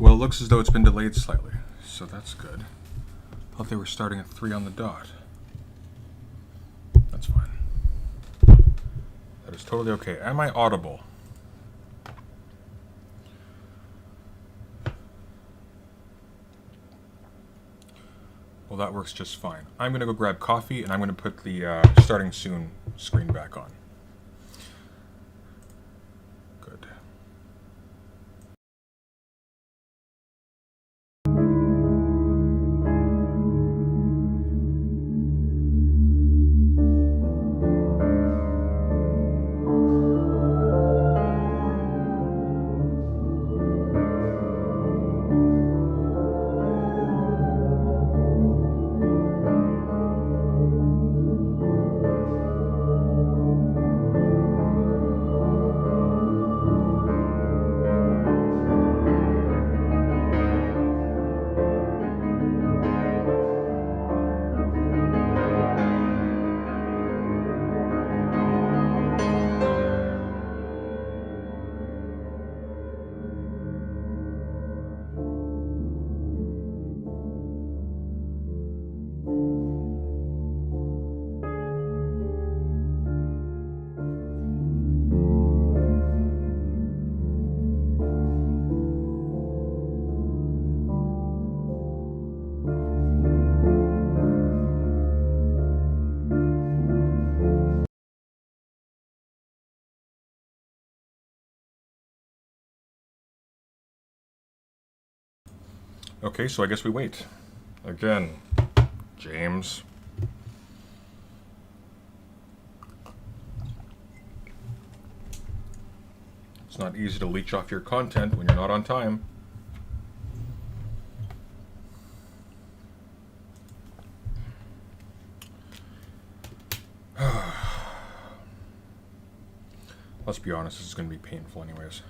Well, it looks as though it's been delayed slightly, so that's good. Thought they were starting at 3 on the dot. That's fine. That is totally okay. Am I audible? Well, that works just fine. I'm going to go grab coffee, and I'm going to put the starting soon screen back on. Good. Okay, so I guess we wait. Again, James. It's not easy to leech off your content when you're not on time. Let's be honest, this is going to be painful anyways.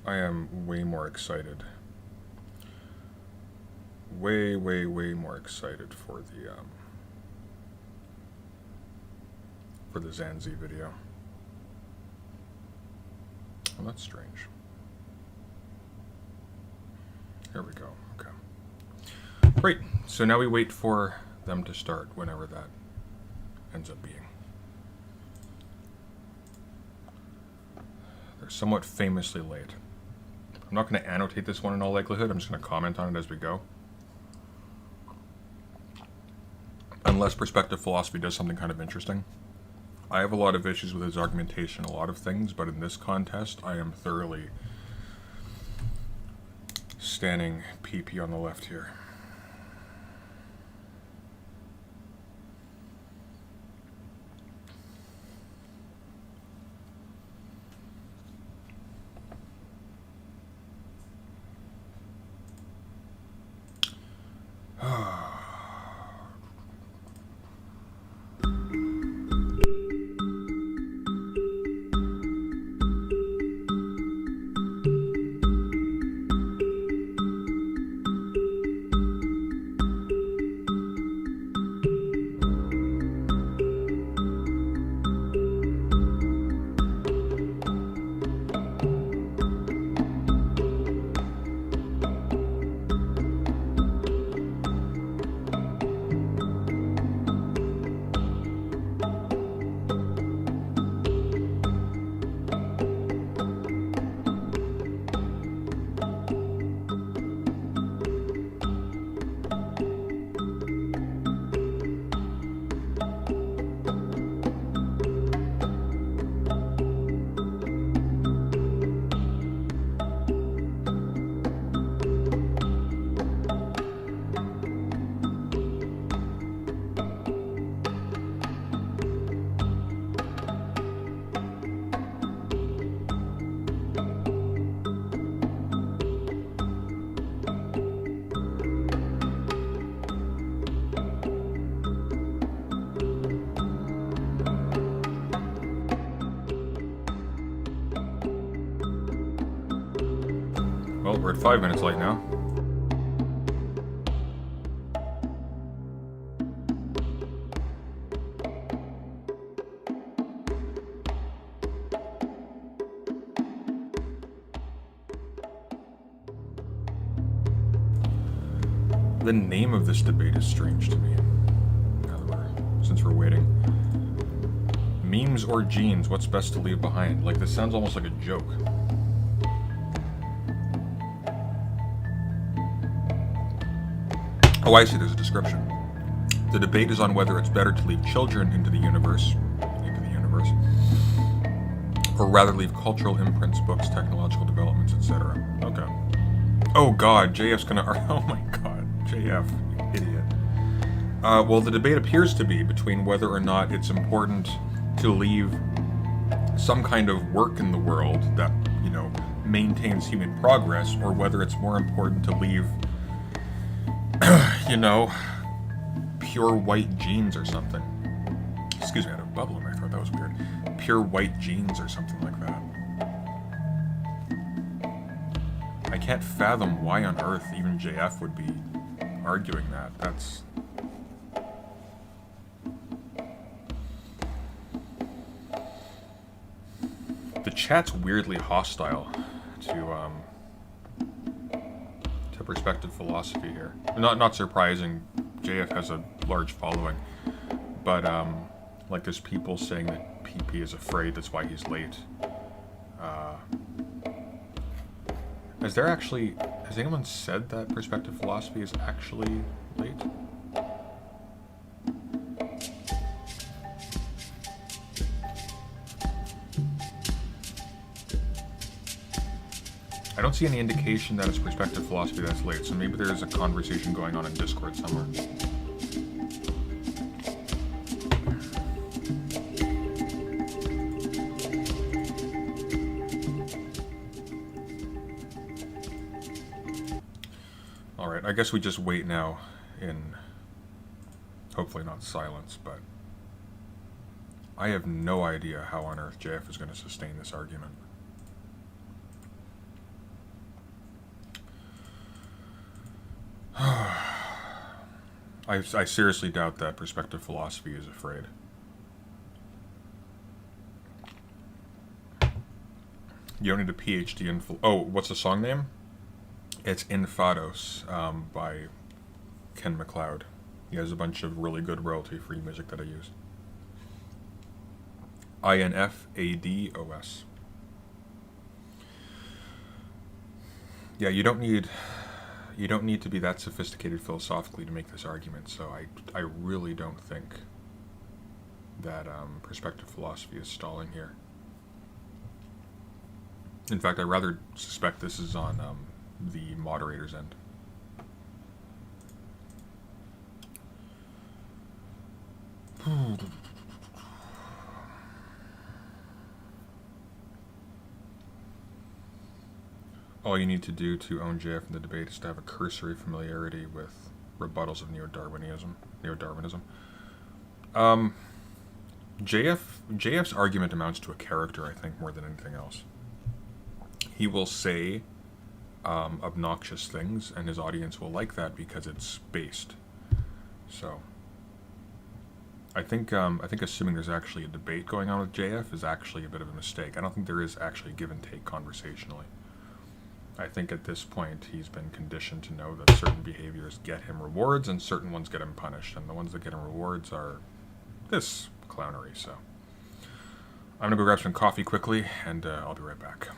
I am way more excited. Way more excited for the Zahnzee video. Well, that's strange. Here we go. Okay. Great. So now we wait for them to start, whenever that ends up being. They're somewhat famously late. I'm not going to annotate this one in all likelihood. I'm just going to comment on it as we go. Unless Perspective Philosophy does something kind of interesting. I have a lot of issues with his argumentation, a lot of things, but in this contest, I am thoroughly standing PP on the left here. Well, we're at 5 minutes late now. The name of this debate is strange to me. Since we're waiting. Memes or genes, what's best to leave behind? Like, this sounds almost like a joke. Oh, I see, there's a description. The debate is on whether it's better to leave children into the universe, or rather leave cultural imprints, books, technological developments, etc. Okay. Oh god, JF's gonna... Oh my god, JF, you idiot. Well, the debate appears to be between whether or not it's important to leave some kind of work in the world that, you know, maintains human progress, or whether it's more important to leave, you know, pure white genes or something. Excuse me, I had a bubble in my throat, that was weird. Pure white genes or something like that. I can't fathom why on earth even JF would be arguing that. That's... The chat's weirdly hostile to perspective philosophy here. Not surprising, JF has a large following, but like there's people saying that PP is afraid, that's why he's late. Has anyone said that perspective philosophy is actually late? I don't see any indication that it's perspective philosophy that's late, so maybe there's a conversation going on in Discord somewhere. Alright, I guess we just wait now in, hopefully not silence, but I have no idea how on earth JF is going to sustain this argument. I seriously doubt that perspective philosophy is afraid. You don't need a PhD in... Oh, what's the song name? It's Infados by Ken MacLeod. He has a bunch of really good royalty-free music that I use. INFADOS. Yeah, you don't need to be that sophisticated philosophically to make this argument, so I really don't think that perspective philosophy is stalling here. In fact, I rather suspect this is on the moderator's end. All you need to do to own JF in the debate is to have a cursory familiarity with rebuttals of neo-Darwinism. JF's argument amounts to a character, I think, more than anything else. He will say obnoxious things, and his audience will like that because it's based. So, I think assuming there's actually a debate going on with JF is actually a bit of a mistake. I don't think there is actually give and take conversationally. I think at this point he's been conditioned to know that certain behaviors get him rewards and certain ones get him punished, and the ones that get him rewards are this clownery. So I'm gonna go grab some coffee quickly, and I'll be right back.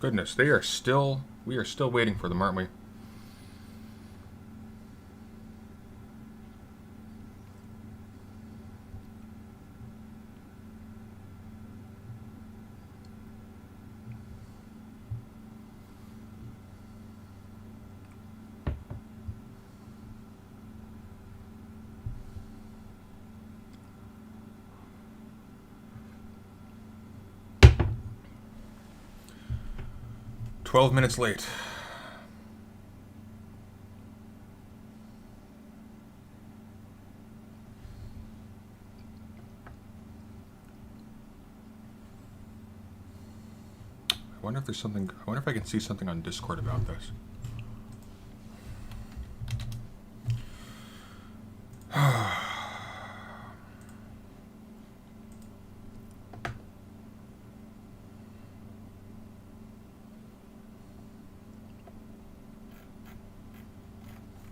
Goodness, we are still waiting for them, aren't we? "12 minutes late." I wonder if there's something. I wonder if I can see something on Discord about this.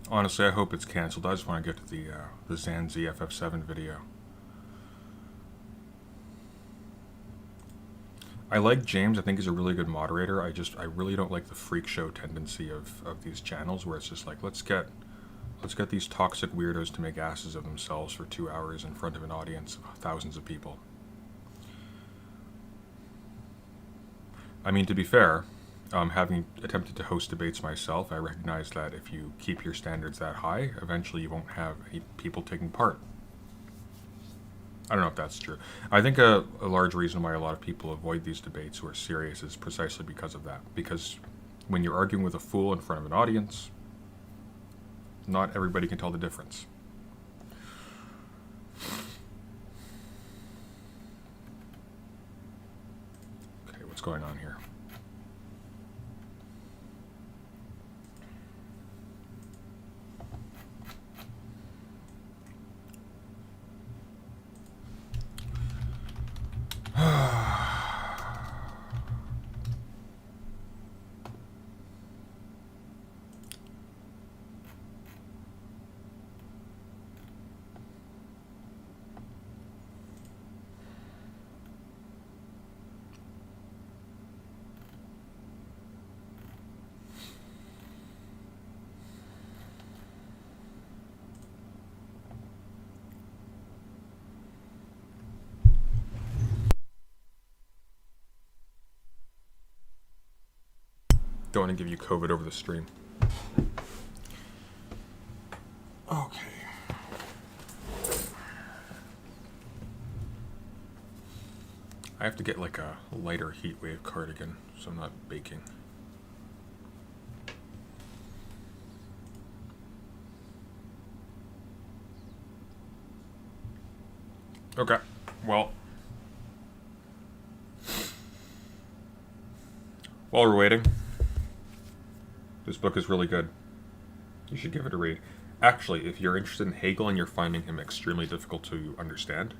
Honestly, I hope it's canceled. I just want to get to the Zahnzee FF7 video. I like James. I think he's a really good moderator. I really don't like the freak show tendency of these channels where it's just like, let's get these toxic weirdos to make asses of themselves for 2 hours in front of an audience of thousands of people. I mean, to be fair, having attempted to host debates myself, I recognize that if you keep your standards that high, eventually you won't have any people taking part. I don't know if that's true. I think a large reason why a lot of people avoid these debates who are serious is precisely because of that. Because when you're arguing with a fool in front of an audience, not everybody can tell the difference. Okay, what's going on here? Don't want to give you COVID over the stream. Okay. I have to get like a lighter heat wave cardigan so I'm not baking. Okay, well, while we're waiting, this book is really good. You should give it a read. Actually, if you're interested in Hegel and you're finding him extremely difficult to understand,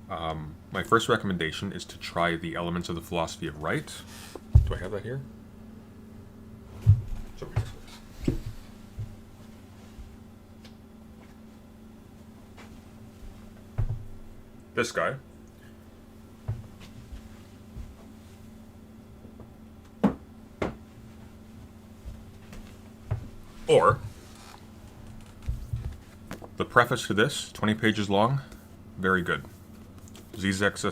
my first recommendation is to try The Elements of the Philosophy of Right. Do I have that here? This guy. Or the preface to this, 20 pages long, very good. Zizek's the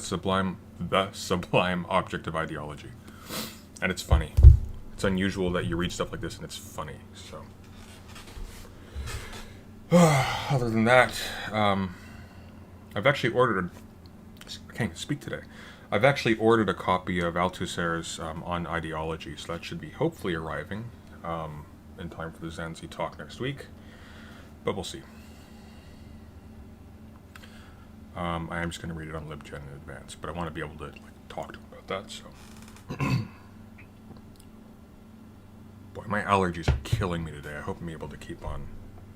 sublime object of ideology. And it's funny. It's unusual that you read stuff like this and it's funny, so. Other than that, I've actually ordered I can't speak today. I've actually ordered a copy of Althusser's On Ideology, so that should be hopefully arriving in time for the Zahnzee talk next week, but we'll see. I am just going to read it on LibGen in advance, but I want to be able to talk to him about that, so. Boy, my allergies are killing me today. I hope I'm able to keep on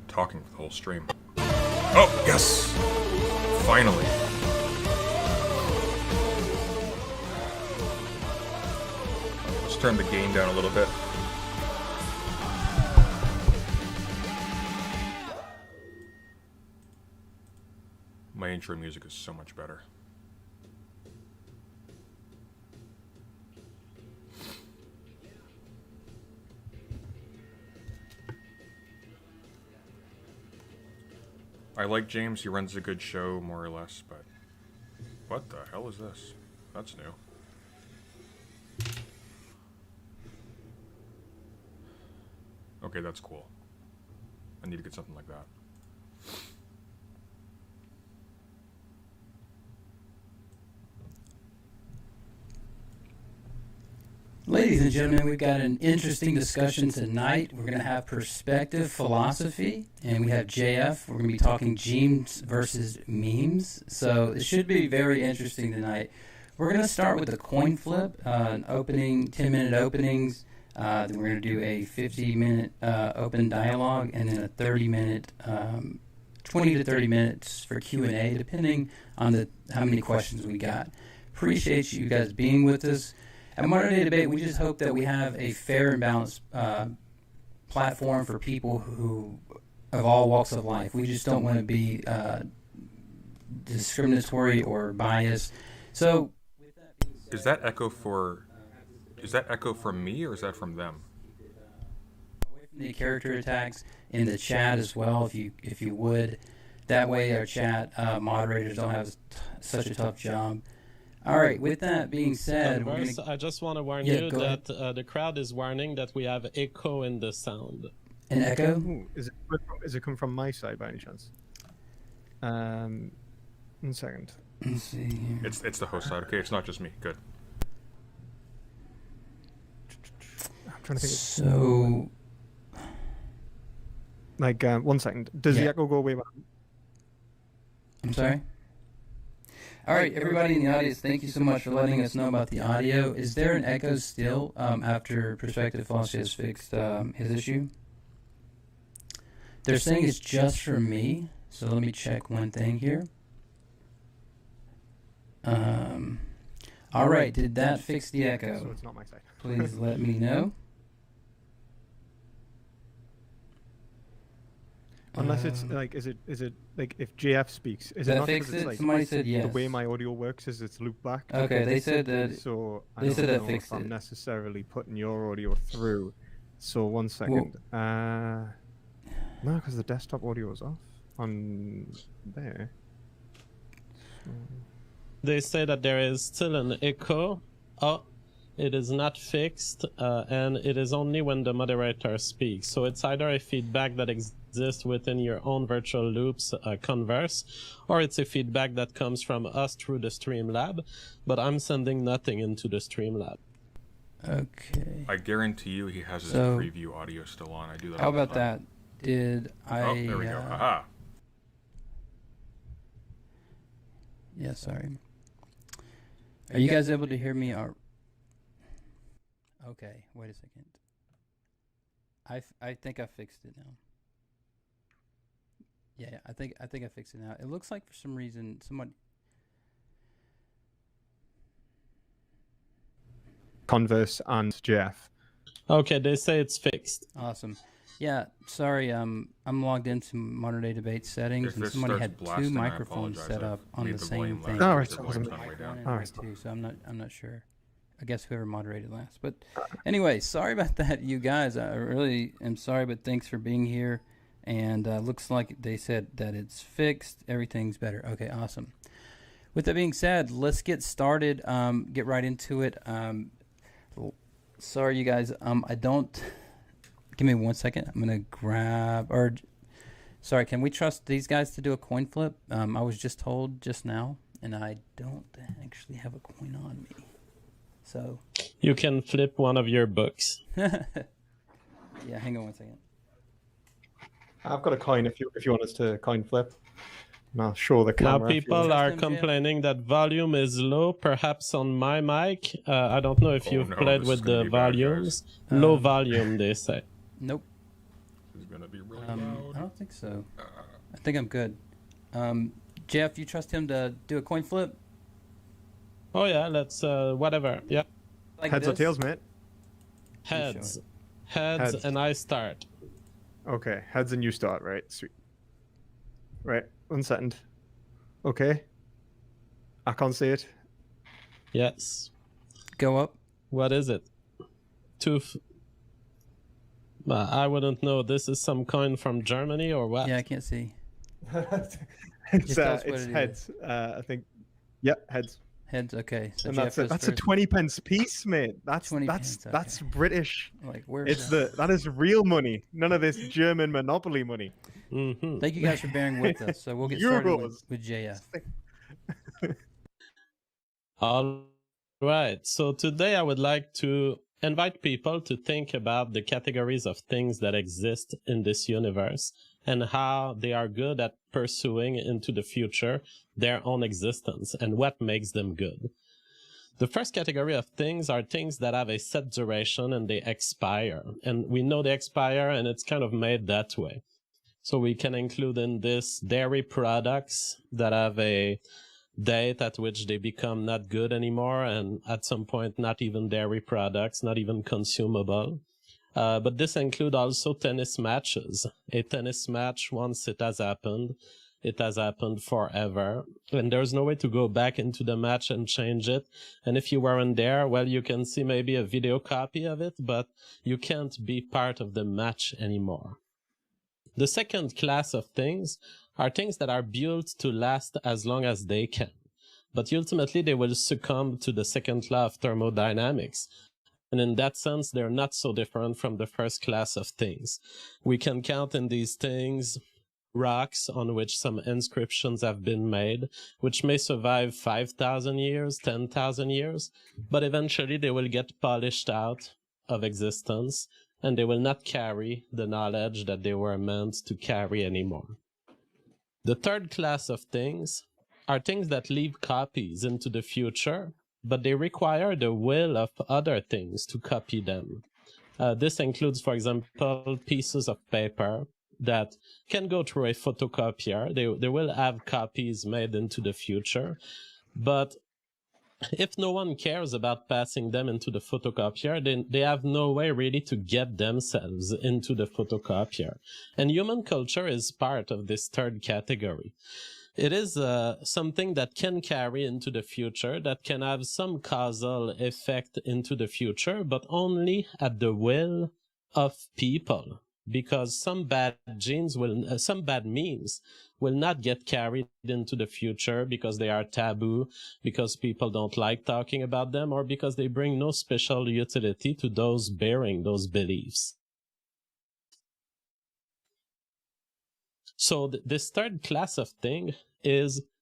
talking for the whole stream. Oh, yes! Finally. Let's turn the gain down a little bit. My intro music is so much better. I like James. He runs a good show, more or less. But what the hell is this? That's new. Okay, that's cool. I need to get something like that. Ladies and gentlemen, we've got an interesting discussion tonight. We're going to have perspective philosophy, and we have JF. We're going to be talking James versus memes. So it should be very interesting tonight. We're going to start with the coin flip, an opening, 10-minute openings. Then we're going to do a 50-minute open dialogue, and then a 30-minute, 20 to 30 minutes for Q&A, depending on how many questions we got. Appreciate you guys being with us. At Modern Day Debate, we just hope that we have a fair and balanced platform for people who, of all walks of life. We just don't want to be discriminatory or biased. So, is that echo for? Is that echo from me or is that from them? Away from the character attacks in the chat as well, if you would. That way, our chat moderators don't have such a tough job. All right, with that being said, I just want to warn you that the crowd is warning that we have echo in the sound. An echo? Ooh, is it come from my side by any chance? 1 second. Let's see here. It's the host side. Okay, it's not just me. Good. I'm trying to think. So, like, 1 second. Does the echo go away? I'm sorry? All right, everybody in the audience, thank you so much for letting us know about the audio. Is there an echo still after Perspective Philosophy has fixed his issue? They're saying it's just for me, so let me check one thing here. All right, did that fix the echo? So it's not my side. Please let me know. Unless it's like, is it like if JF speaks? Is it that not fixed because it? it's like Somebody said yes. the way my audio works is it's looped back? Okay, they said that. So I They don't said that know fixed if I'm it. necessarily putting your audio through. So 1 second. No, because the desktop audio is off on there. So... They say that there is still an echo. Oh, it is not fixed, and it is only when the moderator speaks. So it's either a feedback that exists within your own virtual loops converse, or it's a feedback that comes from us through the Streamlab, but I'm sending nothing into the Streamlab. Okay. I guarantee you he has his preview audio still on. I do that. How about that? Did I... Oh, there we go. Aha. Yeah, sorry. Are you guys able to hear me? Okay, wait a second. I think I fixed it now. Yeah, I think I fixed it now. It looks like for some reason someone... Converse and JF. Okay, they say it's fixed. Awesome. Yeah, sorry, I'm logged into Modern Day Debate settings, and somebody had two microphones set up on the same thing. Oh, right. So I'm not sure. I guess whoever moderated last. But anyway, sorry about that, you guys. I really am sorry, but thanks for being here. And looks like they said that it's fixed. Everything's better. Okay, awesome. With that being said, let's get started. Get right into it. Sorry, you guys. I don't... Give me 1 second. I'm going to grab... Sorry, can we trust these guys to do a coin flip? I was just told just now, and I don't actually have a coin on me. So... You can flip one of your books. Yeah, hang on 1 second. I've got a coin if you want us to coin flip. And I'll show the camera. Now people are complaining that volume is low, perhaps on my mic. I don't know if you've played with the volumes. Low volume, they say. Nope. This is gonna be really I loud. don't think so. I think I'm good. Jeff, you trust him to do a coin flip? Oh yeah, let's whatever. Yeah. Like Heads or this? tails, mate? Heads. Heads, and I start. Okay, heads and you start, right? Sweet. Right, 1 second. Okay. I can't see it. Yes. Go up. What is it? I wouldn't know. This is some coin from Germany or what? Yeah, I can't see. It's Just tell us what it's it heads. I think. Yep, heads. Heads. Okay. So And Jeff that's it. goes That's a first. 20 pence piece, mate. That's 20 that's pence, that's okay. British. Like, where's It's that? that is real money. None of this German monopoly money. Mm-hmm. Thank you guys for bearing with us. So we'll get started Euros. with JF. All right. So today I would like to invite people to think about the categories of things that exist in this universe and how they are good at pursuing into the future their own existence and what makes them good. The first category of things are things that have a set duration and they expire. And we know they expire and it's kind of made that way. So we can include in this dairy products that have a date at which they become not good anymore, and at some point not even dairy products, not even consumable. But this includes also tennis matches. A tennis match, once it has happened forever, and there's no way to go back into the match and change it. And if you weren't there, well, you can see maybe a video copy of it, but you can't be part of the match anymore. The second class of things are things that are built to last as long as they can. But ultimately, they will succumb to the second law of thermodynamics. And in that sense, they're not so different from the first class of things. We can count in these things rocks on which some inscriptions have been made, which may survive 5,000 years, 10,000 years, but eventually they will get polished out of existence, and they will not carry the knowledge that they were meant to carry anymore. The third class of things are things that leave copies into the future, but they require the will of other things to copy them. This includes, for example, pieces of paper that can go through a photocopier. They will have copies made into the future, but if no one cares about passing them into the photocopier, then they have no way really to get themselves into the photocopier. And human culture is part of this third category. It is something that can carry into the future, that can have some causal effect into the future, but only at the will of people. Because some bad some bad memes will not get carried into the future because they are taboo, because people don't like talking about them, or because they bring no special utility to those bearing those beliefs. So this third class of thing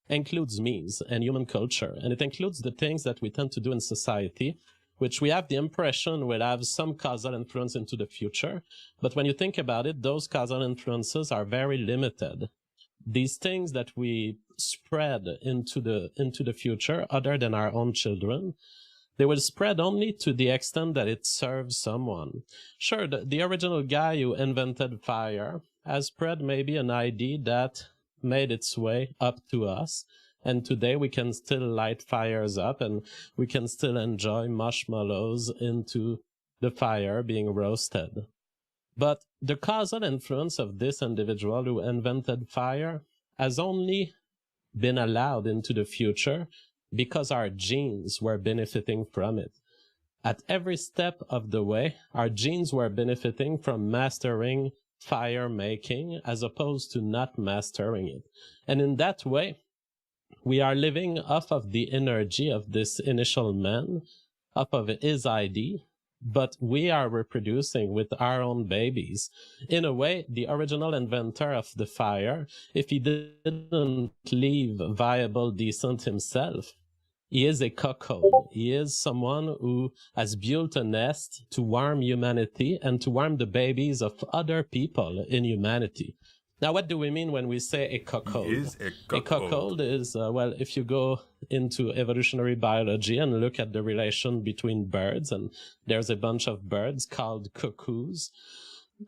includes memes and human culture, and it includes the things that we tend to do in society, which we have the impression will have some causal influence into the future. But when you think about it, those causal influences are very limited. These things that we spread into the future, other than our own children, they will spread only to the extent that it serves someone. Sure, the original guy who invented fire has spread maybe an idea that made its way up to us. And today we can still light fires up and we can still enjoy marshmallows into the fire being roasted. But the causal influence of this individual who invented fire has only been allowed into the future because our genes were benefiting from it. At every step of the way, our genes were benefiting from mastering fire making as opposed to not mastering it. And in that way, we are living off of the energy of this initial man, off of his ID, but we are reproducing with our own babies. In a way, the original inventor of the fire, if he didn't leave viable, decent himself, he is a cuckold. He is someone who has built a nest to warm humanity and to warm the babies of other people in humanity. Now, what do we mean when we say a cuckold? He is a cuckold. A cuckold is, well, if you go into evolutionary biology and look at the relation between birds, and there's a bunch of birds called cuckoos,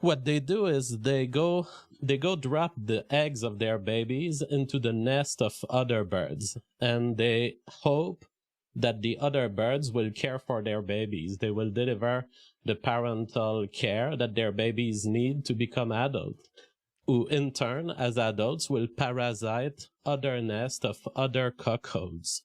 what they do is they go drop the eggs of their babies into the nest of other birds, and they hope that the other birds will care for their babies. They will deliver the parental care that their babies need to become adults, who in turn, as adults, will parasite other nests of other cuckolds.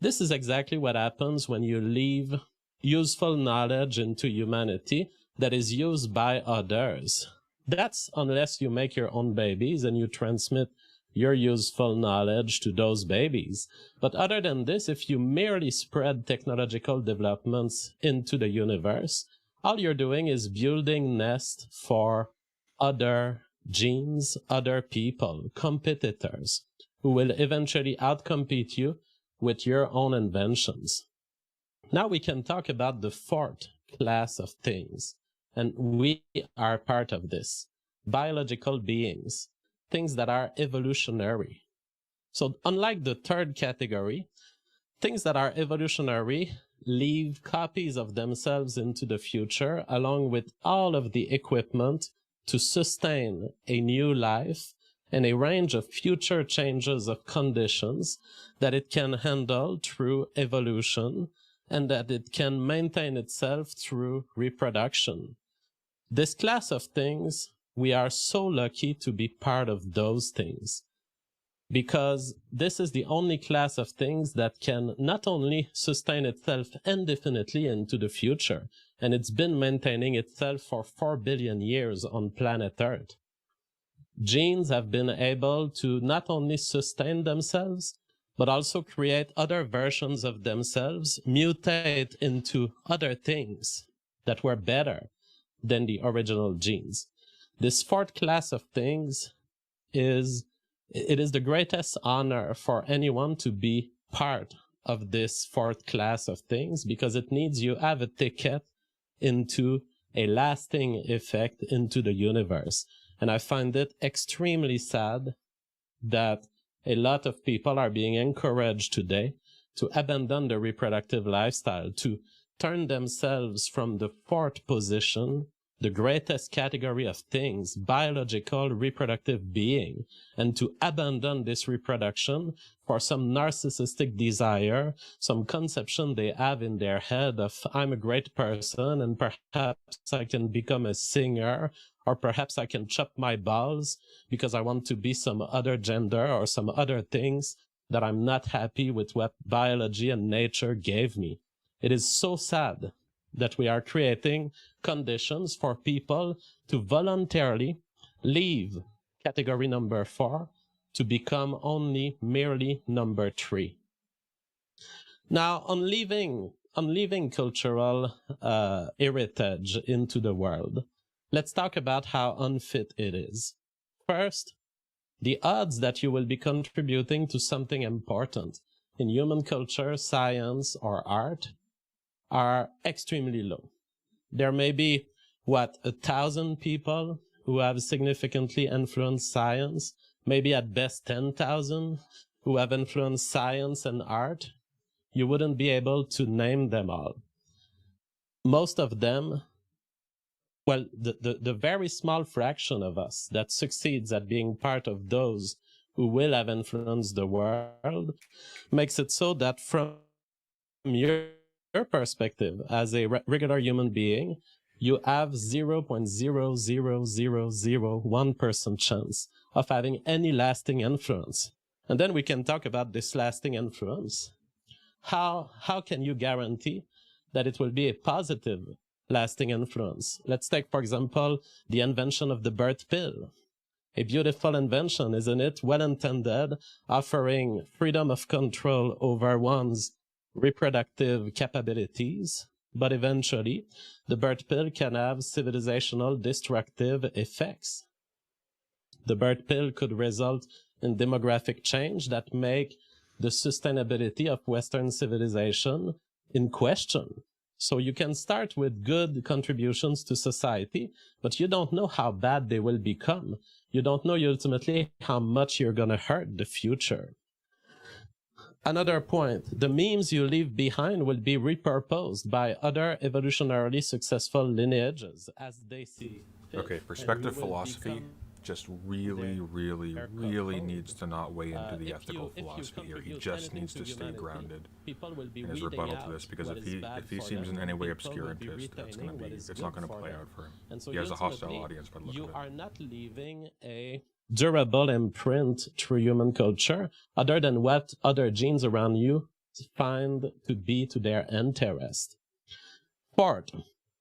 This is exactly what happens when you leave useful knowledge into humanity that is used by others. That's unless you make your own babies and you transmit your useful knowledge to those babies. But other than this, if you merely spread technological developments into the universe, all you're doing is building nests for other genes, other people, competitors, who will eventually outcompete you with your own inventions. Now we can talk about the fourth class of things, and we are part of this. Biological beings, things that are evolutionary. So unlike the third category, things that are evolutionary leave copies of themselves into the future, along with all of the equipment to sustain a new life and a range of future changes of conditions that it can handle through evolution and that it can maintain itself through reproduction. This class of things, we are so lucky to be part of those things, because this is the only class of things that can not only sustain itself indefinitely into the future, and it's been maintaining itself for 4 billion years on planet Earth. Genes have been able to not only sustain themselves, but also create other versions of themselves, mutate into other things that were better than the original genes. This fourth class of things is the greatest honor for anyone to be part of this fourth class of things, because it means you have a ticket into a lasting effect into the universe. And I find it extremely sad that a lot of people are being encouraged today to abandon the reproductive lifestyle, to turn themselves from the fourth position, the greatest category of things, biological reproductive being, and to abandon this reproduction for some narcissistic desire, some conception they have in their head of, I'm a great person and perhaps I can become a singer, or perhaps I can chop my balls because I want to be some other gender or some other things that I'm not happy with what biology and nature gave me. It is so sad that we are creating conditions for people to voluntarily leave category number 4 to become only merely number 3. Now, on leaving cultural heritage into the world, let's talk about how unfit it is. First, the odds that you will be contributing to something important in human culture, science, or art are extremely low. There may be, 1,000 people who have significantly influenced science, maybe at best 10,000 who have influenced science and art. You wouldn't be able to name them all. Most of them, well, the very small fraction of us that succeeds at being part of those who will have influenced the world makes it so that from your perspective as a regular human being, you have 0.00001% chance of having any lasting influence. And then we can talk about this lasting influence. How can you guarantee that it will be a positive lasting influence? Let's take, for example, the invention of the birth pill. A beautiful invention, isn't it? Well intended, offering freedom of control over one's reproductive capabilities, but eventually the birth pill can have civilizational destructive effects. The birth pill could result in demographic change that make the sustainability of Western civilization in question. So you can start with good contributions to society, but you don't know how bad they will become. You don't know ultimately how much you're going to hurt the future. Another point, the memes you leave behind will be repurposed by other evolutionarily successful lineages as they see fit. Okay, perspective philosophy just really needs to not weigh into the ethical philosophy here. He just needs to stay grounded in his rebuttal to this, because if he seems in any way obscurantist, it's not gonna play out for him. He has a hostile audience by the look of it. You are not leaving a durable imprint through human culture other than what other genes around you find to be to their interest. Fourth,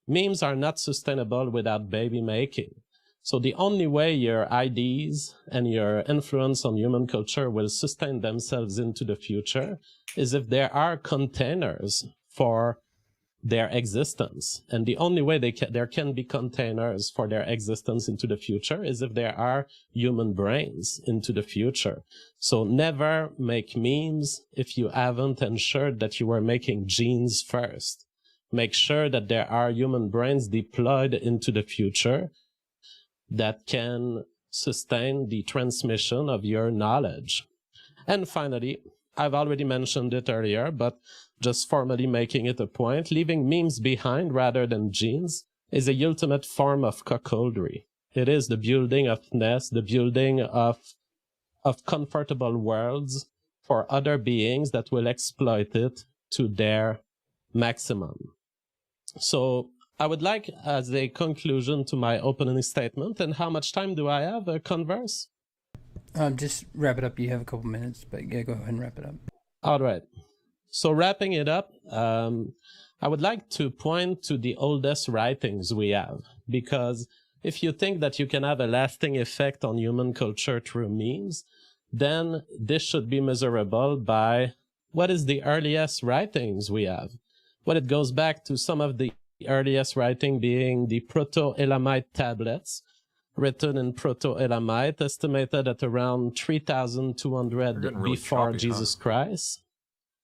memes are not sustainable without baby making. So the only way your ideas and your influence on human culture will sustain themselves into the future is if there are containers for their existence. And the only way there can be containers for their existence into the future is if there are human brains into the future. So never make memes if you haven't ensured that you were making genes first. Make sure that there are human brains deployed into the future that can sustain the transmission of your knowledge. And finally, I've already mentioned it earlier, but just formally making it a point, leaving memes behind rather than genes is a ultimate form of cuckoldry. It is the building of nests, the building of comfortable worlds for other beings that will exploit it to their maximum. So I would like, as a conclusion to my opening statement, and how much time do I have, Converse? Just wrap it up. You have a couple minutes, but yeah, go ahead and wrap it up. All right. So wrapping it up, I would like to point to the oldest writings we have, because if you think that you can have a lasting effect on human culture through memes, then this should be measurable by what is the earliest writings we have. Well, it goes back to some of the earliest writing being the Proto-Elamite tablets, written in Proto-Elamite, estimated at around 3,200 really before choppy, Jesus Christ.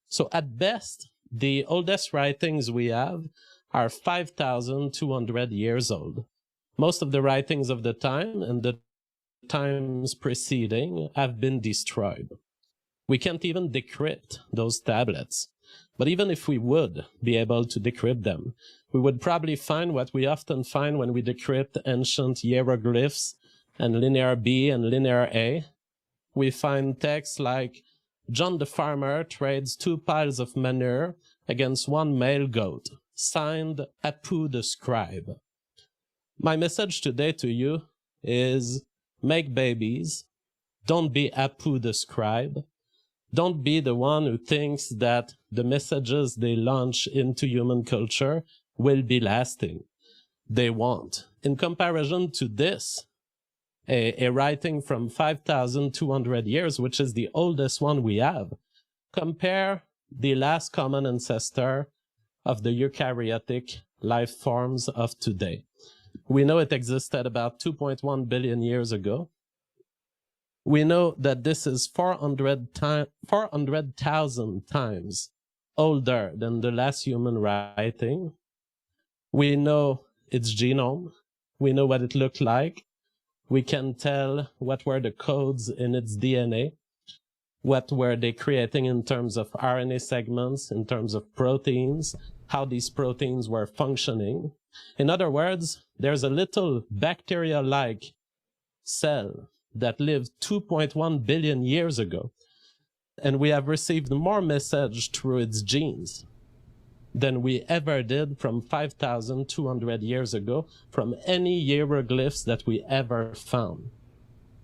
So at best, the oldest writings we have are 5,200 years old. Most of the writings of the time and the times preceding have been destroyed. We can't even decrypt those tablets. But even if we would be able to decrypt them, we would probably find what we often find when we decrypt ancient hieroglyphs and linear B and linear A. We find texts like, John the farmer trades 2 piles of manure against 1 male goat, signed Apu the scribe. My message today to you is make babies, don't be Apu the scribe, don't be the one who thinks that the messages they launch into human culture will be lasting. They won't. In comparison to this, a writing from 5,200 years, which is the oldest one we have, compare the last common ancestor of the eukaryotic life forms of today. We know it existed about 2.1 billion years ago. We know that this is 400,000 times older than the last human writing. We know its genome. We know what it looked like. We can tell what were the codes in its DNA. What were they creating in terms of RNA segments, in terms of proteins, how these proteins were functioning. In other words, there's a little bacteria-like cell that lived 2.1 billion years ago, and we have received more message through its genes than we ever did from 5,200 years ago from any hieroglyphs that we ever found.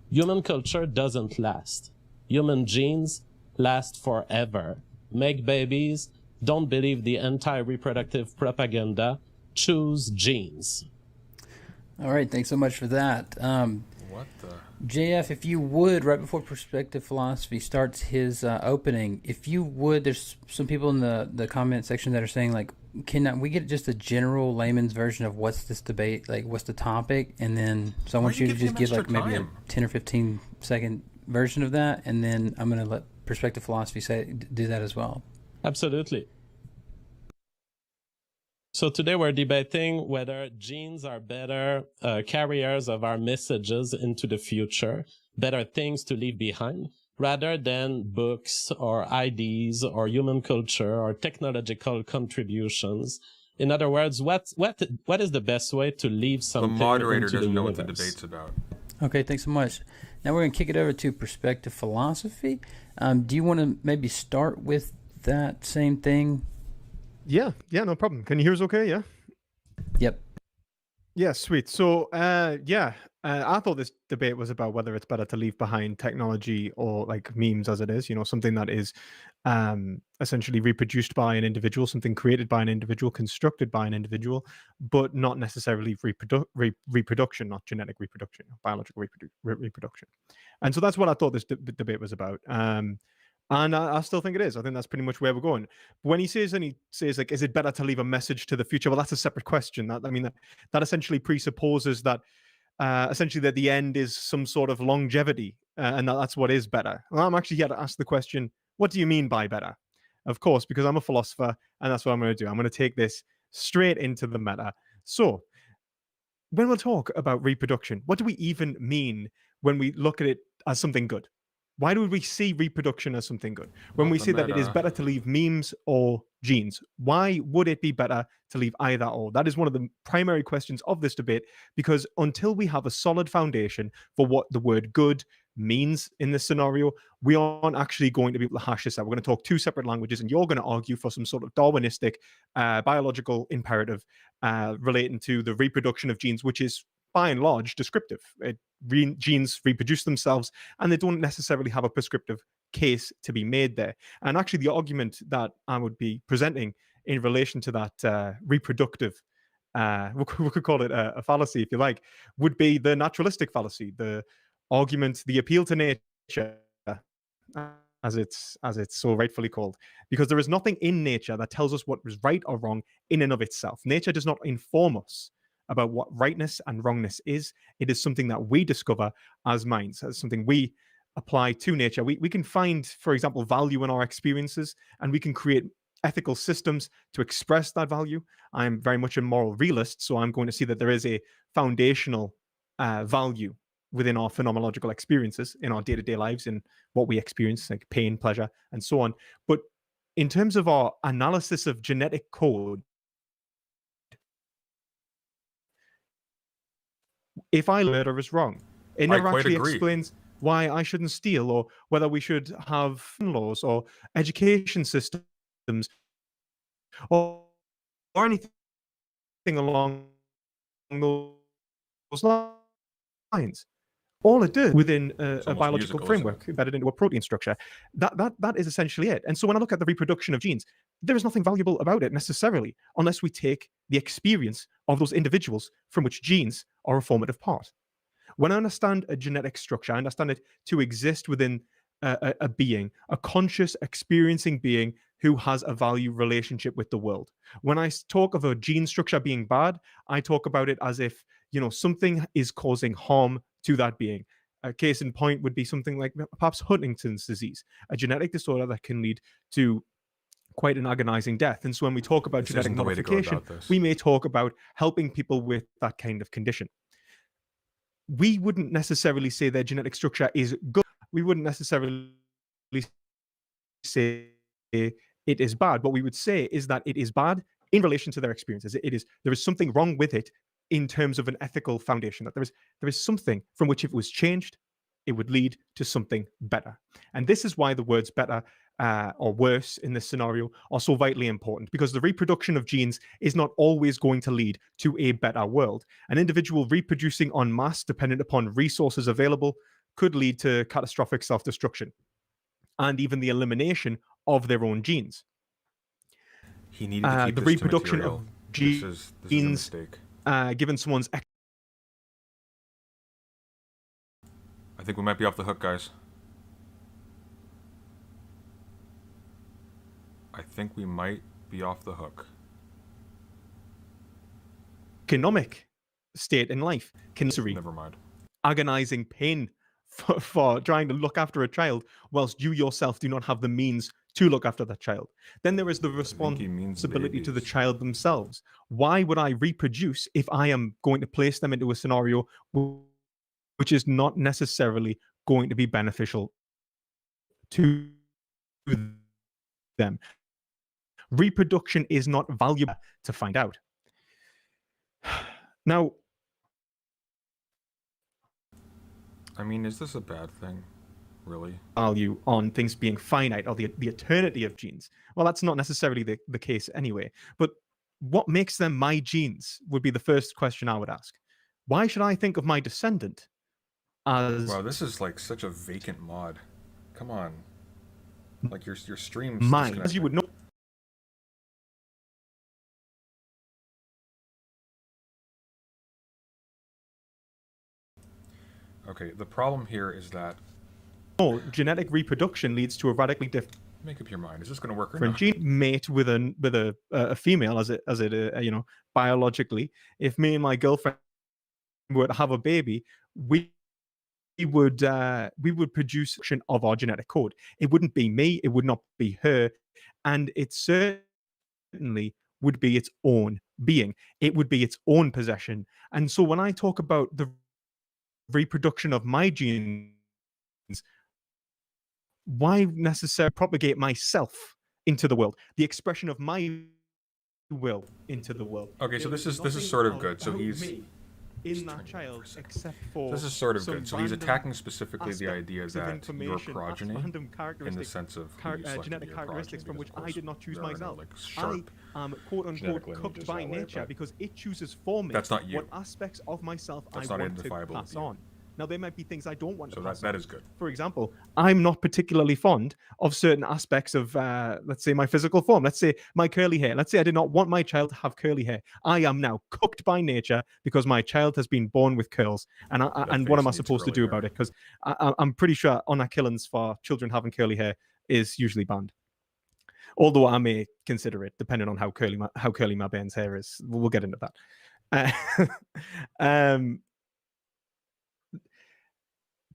Human culture doesn't last. Human genes last forever. Make babies, don't believe the anti-reproductive propaganda, choose genes. All right, thanks so much for that. What the? JF, if you would, right before Perspective Philosophy starts his opening, if you would, there's some people in the comment section that are saying, like, can we get just a general layman's version of what's this debate, like, what's the topic? And then, so I want you to just give, like, maybe a 10 or 15 second version of that, and then I'm going to let Perspective Philosophy do that as well. Absolutely. So today we're debating whether genes are better carriers of our messages into the future, better things to leave behind, rather than books or IDs or human culture or technological contributions. In other words, what is the best way to leave something into the universe? The moderator doesn't know what the debate's about. Okay, thanks so much. Now we're going to kick it over to Perspective Philosophy. Do you want to maybe start with that same thing? Yeah, no problem. Can you hear us okay? Yeah? Yep. Yeah, sweet. So, I thought this debate was about whether it's better to leave behind technology or like memes as it is, something that is essentially reproduced by an individual, something created by an individual, constructed by an individual, but not necessarily reproduction, not genetic reproduction, biological reproduction. And so that's what I thought this debate was about. And I still think it is. I think that's pretty much where we're going. But when he says, like, is it better to leave a message to the future? Well, that's a separate question. That essentially presupposes that essentially that the end is some sort of longevity, and that's what is better. Well, I'm actually here to ask the question, what do you mean by better? Of course, because I'm a philosopher, and that's what I'm going to do. I'm going to take this straight into the meta. So, when we talk about reproduction, what do we even mean when we look at it as something good? Why do we see reproduction as something good? When we say that it is better to leave memes or genes, why would it be better to leave either or? That is one of the primary questions of this debate, because until we have a solid foundation for what the word good means in this scenario, we aren't actually going to be able to hash this out. We're going to talk two separate languages, and you're going to argue for some sort of Darwinistic biological imperative relating to the reproduction of genes, which is by and large descriptive. Genes reproduce themselves, and they don't necessarily have a prescriptive case to be made there. And actually, the argument that I would be presenting in relation to that reproductive, we could call it a fallacy if you like, would be the naturalistic fallacy, the argument, the appeal to nature, as it's so rightfully called, because there is nothing in nature that tells us what is right or wrong in and of itself. Nature does not inform us about what rightness and wrongness is. It is something that we discover as minds, as something we apply to nature. We can find, for example, value in our experiences, and we can create ethical systems to express that value. I'm very much a moral realist, so I'm going to see that there is a foundational value within our phenomenological experiences in our day-to-day lives, in what we experience, like pain, pleasure, and so on. But in terms of our analysis of genetic code, if I murder is wrong, it never actually explains why I shouldn't steal, or whether we should have laws or education systems or anything along those lines. All it did within a biological framework embedded into a protein structure, that is essentially it. And so when I look at the reproduction of genes, there is nothing valuable about it necessarily, unless we take the experience of those individuals from which genes are a formative part. When I understand a genetic structure, I understand it to exist within a being, a conscious, experiencing being who has a value relationship with the world. When I talk of a gene structure being bad, I talk about it as if, something is causing harm to that being. A case in point would be something like perhaps Huntington's disease, a genetic disorder that can lead to quite an agonizing death. And so when we talk about genetic modification, we may talk about helping people with that kind of condition. We wouldn't necessarily say their genetic structure is good. We wouldn't necessarily say it is bad. What we would say is that it is bad in relation to their experiences. There is something wrong with it in terms of an ethical foundation, that there is something from which if it was changed, it would lead to something better. And this is why the words better or worse in this scenario are so vitally important, because the reproduction of genes is not always going to lead to a better world. An individual reproducing en masse dependent upon resources available could lead to catastrophic self-destruction and even the elimination of their own genes. He needed to keep the this reproduction to of genes, this is a mistake. Given someone's... I think we might be off the hook, guys. I think we might be off the hook. Economic state in life, Never mind. Agonizing pain for trying to look after a child, whilst you yourself do not have the means to look after that child. Then there is the responsibility to the child themselves. Why would I reproduce if I am going to place them into a scenario which is not necessarily going to be beneficial to them? Reproduction is not valuable to find out. Now, I mean, is this a bad thing? Really? Value on things being finite, or the eternity of genes. Well, that's not necessarily the case anyway. But what makes them my genes would be the first question I would ask. Why should I think of my descendant as... Wow, this is like such a vacant mod. Come on. Like your stream's mine, as you disconnecting. would know. Okay, the problem here is that Genetic reproduction leads to a radically different make up your mind. Is this going to work or not? gene mate with a female as it biologically. If me and my girlfriend were to have a baby, we would produce of our genetic code. It wouldn't be me, it would not be her, and it certainly would be its own being. It would be its own possession. And so when I talk about the reproduction of my genes, why necessarily propagate myself into the world? The expression of my will into the world. Okay, so this is sort of good. So he's in that child, except for this is sort of good. So he's attacking specifically the idea that your progeny, in the sense of genetic characteristics from which I did not choose myself. I am quote unquote cooked by nature because it chooses for me what aspects of myself I want to pass on. Now, there might be things I don't want to pass on. So that is good. For example, I'm not particularly fond of certain aspects of, let's say, my physical form. Let's say my curly hair. Let's say I did not want my child to have curly hair. I am now cooked by nature because my child has been born with curls. And what am I supposed to do about it? Because I'm pretty sure honor killings for children having curly hair is usually banned. Although I may consider it, depending on how curly my bairn's hair is. We'll get into that.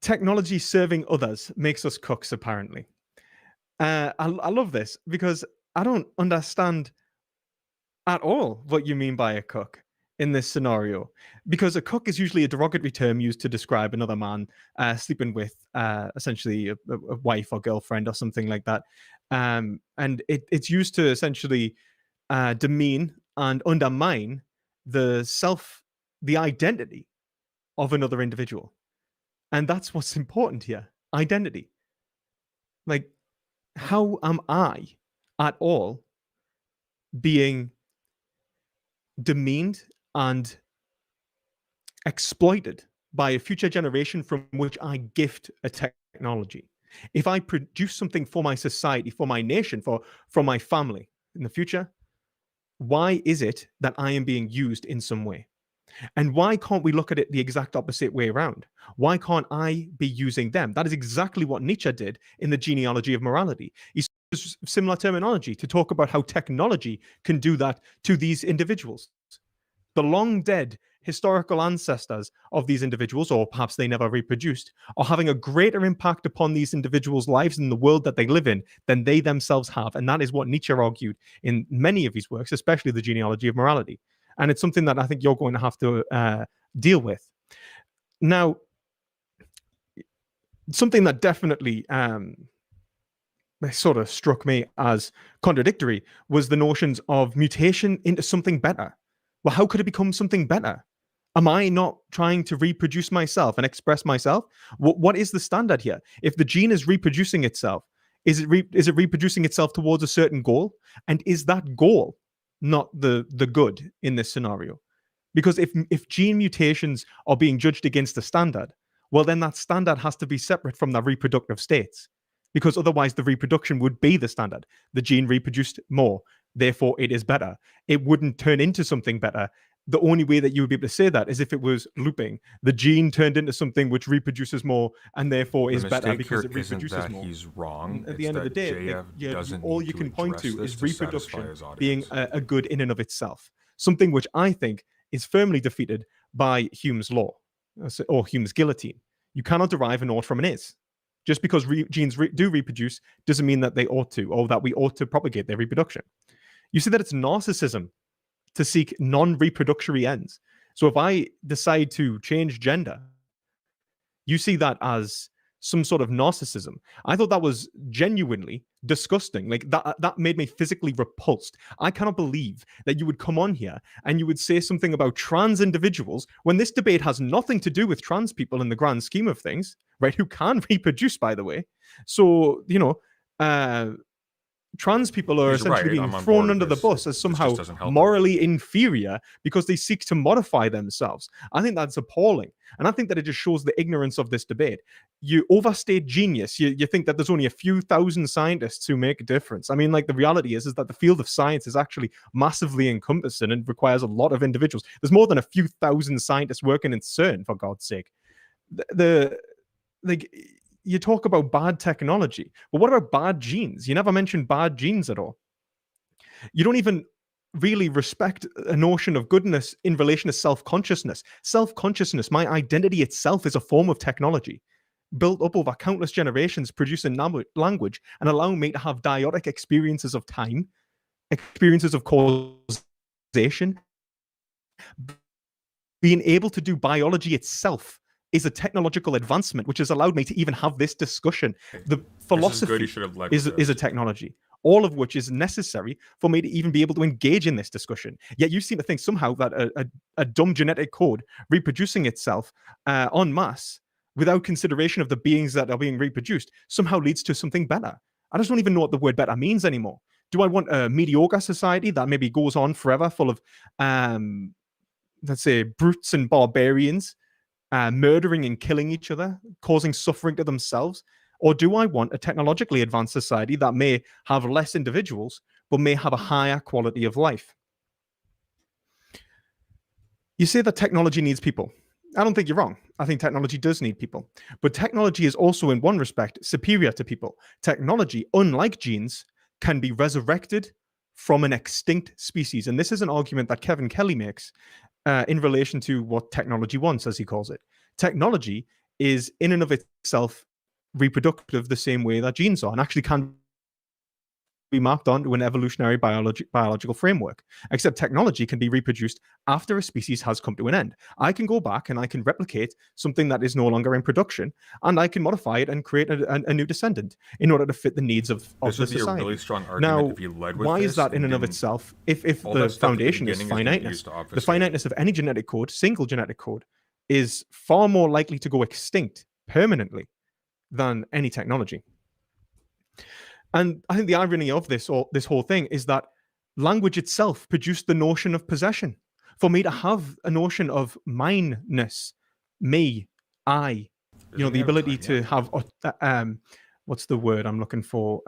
Technology serving others makes us cooks, apparently. I love this because I don't understand at all what you mean by a cook in this scenario. Because a cook is usually a derogatory term used to describe another man sleeping with essentially a wife or girlfriend or something like that. And it's used to essentially demean and undermine the identity of another individual. And that's what's important here. Identity. Like, how am I at all being demeaned and exploited by a future generation from which I gift a technology? If I produce something for my society, for my nation, for my family in the future, why is it that I am being used in some way? And why can't we look at it the exact opposite way around? Why can't I be using them? That is exactly what Nietzsche did in the genealogy of morality. He used similar terminology to talk about how technology can do that to these individuals. The long dead historical ancestors of these individuals, or perhaps they never reproduced, are having a greater impact upon these individuals' lives in the world that they live in than they themselves have. And that is what Nietzsche argued in many of his works, especially the genealogy of morality. And it's something that I think you're going to have to deal with. Now, something that definitely sort of struck me as contradictory was the notions of mutation into something better. Well, how could it become something better? Am I not trying to reproduce myself and express myself? What is the standard here? If the gene is reproducing itself, is it reproducing itself towards a certain goal? And is that goal not the good in this scenario? Because if gene mutations are being judged against a standard, well, then that standard has to be separate from the reproductive states, because otherwise the reproduction would be the standard. The gene reproduced more, therefore it is better. It wouldn't turn into something better. The only way that you would be able to say that is if it was looping. The gene turned into something which reproduces more and therefore is better because it reproduces more. He's wrong. At the end of the day, all you can point to is reproduction being a good in and of itself. Something which I think is firmly defeated by Hume's law, or Hume's guillotine. You cannot derive an ought from an is. Just because genes do reproduce doesn't mean that they ought to, or that we ought to propagate their reproduction. You see that it's narcissism to seek non-reproductory ends. So if I decide to change gender, you see that as some sort of narcissism. I thought that was genuinely disgusting. Like that made me physically repulsed. I cannot believe that you would come on here and you would say something about trans individuals when this debate has nothing to do with trans people in the grand scheme of things, right? Who can reproduce, by the way. So, trans people are He's essentially right, I'm being on thrown board under the this. bus as This just somehow doesn't help morally inferior because they seek to modify themselves. I think that's appalling. And I think that it just shows the ignorance of this debate. You overstate genius. You think that there's only a few thousand scientists who make a difference. I mean, like, the reality is that the field of science is actually massively encompassing and requires a lot of individuals. There's more than a few thousand scientists working in CERN, for God's sake. Like, you talk about bad technology, but what about bad genes? You never mentioned bad genes at all. You don't even really respect a notion of goodness in relation to self-consciousness. Self-consciousness, my identity itself, is a form of technology built up over countless generations, producing language and allowing me to have dyadic experiences of time, experiences of causation. Being able to do biology itself is a technological advancement, which has allowed me to even have this discussion. The philosophy is a technology, all of which is necessary for me to even be able to engage in this discussion. Yet you seem to think somehow that a dumb genetic code reproducing itself en masse without consideration of the beings that are being reproduced somehow leads to something better. I just don't even know what the word better means anymore. Do I want a mediocre society that maybe goes on forever full of, let's say, brutes and barbarians, murdering and killing each other, causing suffering to themselves? Or do I want a technologically advanced society that may have less individuals, but may have a higher quality of life? You say that technology needs people. I don't think you're wrong. I think technology does need people. But technology is also, in one respect, superior to people. Technology, unlike genes, can be resurrected from an extinct species. And this is an argument that Kevin Kelly makes in relation to what technology wants, as he calls it. Technology is in and of itself reproductive the same way that genes are, and actually can be mapped onto an evolutionary biological framework. Except technology can be reproduced after a species has come to an end. I can go back and I can replicate something that is no longer in production, and I can modify it and create a new descendant in order to fit the needs of the society. This would be a really strong argument now, if you led with why this is that in and of itself? If the foundation is finiteness, the finiteness of any genetic code, single genetic code, is far more likely to go extinct permanently than any technology. And I think the irony of this whole thing is that language itself produced the notion of possession. For me to have a notion of mineness, me, I, the ability to have, what's the word I'm looking for?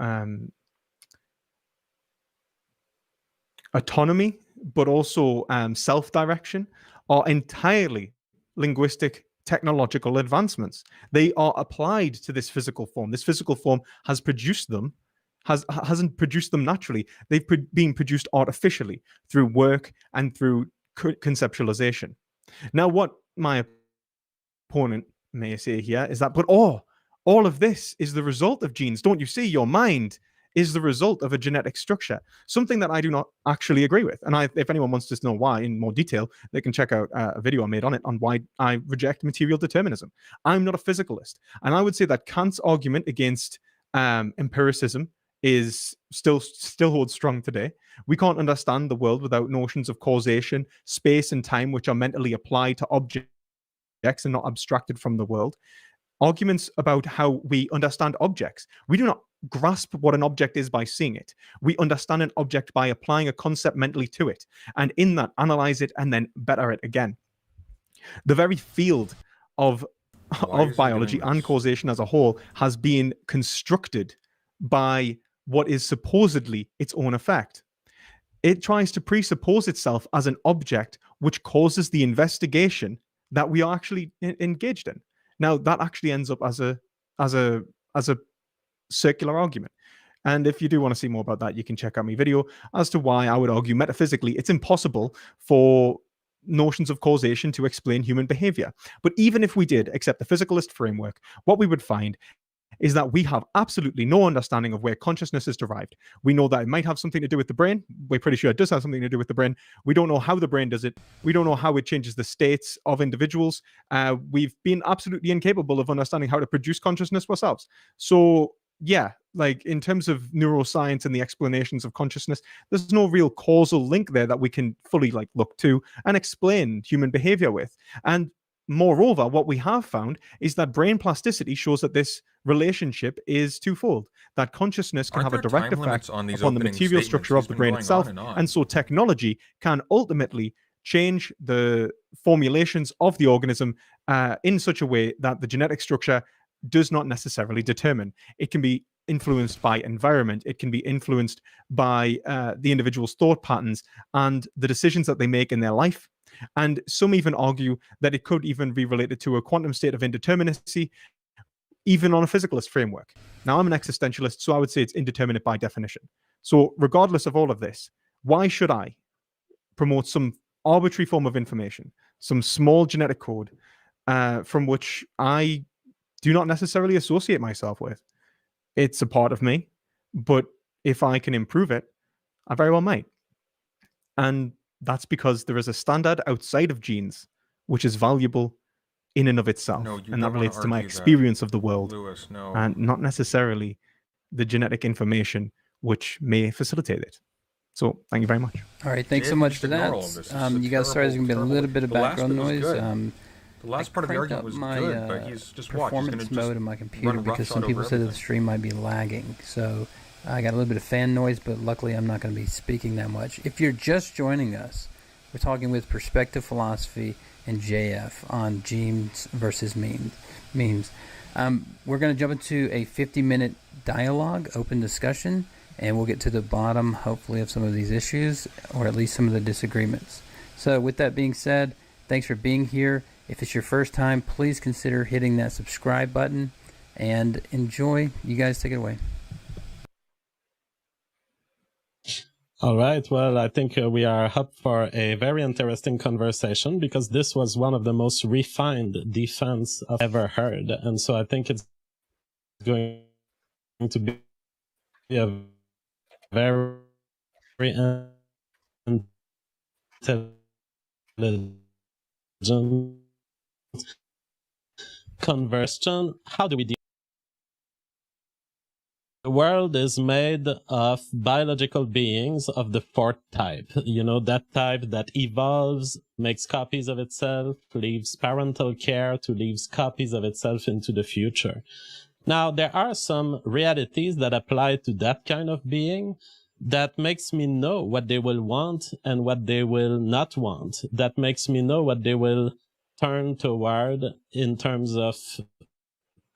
Autonomy, but also self-direction, are entirely linguistic technological advancements. They are applied to this physical form. This physical form has produced them, hasn't produced them naturally. They've been produced artificially through work and through conceptualization. Now, what my opponent may say here is that, but all of this is the result of genes. Don't you see? Your mind is the result of a genetic structure, something that I do not actually agree with. And if anyone wants to know why in more detail, they can check out a video I made on it, on why I reject material determinism. I'm not a physicalist. And I would say that Kant's argument against empiricism is still holds strong today. We can't understand the world without notions of causation, space and time, which are mentally applied to objects and not abstracted from the world. Arguments about how we understand objects. We do not grasp what an object is by seeing it. We understand an object by applying a concept mentally to it, and in that, analyze it and then better it again. The very field of biology and causation as a whole has been constructed by what is supposedly its own effect. It tries to presuppose itself as an object which causes the investigation that we are actually engaged in. Now, that actually ends up as a circular argument. And if you do want to see more about that, you can check out my video as to why I would argue metaphysically it's impossible for notions of causation to explain human behavior. But even if we did accept the physicalist framework, what we would find is that we have absolutely no understanding of where consciousness is derived. We know that it might have something to do with the brain. We're pretty sure it does have something to do with the brain. We don't know how the brain does it. We don't know how it changes the states of individuals. We've been absolutely incapable of understanding how to produce consciousness ourselves. So yeah, like in terms of neuroscience and the explanations of consciousness, there's no real causal link there that we can fully look to and explain human behavior with. And moreover, what we have found is that brain plasticity shows that this relationship is twofold. That consciousness can Aren't have a there direct time limits effect on these upon the opening material statements? structure He's of the been brain going itself. on and on. And so technology can ultimately change the formulations of the organism in such a way that the genetic structure does not necessarily determine. It can be influenced by environment. It can be influenced by the individual's thought patterns and the decisions that they make in their life. And some even argue that it could even be related to a quantum state of indeterminacy, even on a physicalist framework. Now, I'm an existentialist, so I would say it's indeterminate by definition. So regardless of all of this, why should I promote some arbitrary form of information, some small genetic code from which I do not necessarily associate myself with? It's a part of me, but if I can improve it, I very well might. And that's because there is a standard outside of genes which is valuable in and of itself. No, you And that don't wanna relates to my argue that, experience of the world Lewis. No. and not necessarily the genetic information which may facilitate it. So thank you very much. All right, thanks so Dave, much just for ignore that. all of this. This is a You guys, sorry, there's going to be a terrible, little bit of the last background bit was noise. good. The last part of the cranked argument up was my good, but he's just watch. He's going to performance just mode in my computer run because some roughshod people over said that the everything. stream might be lagging. So I got a little bit of fan noise, but luckily I'm not going to be speaking that much. If you're just joining us, we're talking with Perspective Philosophy and JF on genes versus memes. We're going to jump into a 50-minute dialogue, open discussion, and we'll get to the bottom, hopefully, of some of these issues, or at least some of the disagreements. So with that being said, thanks for being here. If it's your first time, please consider hitting that subscribe button and enjoy. You guys take it away. All right. Well, I think we are up for a very interesting conversation because this was one of the most refined defense I've ever heard. And so I think it's going to be a very intelligent conversion. How do we deal? The world is made of biological beings of the fourth type. You know, that type that evolves, makes copies of itself, leaves parental care to leaves copies of itself into the future. Now, there are some realities that apply to that kind of being that makes me know what they will want and what they will not want. That makes me know what they will turn toward in terms of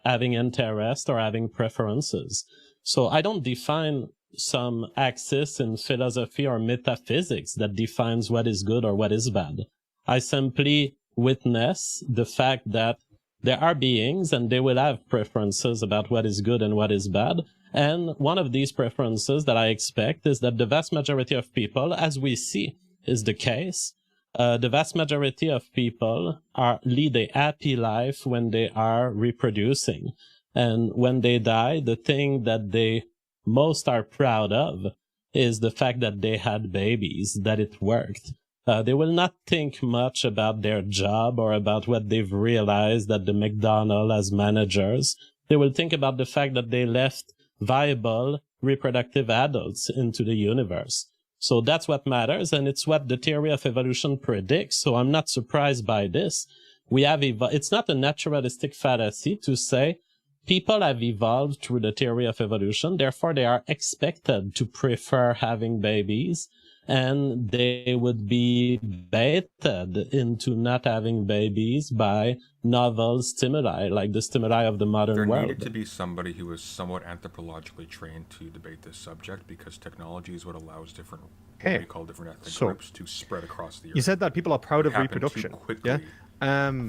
having interest or having preferences. So I don't define some axis in philosophy or metaphysics that defines what is good or what is bad. I simply witness the fact that there are beings and they will have preferences about what is good and what is bad. And one of these preferences that I expect is that the vast majority of people, as we see is the case, the vast majority of people lead a happy life when they are reproducing. And when they die, the thing that they most are proud of is the fact that they had babies, that it worked. They will not think much about their job or about what they've realized at the McDonald's as managers. They will think about the fact that they left viable reproductive adults into the universe. So that's what matters, and it's what the theory of evolution predicts. So I'm not surprised by this. It's not a naturalistic fallacy to say people have evolved through the theory of evolution, therefore they are expected to prefer having babies, and they would be baited into not having babies by novel stimuli, like the stimuli of the modern world. There needed to be somebody who was somewhat anthropologically trained to debate this subject, because technology is what allows different, what we call different ethnic groups to spread across the earth. You said that people are proud of It happened reproduction. too quickly Yeah.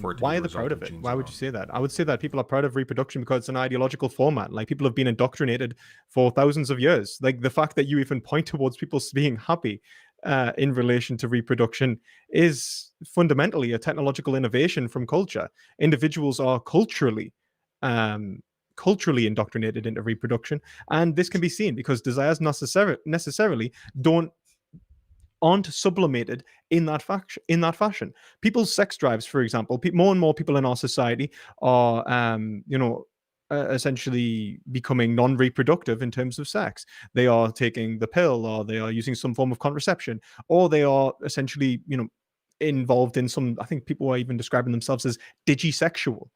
for it to Why be are a they proud result of it? genes Why would alone. you say that? I would say that people are proud of reproduction because it's an ideological format. Like, people have been indoctrinated for thousands of years. Like, the fact that you even point towards people being happy in relation to reproduction is fundamentally a technological innovation from culture. Individuals are culturally indoctrinated into reproduction, and this can be seen because desires necessarily aren't sublimated in that fashion. People's sex drives, for example, more and more people in our society are essentially becoming non-reproductive in terms of sex. They are taking the pill, or they are using some form of contraception, or they are essentially involved in some, I think people are even describing themselves as digisexual,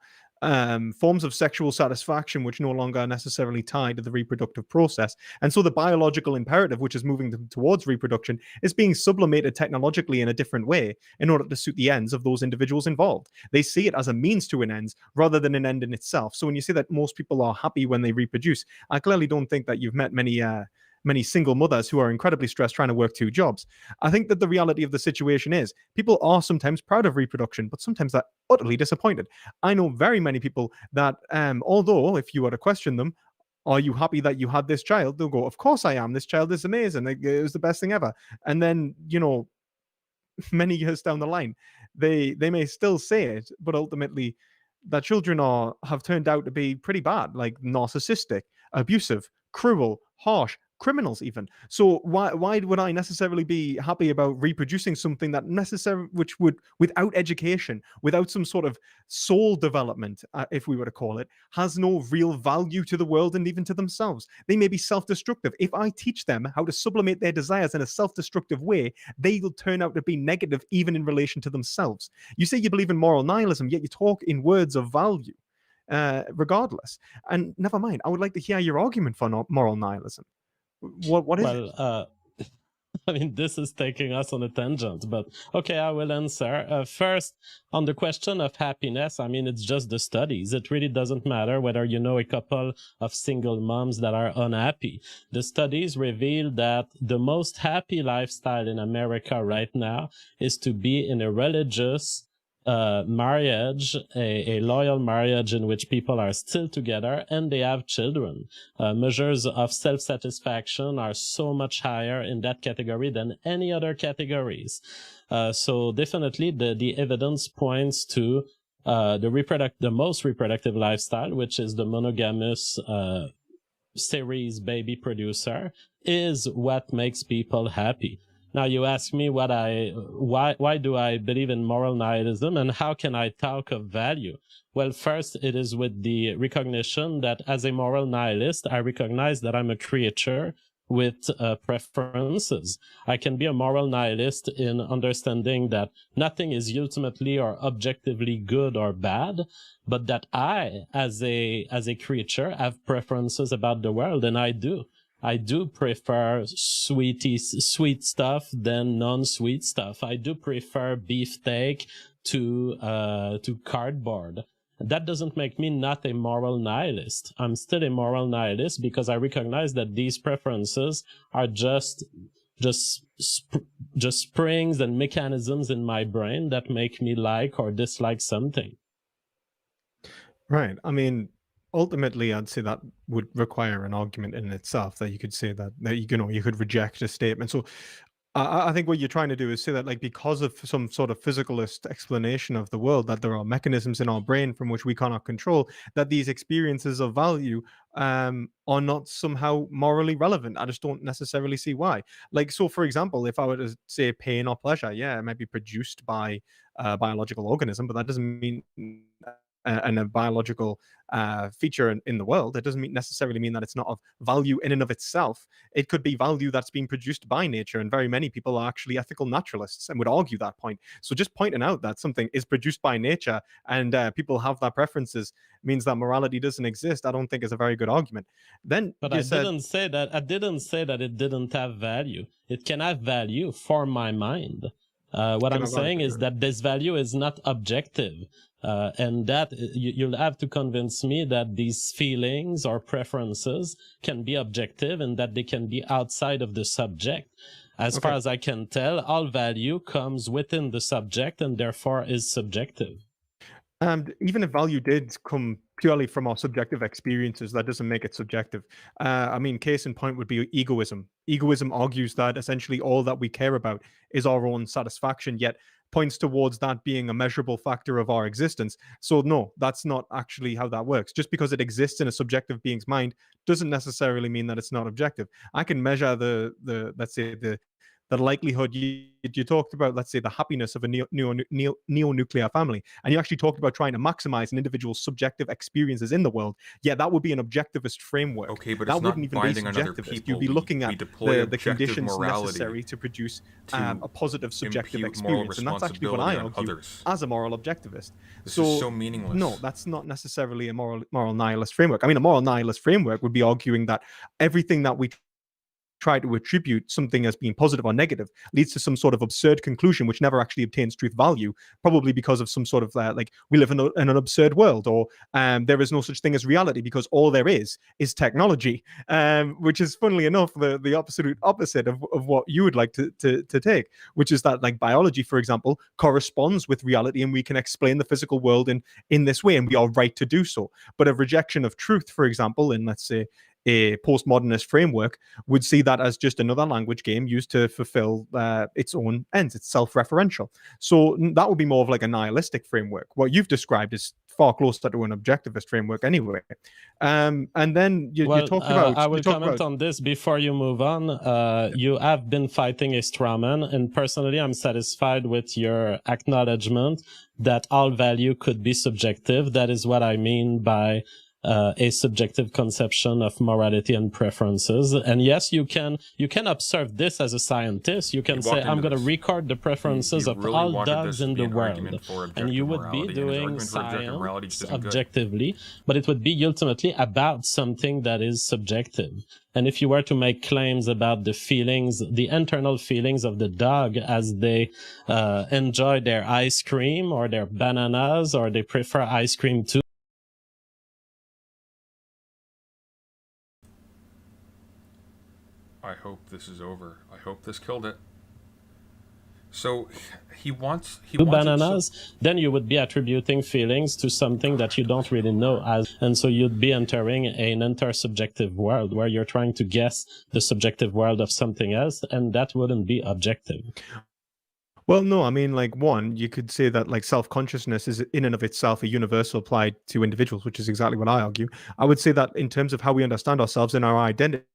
forms of sexual satisfaction which no longer are necessarily tied to the reproductive process. And so the biological imperative, which is moving them towards reproduction, is being sublimated technologically in a different way in order to suit the ends of those individuals involved. They see it as a means to an end rather than an end in itself. So when you say that most people are happy when they reproduce, I clearly don't think that you've met many single mothers who are incredibly stressed trying to work 2 jobs. I think that the reality of the situation is people are sometimes proud of reproduction, but sometimes they're utterly disappointed. I know very many people that, although if you were to question them, are you happy that you had this child? They'll go, of course I am. This child is amazing. It was the best thing ever. And then, many years down the line, they may still say it, but ultimately their children have turned out to be pretty bad, like narcissistic, abusive, cruel, harsh, criminals even. So why would I necessarily be happy about reproducing something that which would, without education, without some sort of soul development, if we were to call it, has no real value to the world and even to themselves? They may be self-destructive. If I teach them how to sublimate their desires in a self-destructive way, they will turn out to be negative even in relation to themselves. You say you believe in moral nihilism, yet you talk in words of value, regardless. And never mind, I would like to hear your argument for moral nihilism. What is it? I mean, this is taking us on a tangent, but okay, I will answer. First, on the question of happiness, I mean, it's just the studies. It really doesn't matter whether you know a couple of single moms that are unhappy. The studies reveal that the most happy lifestyle in America right now is to be in a religious marriage, a loyal marriage in which people are still together and they have children. Measures of self-satisfaction are so much higher in that category than any other categories. So definitely the evidence points to the most reproductive lifestyle, which is the monogamous series baby producer, is what makes people happy. Now you ask me why do I believe in moral nihilism and how can I talk of value? Well, first, it is with the recognition that as a moral nihilist, I recognize that I'm a creature with preferences. I can be a moral nihilist in understanding that nothing is ultimately or objectively good or bad, but that I, as a creature, have preferences about the world, and I do prefer sweet stuff than non-sweet stuff. I do prefer beefsteak to cardboard. That doesn't make me not a moral nihilist. I'm still a moral nihilist because I recognize that these preferences are just springs and mechanisms in my brain that make me like or dislike something. Right. I mean, ultimately, I'd say that would require an argument in itself, that you could say that you could reject a statement. So I think what you're trying to do is say that, like, because of some sort of physicalist explanation of the world, that there are mechanisms in our brain from which we cannot control, that these experiences of value are not somehow morally relevant. I just don't necessarily see why. Like, so for example, if I were to say pain or pleasure, yeah, it might be produced by a biological organism, but that doesn't mean and a biological feature in the world, it doesn't necessarily mean that it's not of value in and of itself. It could be value that's being produced by nature, and very many people are actually ethical naturalists and would argue that point. So just pointing out that something is produced by nature and people have their preferences means that morality doesn't exist, I don't think is a very good argument. Then, but I didn't say that it didn't have value. It can have value for my mind. What I'm saying is that this value is not objective. And that you'll have to convince me that these feelings or preferences can be objective and that they can be outside of the subject. As far as I can tell, all value comes within the subject and therefore is subjective. And even if value did come purely from our subjective experiences, that doesn't make it subjective. I mean, case in point would be egoism. Egoism argues that essentially all that we care about is our own satisfaction, yet points towards that being a measurable factor of our existence. So no, that's not actually how that works. Just because it exists in a subjective being's mind doesn't necessarily mean that it's not objective. I can measure the let's say the the likelihood you talked about, let's say, the happiness of a neo-nuclear family, and you actually talked about trying to maximize an individual's subjective experiences in the world. Yeah, that would be an objectivist framework. Okay, but that it's not wouldn't even be binding on other subjectivist. people. You'd be looking we at deploy the conditions morality necessary to produce to a positive subjective impute moral experience, and that's actually what I responsibility on argue others. as a moral objectivist. This is so meaningless. No, that's not necessarily a moral nihilist framework. I mean, a moral nihilist framework would be arguing that everything that we try to attribute something as being positive or negative leads to some sort of absurd conclusion which never actually obtains truth value, probably because of some sort of like we live in an absurd world, or there is no such thing as reality because all there is technology, which is funnily enough the absolute opposite of what you would like to take, which is that like biology, for example, corresponds with reality and we can explain the physical world in this way and we are right to do so. But a rejection of truth, for example, in let's say a postmodernist framework, would see that as just another language game used to fulfill its own ends. It's self-referential. So that would be more of like a nihilistic framework. What you've described is far closer to an objectivist framework anyway. And then you talk about... I will comment on this before you move on. You have been fighting a straw man, and personally I'm satisfied with your acknowledgement that all value could be subjective. That is what I mean by a subjective conception of morality and preferences. And yes, you can observe this as a scientist. You can say, I'm going to record the preferences of all dogs in the world. And you would be doing science objectively, but it would be ultimately about something that is subjective. And if you were to make claims about the feelings, the internal feelings of the dog as they enjoy their ice cream or their bananas, or they prefer ice cream too, I hope this is over. I hope this killed it. So he wants bananas, then you would be attributing feelings to something that you don't really know, and so you'd be entering an intersubjective world where you're trying to guess the subjective world of something else, and that wouldn't be objective. Well, no, I mean, like, one, you could say that like self-consciousness is in and of itself a universal applied to individuals, which is exactly what I argue. I would say that in terms of how we understand ourselves and our identity,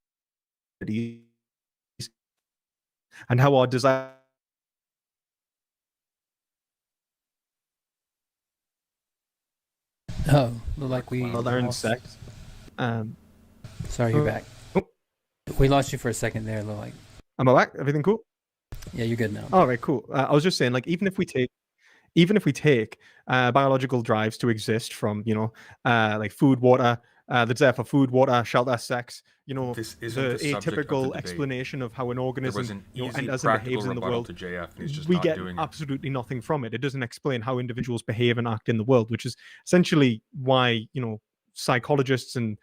and how our desire look like we learn sex. Sorry, you're back. Oh. We lost you for a second there, look like. Am I back? Everything cool? Yeah, you're good now. All right, cool. I was just saying, like, even if we take biological drives to exist from, like food, water, the desire for food, water, shelter, sex, this the atypical explanation of how an organism behaves in the world, to JF, and he's just we not get doing absolutely nothing from it. It doesn't explain how individuals behave and act in the world, which is essentially why psychologists and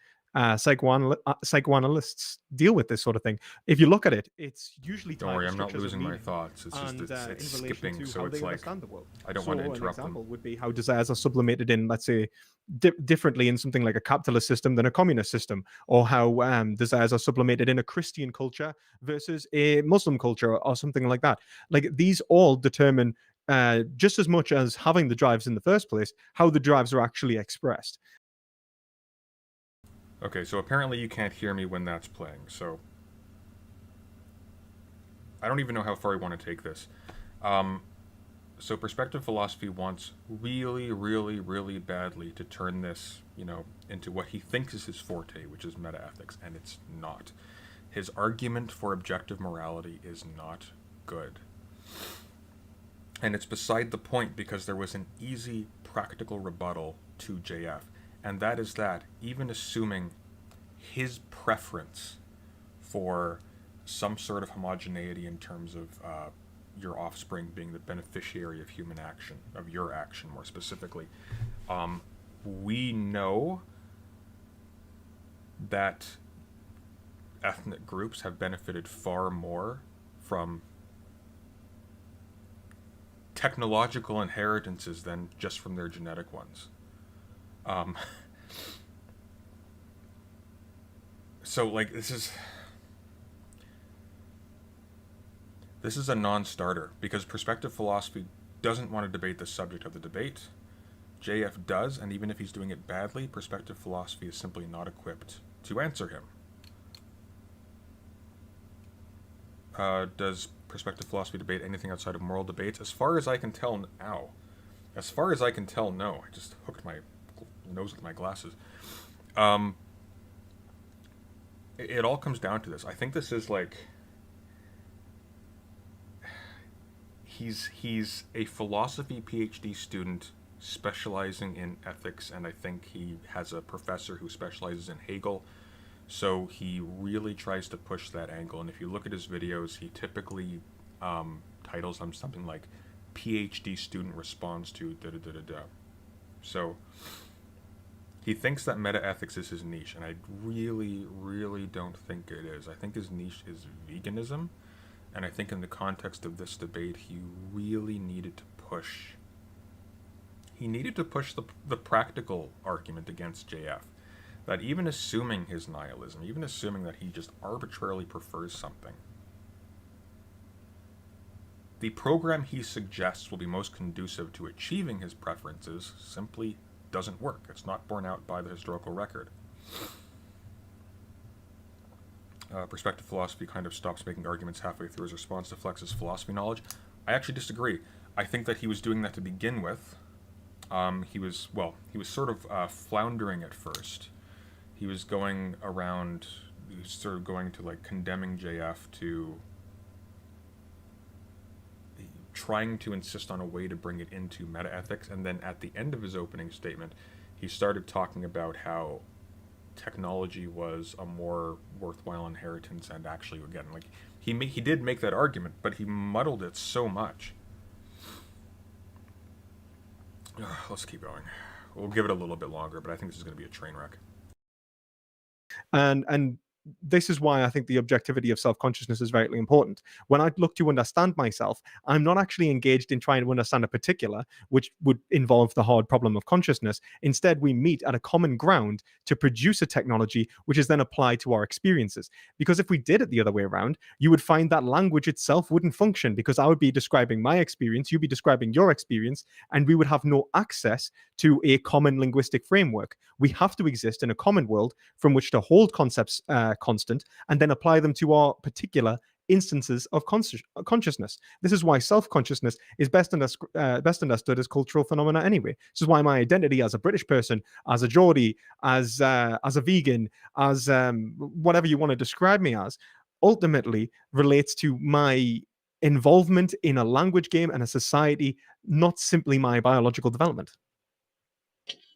psychoanalysts deal with this sort of thing. If you look at it, it's usually Don't worry, I'm not losing my thoughts. It's just it's skipping, so it's like I don't want to interrupt an example them. would be how desires are sublimated in, let's say, differently in something like a capitalist system than a communist system, or how desires are sublimated in a Christian culture versus a Muslim culture, or something like that. Like, these all determine just as much as having the drives in the first place, how the drives are actually expressed. Okay, so apparently you can't hear me when that's playing, so I don't even know how far I want to take this. So perspective philosophy wants really, really, really badly to turn this, into what he thinks is his forte, which is metaethics, and it's not. His argument for objective morality is not good. And it's beside the point, because there was an easy, practical rebuttal to JF. And that is that, even assuming his preference for some sort of homogeneity in terms of your offspring being the beneficiary of human action, of your action more specifically, we know that ethnic groups have benefited far more from technological inheritances than just from their genetic ones. So, like, this is a non-starter, because perspective philosophy doesn't want to debate the subject of the debate. JF does, and even if he's doing it badly, perspective philosophy is simply not equipped to answer him. Does perspective philosophy debate anything outside of moral debates? As far as I can tell now. As far as I can tell, no. I just hooked my nose with my glasses. It all comes down to this. I think this is like... He's a philosophy PhD student specializing in ethics, and I think he has a professor who specializes in Hegel. So he really tries to push that angle. And if you look at his videos, he typically titles them something like PhD student responds to da-da-da-da-da. So he thinks that meta-ethics is his niche, and I really, really don't think it is. I think his niche is veganism, and I think in the context of this debate, he really needed to push... He needed to push the practical argument against JF. That even assuming his nihilism, even assuming that he just arbitrarily prefers something, the program he suggests will be most conducive to achieving his preferences simply doesn't work. It's not borne out by the historical record. Perspective philosophy kind of stops making arguments halfway through his response to Flex's philosophy knowledge. I actually disagree. I think that he was doing that to begin with. He was sort of floundering at first. He was going around, he was sort of going to like condemning JF, to trying to insist on a way to bring it into meta-ethics, and then at the end of his opening statement, he started talking about how technology was a more worthwhile inheritance, and actually, again, like, he did make that argument, but he muddled it so much. Let's keep going. We'll give it a little bit longer, but I think this is going to be a train wreck. And this is why I think the objectivity of self-consciousness is very important. When I look to understand myself, I'm not actually engaged in trying to understand a particular, which would involve the hard problem of consciousness. Instead, we meet at a common ground to produce a technology which is then applied to our experiences. Because if we did it the other way around, you would find that language itself wouldn't function, because I would be describing my experience, you'd be describing your experience, and we would have no access to a common linguistic framework. We have to exist in a common world from which to hold concepts constant and then apply them to our particular instances of consciousness. This is why self-consciousness is best understood as cultural phenomena anyway. This is why my identity as a British person, as a Geordie, as a vegan, as whatever you want to describe me as, ultimately relates to my involvement in a language game and a society, not simply my biological development.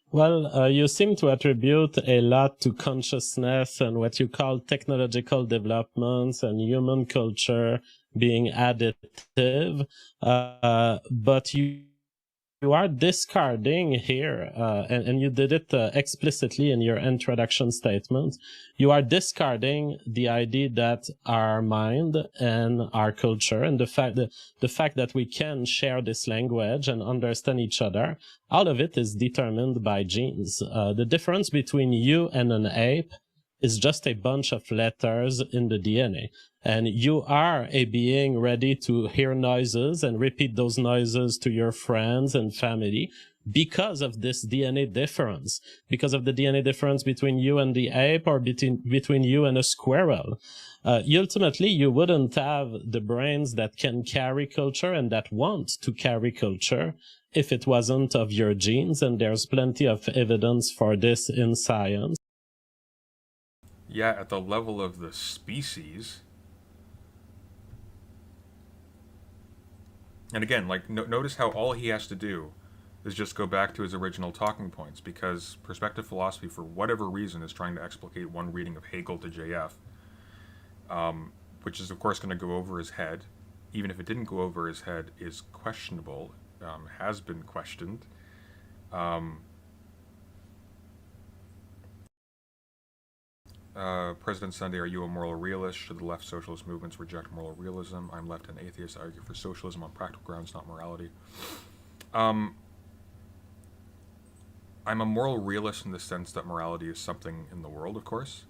Well, you seem to attribute a lot to consciousness and what you call technological developments and human culture being additive, but you are discarding here, and you did it explicitly in your introduction statement. You are discarding the idea that our mind and our culture and the fact that we can share this language and understand each other, all of it is determined by genes. The difference between you and an ape is just a bunch of letters in the DNA. And you are a being ready to hear noises and repeat those noises to your friends and family because of this DNA difference, because of the DNA difference between you and the ape or between you and a squirrel. Ultimately, you wouldn't have the brains that can carry culture and that want to carry culture if it wasn't of your genes, and there's plenty of evidence for this in science. Yeah, at the level of the species. And again, like, notice how all he has to do is just go back to his original talking points, because perspective philosophy, for whatever reason, is trying to explicate one reading of Hegel to JF, which is, of course, going to go over his head. Even if it didn't go over his head, is questionable, has been questioned. President Sunday, are you a moral realist? Should the left socialist movements reject moral realism? I'm left and atheist. I argue for socialism on practical grounds, not morality. I'm a moral realist in the sense that morality is something in the world, of course.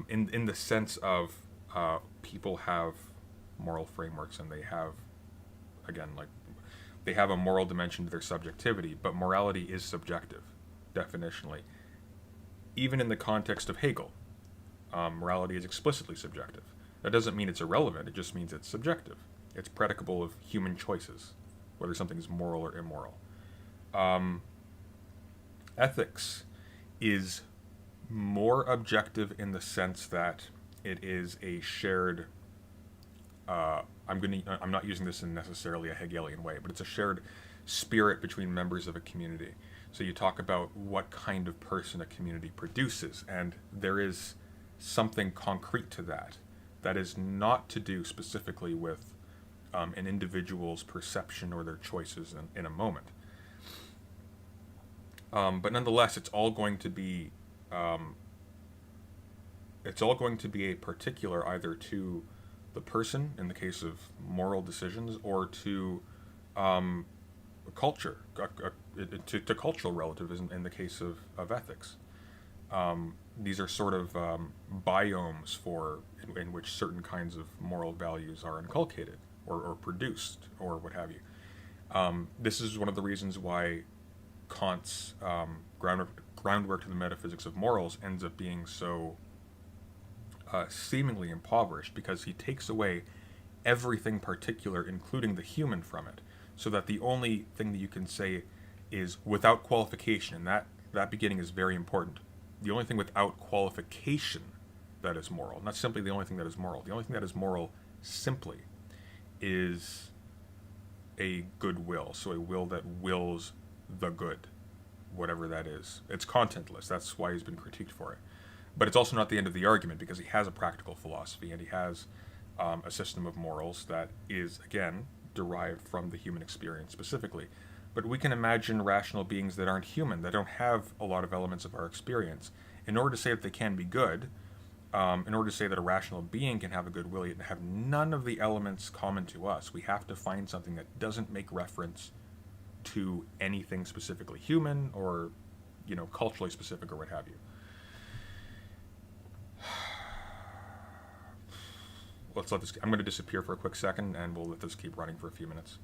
In the sense of people have moral frameworks, and they have, again, like, they have a moral dimension to their subjectivity, but morality is subjective, definitionally. Even in the context of Hegel, morality is explicitly subjective. That doesn't mean it's irrelevant. It just means it's subjective. It's predicable of human choices, whether something is moral or immoral. Ethics is more objective in the sense that it is a shared. I'm not using this in necessarily a Hegelian way, but it's a shared spirit between members of a community. So you talk about what kind of person a community produces, and there is something concrete to that. That is not to do specifically with an individual's perception or their choices in a moment. But nonetheless, it's all going to be a particular either to the person in the case of moral decisions, or to culture, to cultural relativism in the case of ethics. These are sort of biomes in which certain kinds of moral values are inculcated or produced or what have you. This is one of the reasons why Kant's groundwork to the metaphysics of morals ends up being so seemingly impoverished, because he takes away everything particular, including the human, from it, so that the only thing that you can say is without qualification, and that beginning is very important. The only thing without qualification that is moral, not simply the only thing that is moral, the only thing that is moral simply is a good will, so a will that wills the good, whatever that is. It's contentless, that's why he's been critiqued for it. But it's also not the end of the argument, because he has a practical philosophy, and he has a system of morals that is, again, derived from the human experience specifically. But we can imagine rational beings that aren't human, that don't have a lot of elements of our experience. In order to say that they can be good, in order to say that a rational being can have a good will, yet have none of the elements common to us, we have to find something that doesn't make reference to anything specifically human or, culturally specific or what have you. Let's let this. I'm going to disappear for a quick second, and we'll let this keep running for a few minutes.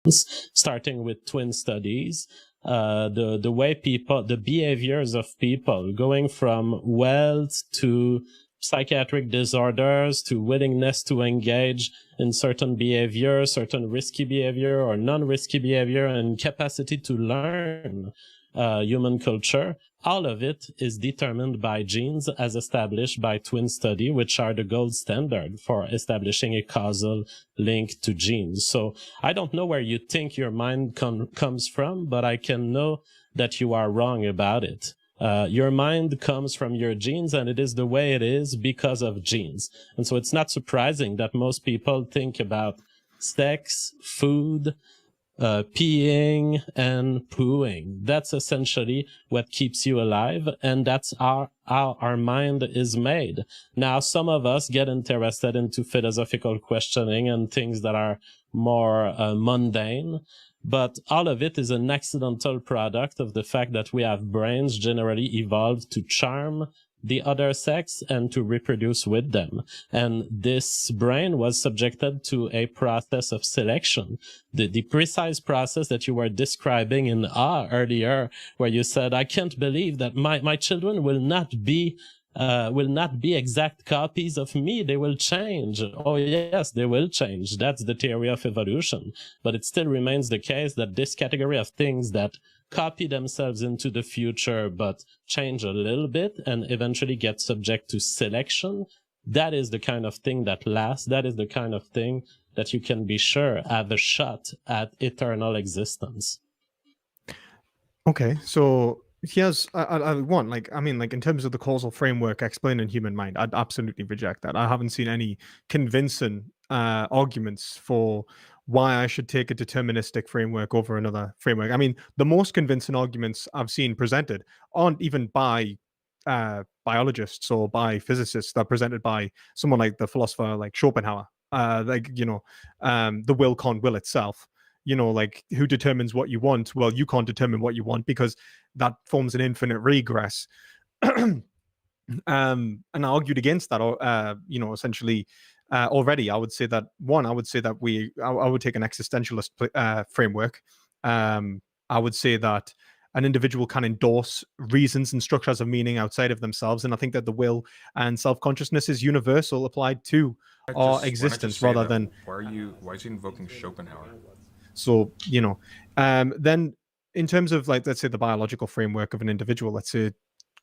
Starting with twin studies, the way people, the behaviors of people, going from wealth to psychiatric disorders to willingness to engage in certain behavior, certain risky behavior or non-risky behavior, and capacity to learn human culture. All of it is determined by genes as established by twin study, which are the gold standard for establishing a causal link to genes. So I don't know where you think your mind comes from, but I can know that you are wrong about it. Your mind comes from your genes, and it is the way it is because of genes. And so it's not surprising that most people think about sex, food, peeing and pooing. That's essentially what keeps you alive, and that's how our mind is made. Now, some of us get interested into philosophical questioning and things that are more mundane, but all of it is an accidental product of the fact that we have brains generally evolved to charm the other sex and to reproduce with them. And this brain was subjected to a process of selection. The precise process that you were describing in earlier, where you said, I can't believe that my children will not be exact copies of me. They will change. Oh yes, they will change. That's the theory of evolution. But it still remains the case that this category of things that copy themselves into the future but change a little bit and eventually get subject to selection, that is the kind of thing that lasts. That is the kind of thing that you can be sure have a shot at eternal existence. Okay, so here's one, in terms of the causal framework explaining human mind, I'd absolutely reject that. I haven't seen any convincing arguments for why I should take a deterministic framework over another framework. I mean, the most convincing arguments I've seen presented aren't even by biologists or by physicists. They're presented by someone like the philosopher like Schopenhauer. The will can't will itself. Who determines what you want? Well, you can't determine what you want because that forms an infinite regress. And I argued against that, essentially already. I would say that I would take an existentialist framework. I would say that an individual can endorse reasons and structures of meaning outside of themselves. And I think that the will and self-consciousness is universal, applied to our Why not existence just say rather that? than Why is he invoking Schopenhauer? so, then in terms of, like, let's say the biological framework of an individual, let's say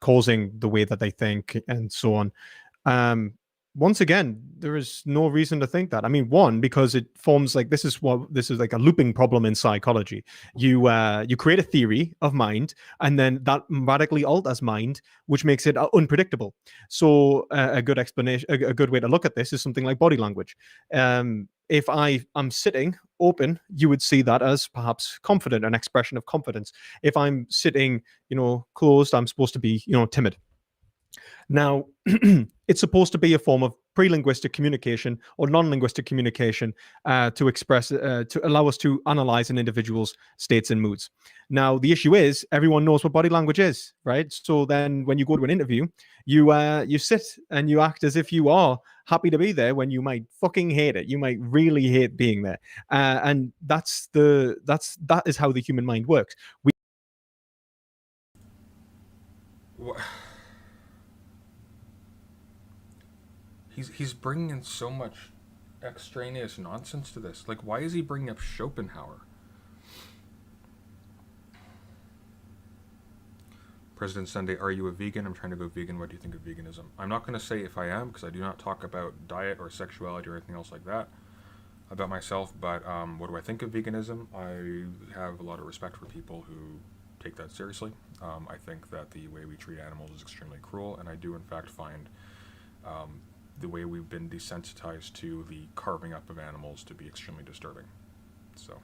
causing the way that they think and so on, um, once again, there is no reason to think that. I mean, one, because it forms like this is like a looping problem in psychology. You create a theory of mind, and then that radically alters mind, which makes it unpredictable. So a good explanation, a good way to look at this is something like body language. If I'm sitting open, you would see that as perhaps confident, an expression of confidence. If I'm sitting, closed, I'm supposed to be, timid. Now, it's supposed to be a form of pre-linguistic communication or non-linguistic communication to express, to allow us to analyze an individual's states and moods. Now, the issue is everyone knows what body language is, right? So then, when you go to an interview, you sit and you act as if you are happy to be there when you might fucking hate it. You might really hate being there, and that is how the human mind works. He's bringing in so much extraneous nonsense to this. Like, why is he bringing up Schopenhauer? President Sunday, are you a vegan? I'm trying to go vegan. What do you think of veganism? I'm not going to say if I am, because I do not talk about diet or sexuality or anything else like that about myself. But what do I think of veganism? I have a lot of respect for people who take that seriously. I think that the way we treat animals is extremely cruel, and I do in fact find the way we've been desensitized to the carving up of animals to be extremely disturbing. So,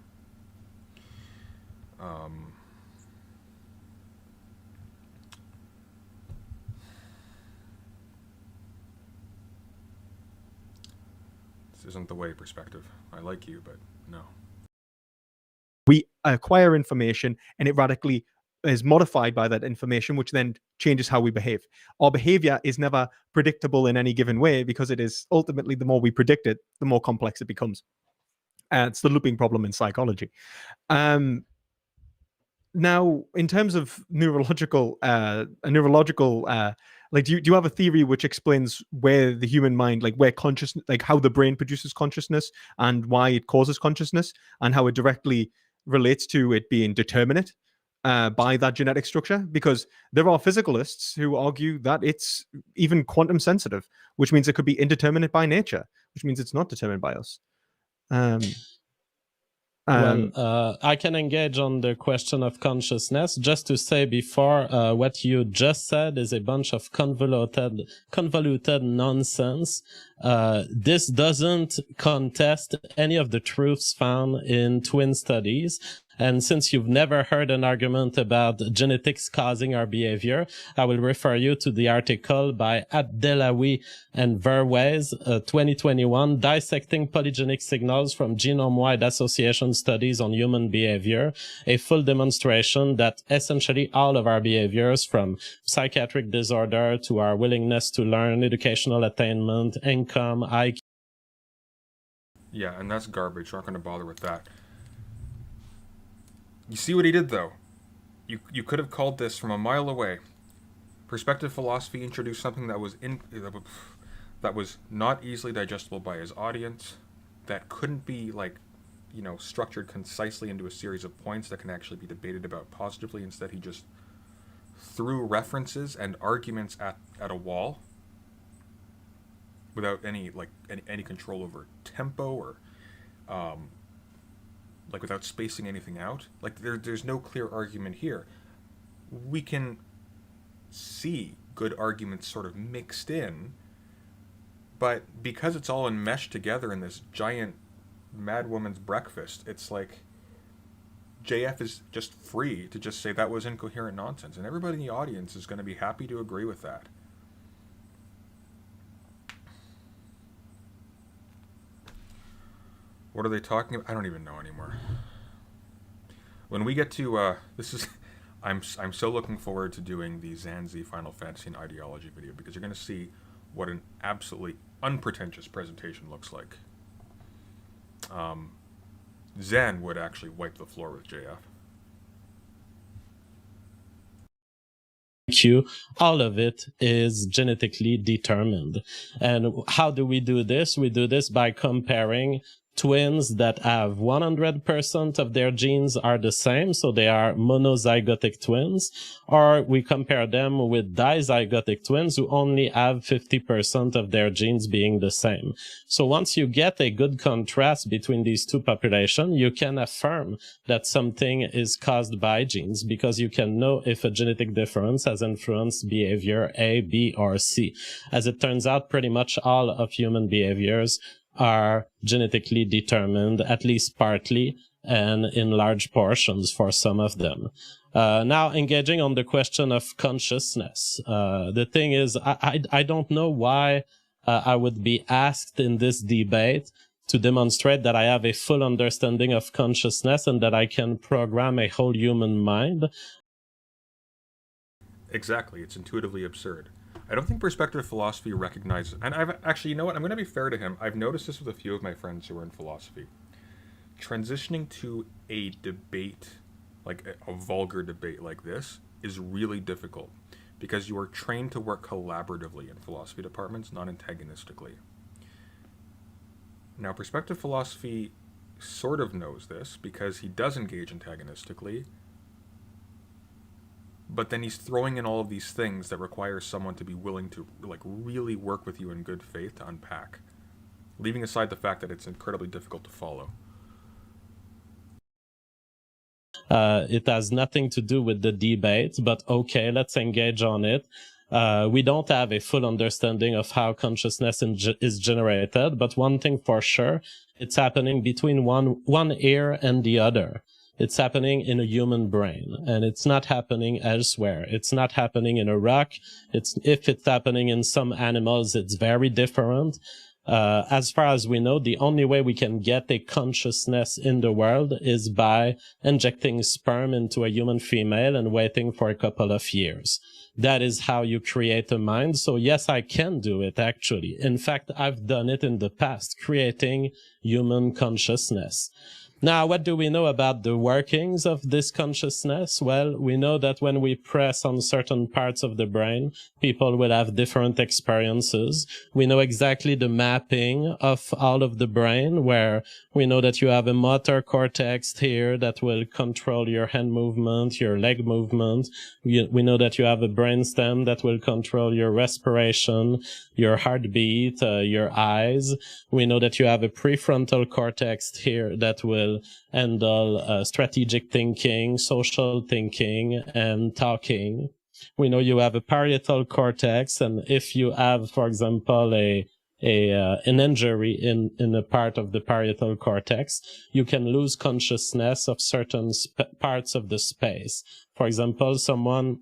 this isn't the way perspective. I like you, but no. We acquire information, and it radically is modified by that information, which then changes how we behave. Our behavior is never predictable in any given way, because it is ultimately, the more we predict it, the more complex it becomes. It's the looping problem in psychology. Now, in terms of neurological, like, do you have a theory which explains where the human mind, like where consciousness, like how the brain produces consciousness and why it causes consciousness, and how it directly relates to it being determinate by that genetic structure? Because there are physicalists who argue that it's even quantum sensitive, which means it could be indeterminate by nature, which means it's not determined by us. I can engage on the question of consciousness. Just to say before, what you just said is a bunch of convoluted nonsense. This doesn't contest any of the truths found in twin studies. And since you've never heard an argument about genetics causing our behavior, I will refer you to the article by Abdelawi and Verwes, 2021, Dissecting Polygenic Signals from Genome-Wide Association Studies on Human Behavior, a full demonstration that essentially all of our behaviors, from psychiatric disorder to our willingness to learn, educational attainment, income, IQ. Yeah, and that's garbage. We're not going to bother with that. You see what he did, though? You could have called this from a mile away. Perspective philosophy introduced something that was not easily digestible by his audience, that couldn't be, like, structured concisely into a series of points that can actually be debated about positively. Instead, he just threw references and arguments at a wall without any control over tempo or without spacing anything out. Like, there's no clear argument here. We can see good arguments sort of mixed in, but because it's all enmeshed together in this giant madwoman's breakfast, it's like JF is just free to just say that was incoherent nonsense, and everybody in the audience is going to be happy to agree with that. What are they talking about? I don't even know anymore. When we get to I'm so looking forward to doing the Zahnzee Final Fantasy and ideology video, because you're going to see what an absolutely unpretentious presentation looks like. Zen would actually wipe the floor with JF. IQ, all of it is genetically determined. And how do we do this? We do this by comparing twins that have 100% of their genes are the same, so they are monozygotic twins, or we compare them with dizygotic twins who only have 50% of their genes being the same. So once you get a good contrast between these two populations, you can affirm that something is caused by genes, because you can know if a genetic difference has influenced behavior A, B, or C. As it turns out, pretty much all of human behaviors are genetically determined, at least partly, and in large portions for some of them. Now, engaging on the question of consciousness, the thing is, I don't know why I would be asked in this debate to demonstrate that I have a full understanding of consciousness and that I can program a whole human mind. Exactly, it's intuitively absurd. I don't think perspective philosophy recognizes, and I've actually, you know what, I'm going to be fair to him. I've noticed this with a few of my friends who are in philosophy. Transitioning to a debate, like a vulgar debate like this, is really difficult because you are trained to work collaboratively in philosophy departments, not antagonistically. Now, perspective philosophy sort of knows this because he does engage antagonistically, but then he's throwing in all of these things that require someone to be willing to like really work with you in good faith to unpack, leaving aside the fact that it's incredibly difficult to follow. It has nothing to do with the debate, but okay, let's engage on it. We don't have a full understanding of how consciousness is generated, but one thing for sure, it's happening between one ear and the other. It's happening in a human brain, and it's not happening elsewhere. It's not happening in a rock. If it's happening in some animals, it's very different. As far as we know, the only way we can get a consciousness in the world is by injecting sperm into a human female and waiting for a couple of years. That is how you create a mind. So yes, I can do it, actually. In fact, I've done it in the past, creating human consciousness. Now, what do we know about the workings of this consciousness? Well, we know that when we press on certain parts of the brain, people will have different experiences. We know exactly the mapping of all of the brain, where we know that you have a motor cortex here that will control your hand movement, your leg movement. We know that you have a brainstem that will control your respiration, your heartbeat, your eyes. We know that you have a prefrontal cortex here that will handle strategic thinking, social thinking, and talking. We know you have a parietal cortex, and if you have, for example, an injury in a part of the parietal cortex, you can lose consciousness of certain parts of the space. For example, someone...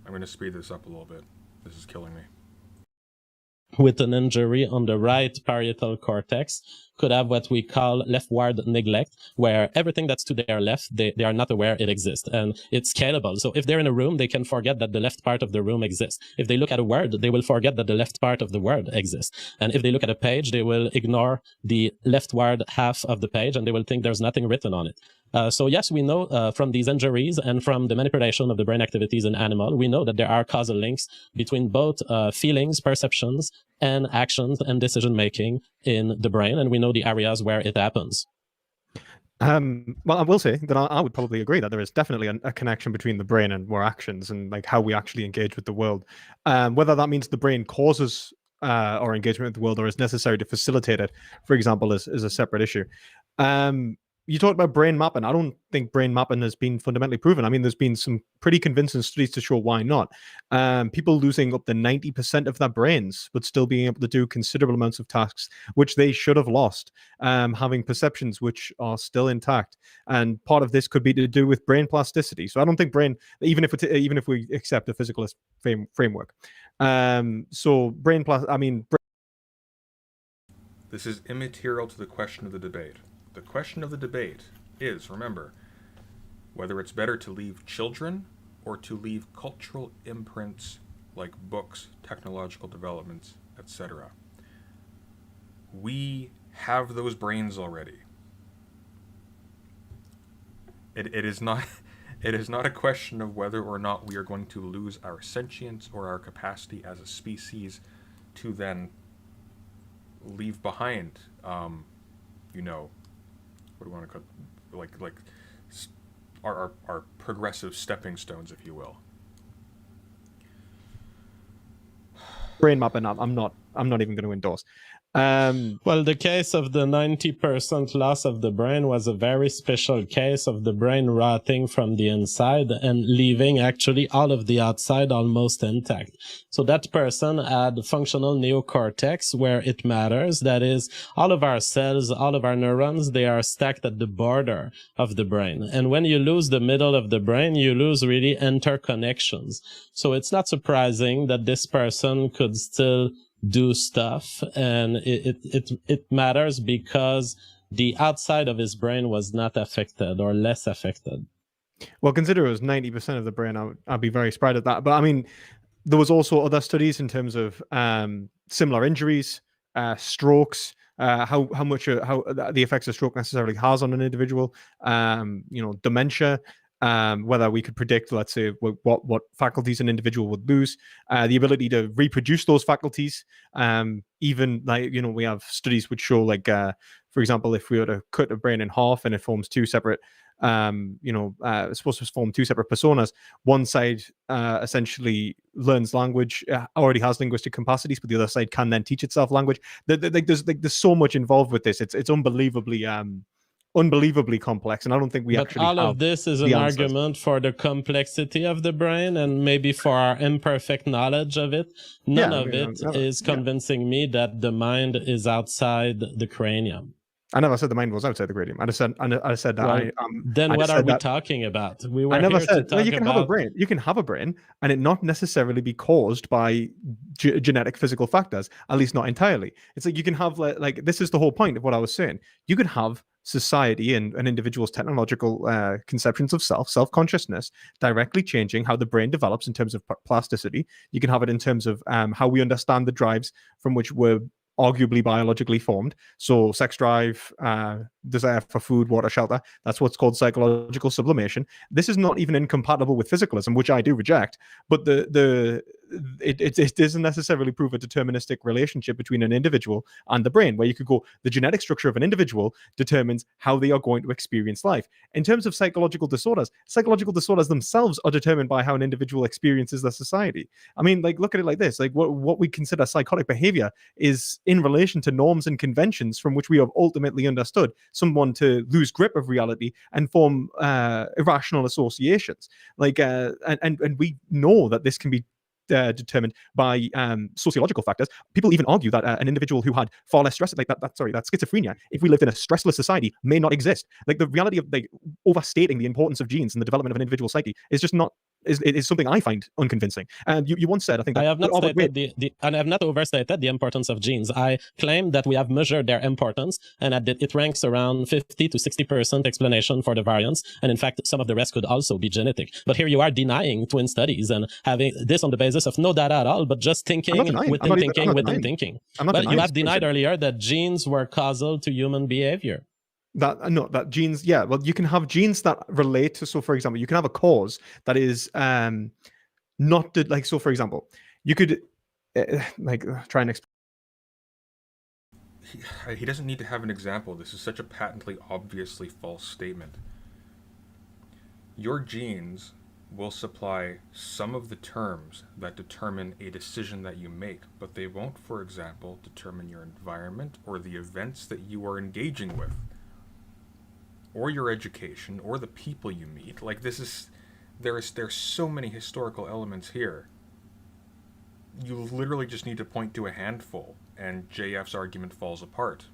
I'm going to speed this up a little bit. This is killing me. With an injury on the right parietal cortex could have what we call leftward neglect, where everything that's to their left, they are not aware it exists. And it's scalable. So if they're in a room, they can forget that the left part of the room exists. If they look at a word, they will forget that the left part of the word exists. And if they look at a page, they will ignore the leftward half of the page and they will think there's nothing written on it. So yes, we know from these injuries and from the manipulation of the brain activities in animal, we know that there are causal links between both feelings, perceptions, and actions and decision-making in the brain. And we know the areas where it happens. Well, I will say that I would probably agree that there is definitely a connection between the brain and our actions and like how we actually engage with the world. Whether that means the brain causes our engagement with the world or is necessary to facilitate it, for example, is a separate issue. You talked about brain mapping. I don't think brain mapping has been fundamentally proven. I mean, there's been some pretty convincing studies to show why not. People losing up to 90% of their brains, but still being able to do considerable amounts of tasks, which they should have lost, having perceptions which are still intact. And part of this could be to do with brain plasticity. So I don't think brain, even if we accept a physicalist framework. This is immaterial to the question of the debate. The question of the debate is, remember, whether it's better to leave children or to leave cultural imprints like books, technological developments, etc. We have those brains already. It is not It is not a question of whether or not we are going to lose our sentience or our capacity as a species to then leave behind, you know, what do we want to call it? Like our progressive stepping stones, if you will. Brain mapping, I'm not even going to endorse. Well, the case of the 90% loss of the brain was a very special case of the brain rotting from the inside and leaving actually all of the outside almost intact. So that person had functional neocortex where it matters. That is, all of our cells, all of our neurons, they are stacked at the border of the brain. And when you lose the middle of the brain, you lose really interconnections. So it's not surprising that this person could still do stuff, and it matters because the outside of his brain was not affected or less affected. Well, consider it was 90% of the brain. I'd be very surprised at that. But I mean, there was also other studies in terms of similar injuries, strokes, how the effects of stroke necessarily has on an individual, dementia, whether we could predict, let's say, what faculties an individual would lose, the ability to reproduce those faculties. Even we have studies which show, like, for example, if we were to cut a brain in half and it forms two separate, it's supposed to form two separate personas. One side essentially learns language, already has linguistic capacities, but the other side can then teach itself language. There's so much involved with this. It's unbelievably complex, and I don't think we actually all have of this is an argument for the complexity of the brain and maybe for our imperfect knowledge of it. None of it is convincing me that the mind is outside the cranium. I never said the mind was outside the cranium. I said that. Well, then what are we talking about? We were I never here said to talk you can about... have a brain. You can have a brain, and it not necessarily be caused by genetic physical factors. At least not entirely. It's like you can have like this is the whole point of what I was saying. You could have society and an individual's technological conceptions of self-consciousness directly changing how the brain develops in terms of plasticity. You can have it in terms of how we understand the drives from which we're arguably biologically formed. So sex drive, desire for food, water, shelter, that's what's called psychological sublimation. This is not even incompatible with physicalism, which I do reject, but it doesn't necessarily prove a deterministic relationship between an individual and the brain, where you could go, the genetic structure of an individual determines how they are going to experience life. In terms of psychological disorders themselves are determined by how an individual experiences their society. I mean, like, look at it like this, like what we consider psychotic behavior is in relation to norms and conventions from which we have ultimately understood someone to lose grip of reality and form irrational associations. Like, and we know that this can be determined by sociological factors. People even argue that an individual who had far less stress, like that schizophrenia, if we lived in a stressless society, may not exist. Like, the reality of like overstating the importance of genes in the development of an individual psyche is just not. Is something I find unconvincing. And you once said, I think, that I have not stated and I have not overstated the importance of genes. I claim that we have measured their importance, and that it ranks around 50 to 60% explanation for the variance. And in fact, some of the rest could also be genetic. But here you are denying twin studies and having this on the basis of no data at all, but just thinking within thinking. But you have denied earlier that genes were causal to human behavior. That genes, yeah. Well, you can have genes that relate to, so for example, you can have a cause that is not like, so for example, you could try and explain. He doesn't need to have an example. This is such a patently, obviously false statement. Your genes will supply some of the terms that determine a decision that you make, but they won't, for example, determine your environment or the events that you are engaging with, or your education, or the people you meet. Like, there's so many historical elements here. You literally just need to point to a handful, and JF's argument falls apart.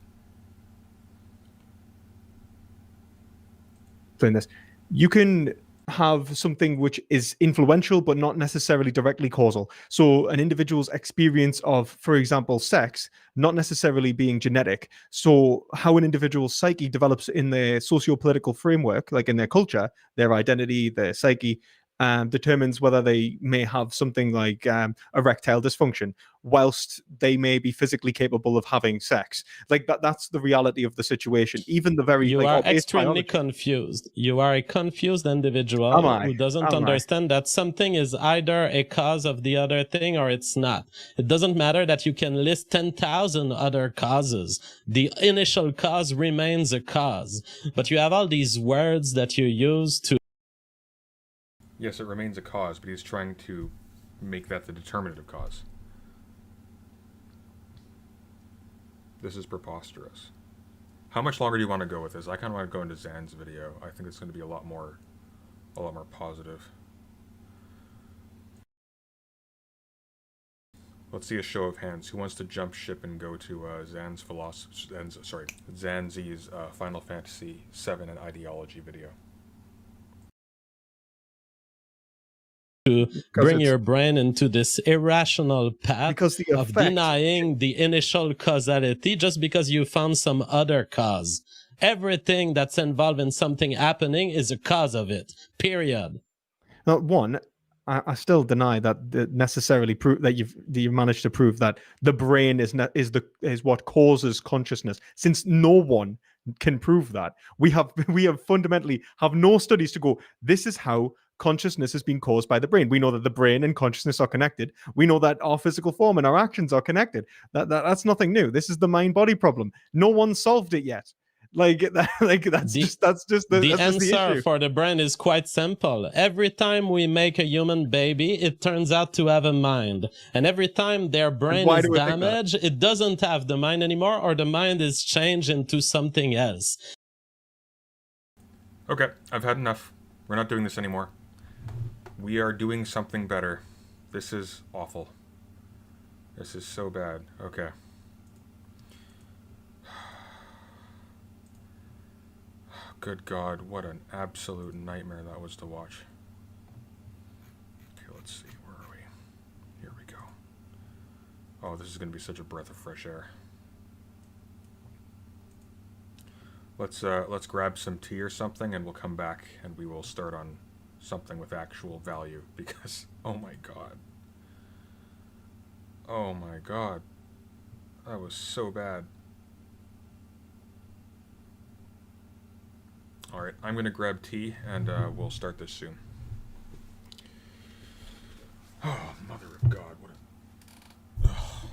This, you can have something which is influential but not necessarily directly causal. So an individual's experience of, for example, sex, not necessarily being genetic. So how an individual's psyche develops in their socio-political framework, like in their culture, their identity, their psyche, determines whether they may have something like erectile dysfunction, whilst they may be physically capable of having sex. Like that's the reality of the situation. Even the very You like are obvious extremely biology. confused. You are a confused individual Am I? who doesn't Am I? understand that something is either a cause of the other thing or it's not. It doesn't matter that you can list 10,000 other causes. The initial cause remains a cause. But you have all these words that you use to... Yes, it remains a cause, but he's trying to make that the determinative cause. This is preposterous. How much longer do you want to go with this? I kind of want to go into Zan's video. I think it's going to be a lot more positive. Let's see a show of hands. Who wants to jump ship and go to Zahnzee's Final Fantasy 7 and ideology video? To bring your brain into this irrational path because the of effect, denying the initial causality just because you found some other cause. Everything that's involved in something happening is a cause of it. Period. one, I still deny that necessarily prove that you've managed to prove that the brain is what causes consciousness, since no one can prove that. We have fundamentally have no studies to go, this is how consciousness has been caused by the brain. We know that the brain and consciousness are connected. We know that our physical form and our actions are connected. That's nothing new. This is the mind-body problem. No one solved it yet. That's the answer issue. for the brain is quite simple. Every time we make a human baby, it turns out to have a mind. And every time their brain is damaged, it doesn't have the mind anymore, or the mind is changed into something else. Okay, I've had enough. We're not doing this anymore. We are doing something better. This is awful. This is so bad. Okay. Good God, what an absolute nightmare that was to watch. Okay, let's see. Where are we? Here we go. Oh, this is going to be such a breath of fresh air. Let's grab some tea or something, and we'll come back and we will start on something with actual value, because oh my God. Oh my God. That was so bad. Alright, I'm gonna grab tea and we'll start this soon. Oh, mother of God, what a... Ugh.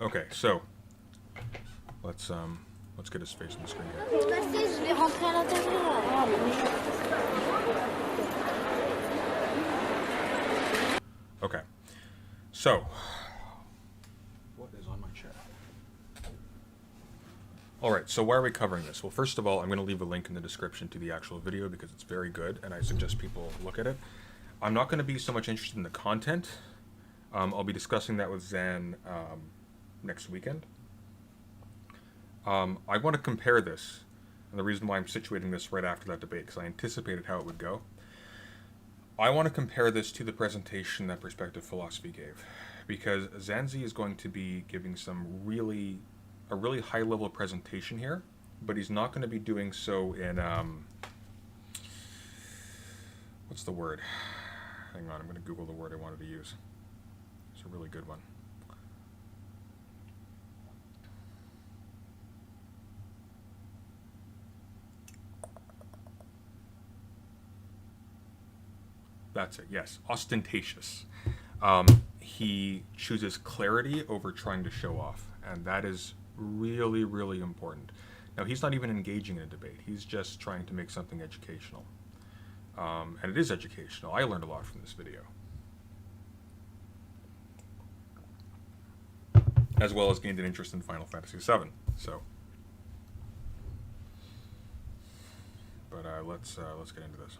Okay, so let's get his face on the screen here. Okay, so what is on my chat? All right, so why are we covering this? Well, first of all, I'm going to leave a link in the description to the actual video because it's very good, and I suggest people look at it. I'm not going to be so much interested in the content. I'll be discussing that with Zan next weekend. I want to compare this, and the reason why I'm situating this right after that debate, because I anticipated how it would go. I want to compare this to the presentation that Perspective Philosophy gave, because Zahnzee is going to be giving a really high-level presentation here, but he's not going to be doing so in, what's the word? Hang on, I'm going to Google the word I wanted to use. It's a really good one. That's it, yes. Ostentatious. He chooses clarity over trying to show off, and that is really, really important. Now, he's not even engaging in a debate. He's just trying to make something educational. And it is educational. I learned a lot from this video. As well as gained an interest in Final Fantasy VII. So, but let's get into this.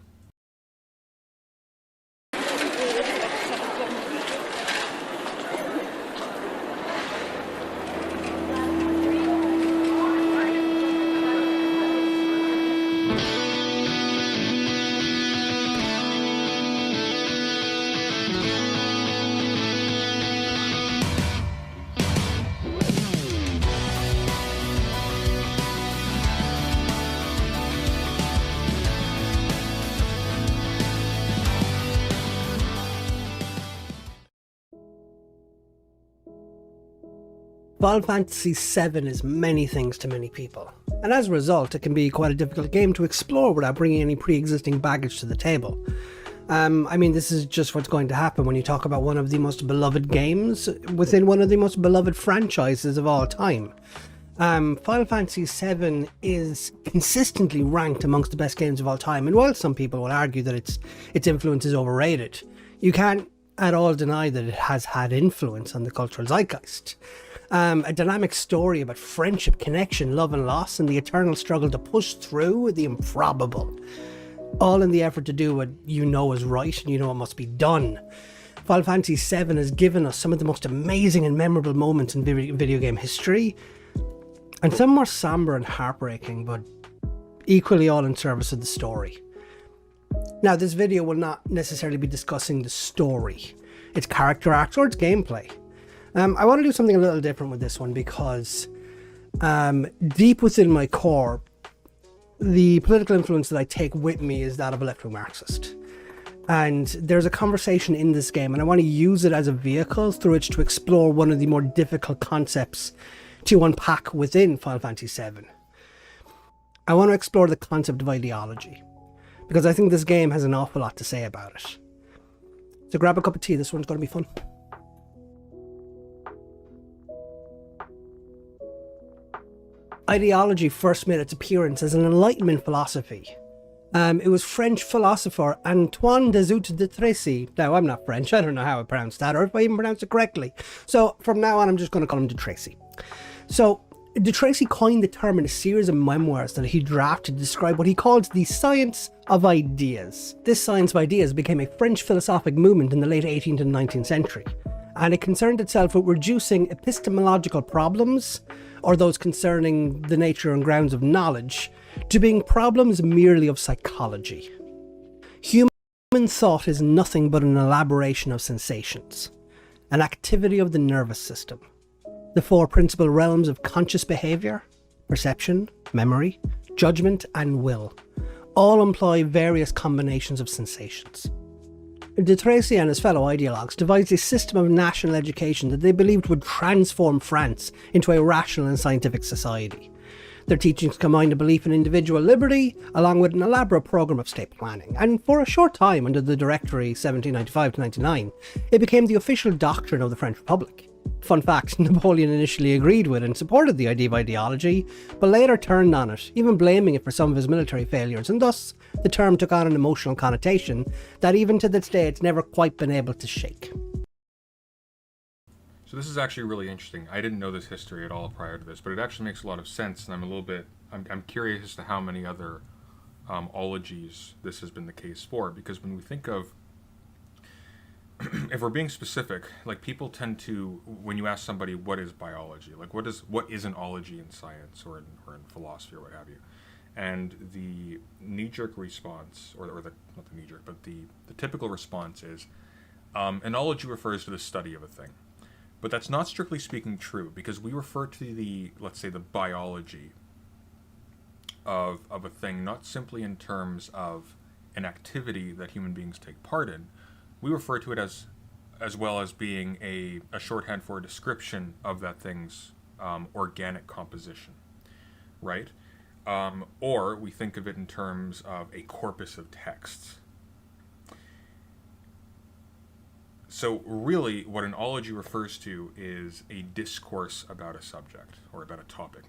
Final Fantasy VII is many things to many people, and as a result it can be quite a difficult game to explore without bringing any pre-existing baggage to the table. I mean, this is just what's going to happen when you talk about one of the most beloved games within one of the most beloved franchises of all time. Final Fantasy VII is consistently ranked amongst the best games of all time, and while some people will argue that its influence is overrated, you can't at all deny that it has had influence on the cultural zeitgeist. A dynamic story about friendship, connection, love and loss, and the eternal struggle to push through the improbable. All in the effort to do what you know is right and you know what must be done. Final Fantasy VII has given us some of the most amazing and memorable moments in video game history, and some more somber and heartbreaking, but equally all in service of the story. Now, this video will not necessarily be discussing the story, its character arcs, or its gameplay. I want to do something a little different with this one because deep within my core, the political influence that I take with me is that of a left-wing Marxist. And there's a conversation in this game, and I want to use it as a vehicle through which to explore one of the more difficult concepts to unpack within Final Fantasy VII. I want to explore the concept of ideology, because I think this game has an awful lot to say about it. So grab a cup of tea, this one's going to be fun. Ideology first made its appearance as an Enlightenment philosophy. It was French philosopher Antoine de Tracy. Now, I'm not French, I don't know how I pronounce that, or if I even pronounce it correctly. So, from now on, I'm just going to call him de Tracy. So, de Tracy coined the term in a series of memoirs that he drafted to describe what he called the science of ideas. This science of ideas became a French philosophic movement in the late 18th and 19th century, and it concerned itself with reducing epistemological problems, or those concerning the nature and grounds of knowledge, to being problems merely of psychology. Human thought is nothing but an elaboration of sensations, an activity of the nervous system. The four principal realms of conscious behaviour, perception, memory, judgment and will, all employ various combinations of sensations. De Tracy and his fellow ideologues devised a system of national education that they believed would transform France into a rational and scientific society. Their teachings combined a belief in individual liberty, along with an elaborate programme of state planning, and for a short time under the Directory 1795-99, it became the official doctrine of the French Republic. Fun fact, Napoleon initially agreed with and supported the idea of ideology, but later turned on it, even blaming it for some of his military failures, and thus the term took on an emotional connotation that even to this day it's never quite been able to shake. So this is actually really interesting. I didn't know this history at all prior to this, but it actually makes a lot of sense, and I'm curious as to how many other ologies this has been the case for, because when we think of, if we're being specific, like people tend to, when you ask somebody what is biology, like what is an ology in science or in philosophy or what have you, and the knee-jerk response, or the not the knee-jerk, but the typical response is, an ology refers to the study of a thing. But that's not strictly speaking true, because we refer to the, let's say, the biology of a thing not simply in terms of an activity that human beings take part in. We refer to it as well as being a shorthand for a description of that thing's organic composition, right? Or we think of it in terms of a corpus of texts. So really, what an ology refers to is a discourse about a subject or about a topic.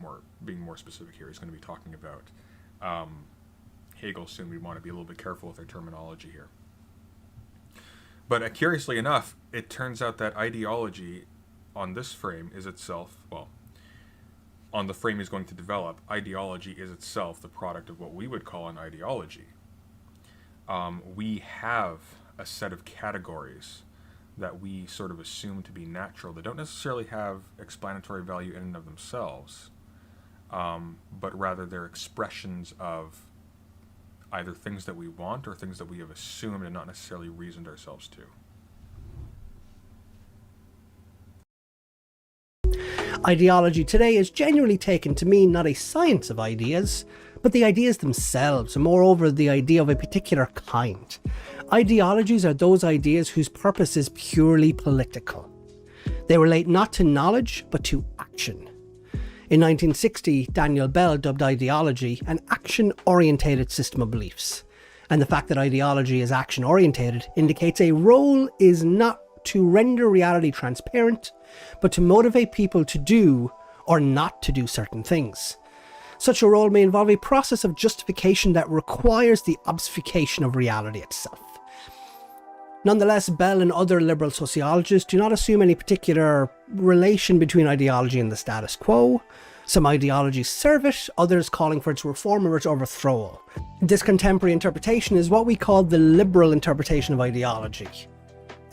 Being more specific here, he's going to be talking about Hegel soon. We want to be a little bit careful with our terminology here. But curiously enough, it turns out that ideology on this frame is itself, well, on the frame he's going to develop, ideology is itself the product of what we would call an ideology. We have a set of categories that we sort of assume to be natural that don't necessarily have explanatory value in and of themselves, but rather they're expressions of either things that we want or things that we have assumed and not necessarily reasoned ourselves to. Ideology today is generally taken to mean not a science of ideas, but the ideas themselves, and moreover the idea of a particular kind. Ideologies are those ideas whose purpose is purely political. They relate not to knowledge, but to action. In 1960, Daniel Bell dubbed ideology an action-orientated system of beliefs. And the fact that ideology is action-orientated indicates a role is not to render reality transparent, but to motivate people to do or not to do certain things. Such a role may involve a process of justification that requires the obfuscation of reality itself. Nonetheless, Bell and other liberal sociologists do not assume any particular relation between ideology and the status quo. Some ideologies serve it, others calling for its reform or its overthrow. This contemporary interpretation is what we call the liberal interpretation of ideology.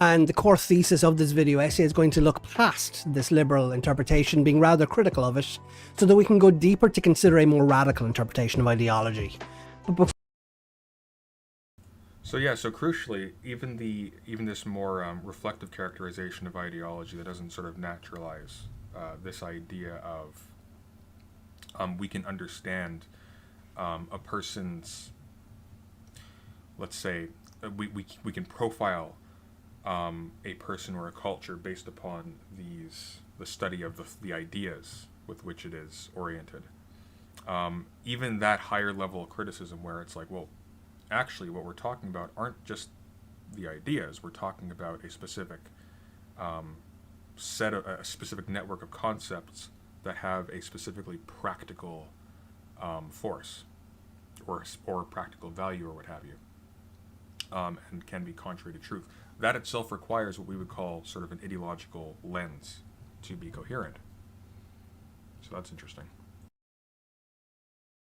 And the core thesis of this video essay is going to look past this liberal interpretation, being rather critical of it, so that we can go deeper to consider a more radical interpretation of ideology. So crucially, even this more reflective characterization of ideology that doesn't sort of naturalize this idea of we can understand a person's, let's say, we can profile a person or a culture based upon the study of the ideas with which it is oriented. Even that higher level of criticism where it's like, well, actually what we're talking about aren't just the ideas, we're talking about a specific a specific network of concepts that have a specifically practical force or practical value or what have you, and can be contrary to truth. That itself requires what we would call sort of an ideological lens to be coherent. So that's interesting.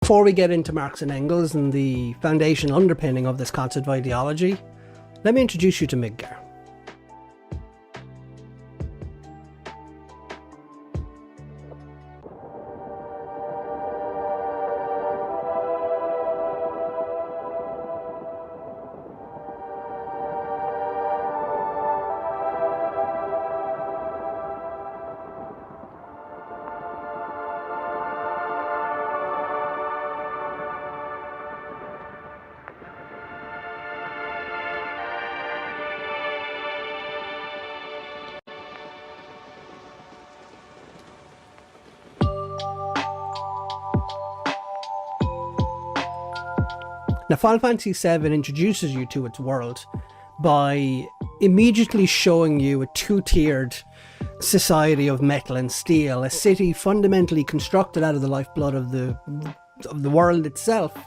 Before we get into Marx and Engels and the foundational underpinning of this concept of ideology, let me introduce you to Midgar. Now, Final Fantasy VII introduces you to its world by immediately showing you a two-tiered society of metal and steel, a city fundamentally constructed out of the lifeblood of the world itself.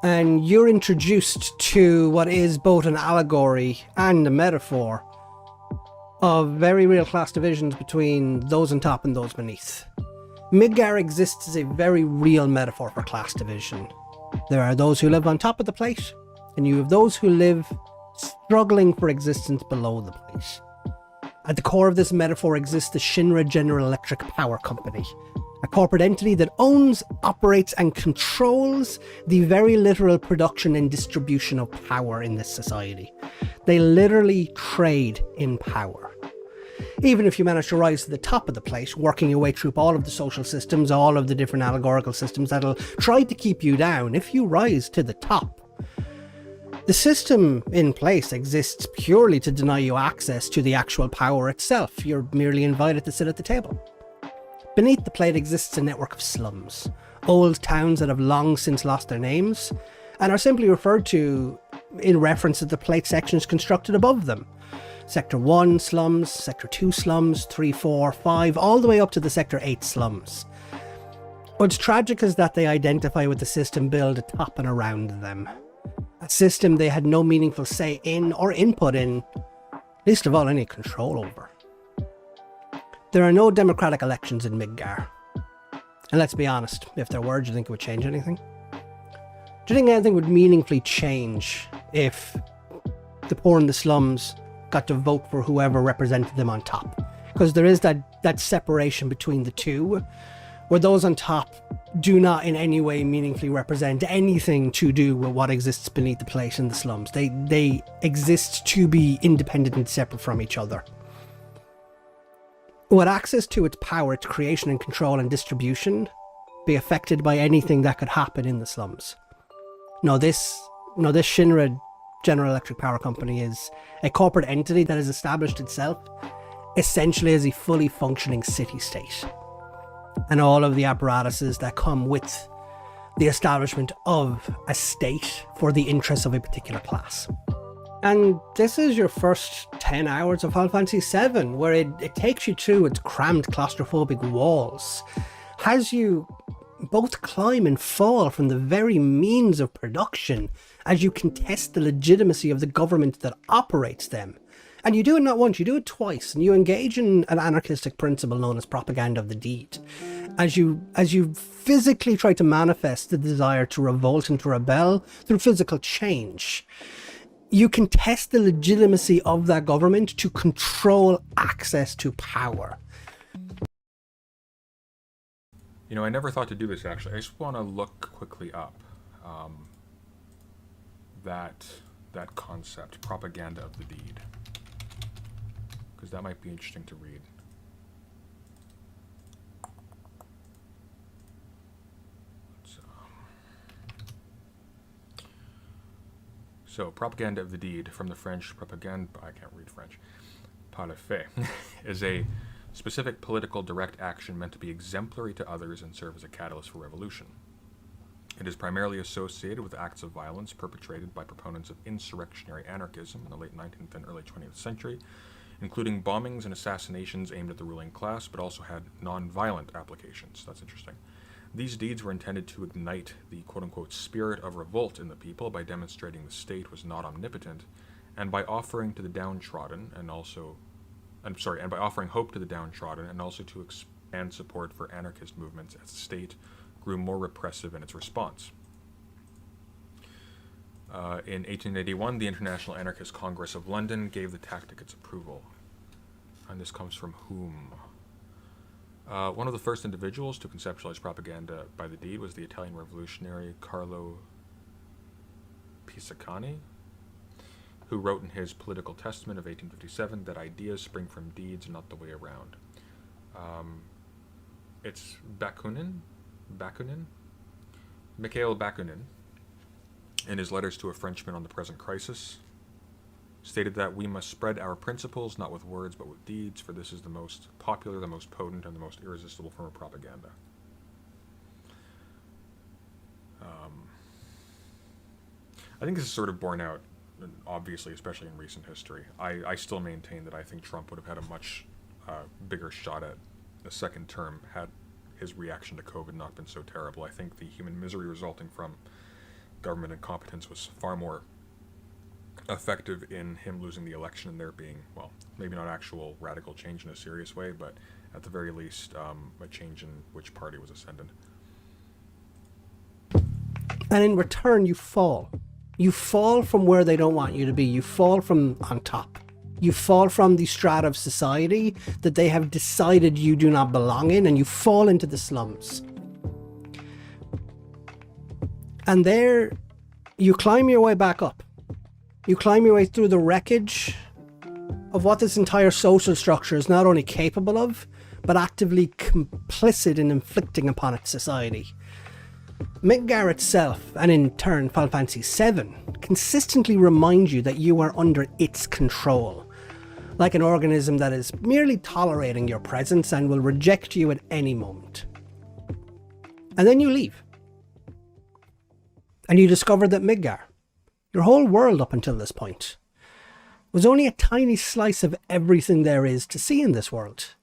And you're introduced to what is both an allegory and a metaphor of very real class divisions between those on top and those beneath. Midgar exists as a very real metaphor for class division. There are those who live on top of the plate, and you have those who live struggling for existence below the plate. At the core of this metaphor exists the Shinra General Electric Power Company, a corporate entity that owns, operates, and controls the very literal production and distribution of power in this society. They literally trade in power. Even if you manage to rise to the top of the plate, working your way through all of the social systems, all of the different allegorical systems that'll try to keep you down, if you rise to the top, the system in place exists purely to deny you access to the actual power itself. You're merely invited to sit at the table. Beneath the plate exists a network of slums, old towns that have long since lost their names, and are simply referred to in reference to the plate sections constructed above them. Sector 1 slums, Sector 2 slums, 3, 4, 5, all the way up to the Sector 8 slums. What's tragic is that they identify with the system built atop and around them. A system they had no meaningful say in or input in, least of all any control over. There are no democratic elections in Midgar. And let's be honest, if there were, do you think it would change anything? Do you think anything would meaningfully change if the poor in the slums got to vote for whoever represented them on top? Because there is that separation between the two, where those on top do not in any way meaningfully represent anything to do with what exists beneath the plate in the slums. They exist to be independent and separate from each other. Would access to its power, its creation and control and distribution be affected by anything that could happen in the slums? No, this Shinra General Electric Power Company is a corporate entity that has established itself essentially as a fully functioning city-state. And all of the apparatuses that come with the establishment of a state for the interests of a particular class. And this is your first 10 hours of Final Fantasy VII, where it takes you through its crammed claustrophobic walls, has you both climb and fall from the very means of production as you contest the legitimacy of the government that operates them. And you do it not once, you do it twice, and you engage in an anarchistic principle known as propaganda of the deed. As you physically try to manifest the desire to revolt and to rebel through physical change, you contest the legitimacy of that government to control access to power. You know, I never thought to do this actually. I just want to look quickly up that concept, propaganda of the deed, because that might be interesting to read. So, propaganda of the deed, from the French propagande, I can't read French, pas le fait, is a specific political direct action meant to be exemplary to others and serve as a catalyst for revolution. It is primarily associated with acts of violence perpetrated by proponents of insurrectionary anarchism in the late 19th and early 20th century, including bombings and assassinations aimed at the ruling class, but also had non-violent applications. That's interesting. These deeds were intended to ignite the quote-unquote spirit of revolt in the people by demonstrating the state was not omnipotent, and by offering to the downtrodden and by offering hope to the downtrodden, and also to expand support for anarchist movements as the state grew more repressive in its response. In 1881, the International Anarchist Congress of London gave the tactic its approval. And this comes from whom? One of the first individuals to conceptualize propaganda by the deed was the Italian revolutionary Carlo Pisacani, who wrote in his Political Testament of 1857 that ideas spring from deeds and not the way around. It's Mikhail Bakunin, in his letters to a Frenchman on the present crisis, stated that we must spread our principles not with words but with deeds, for this is the most popular, the most potent, and the most irresistible form of propaganda. I think this is sort of borne out, obviously, especially in recent history. I still maintain that I think Trump would have had a much bigger shot at a second term had his reaction to COVID not been so terrible. I think the human misery resulting from government incompetence was far more effective in him losing the election and there being, well, maybe not actual radical change in a serious way, but at the very least, a change in which party was ascendant. And in return, you fall. You fall from where they don't want you to be. You fall from on top. You fall from the strata of society that they have decided you do not belong in, and you fall into the slums. And there, you climb your way back up. You climb your way through the wreckage of what this entire social structure is not only capable of, but actively complicit in inflicting upon its society. Midgar itself, and in turn Final Fantasy VII, consistently remind you that you are under its control, like an organism that is merely tolerating your presence and will reject you at any moment. And then you leave. And you discover that Midgar, your whole world up until this point, was only a tiny slice of everything there is to see in this world.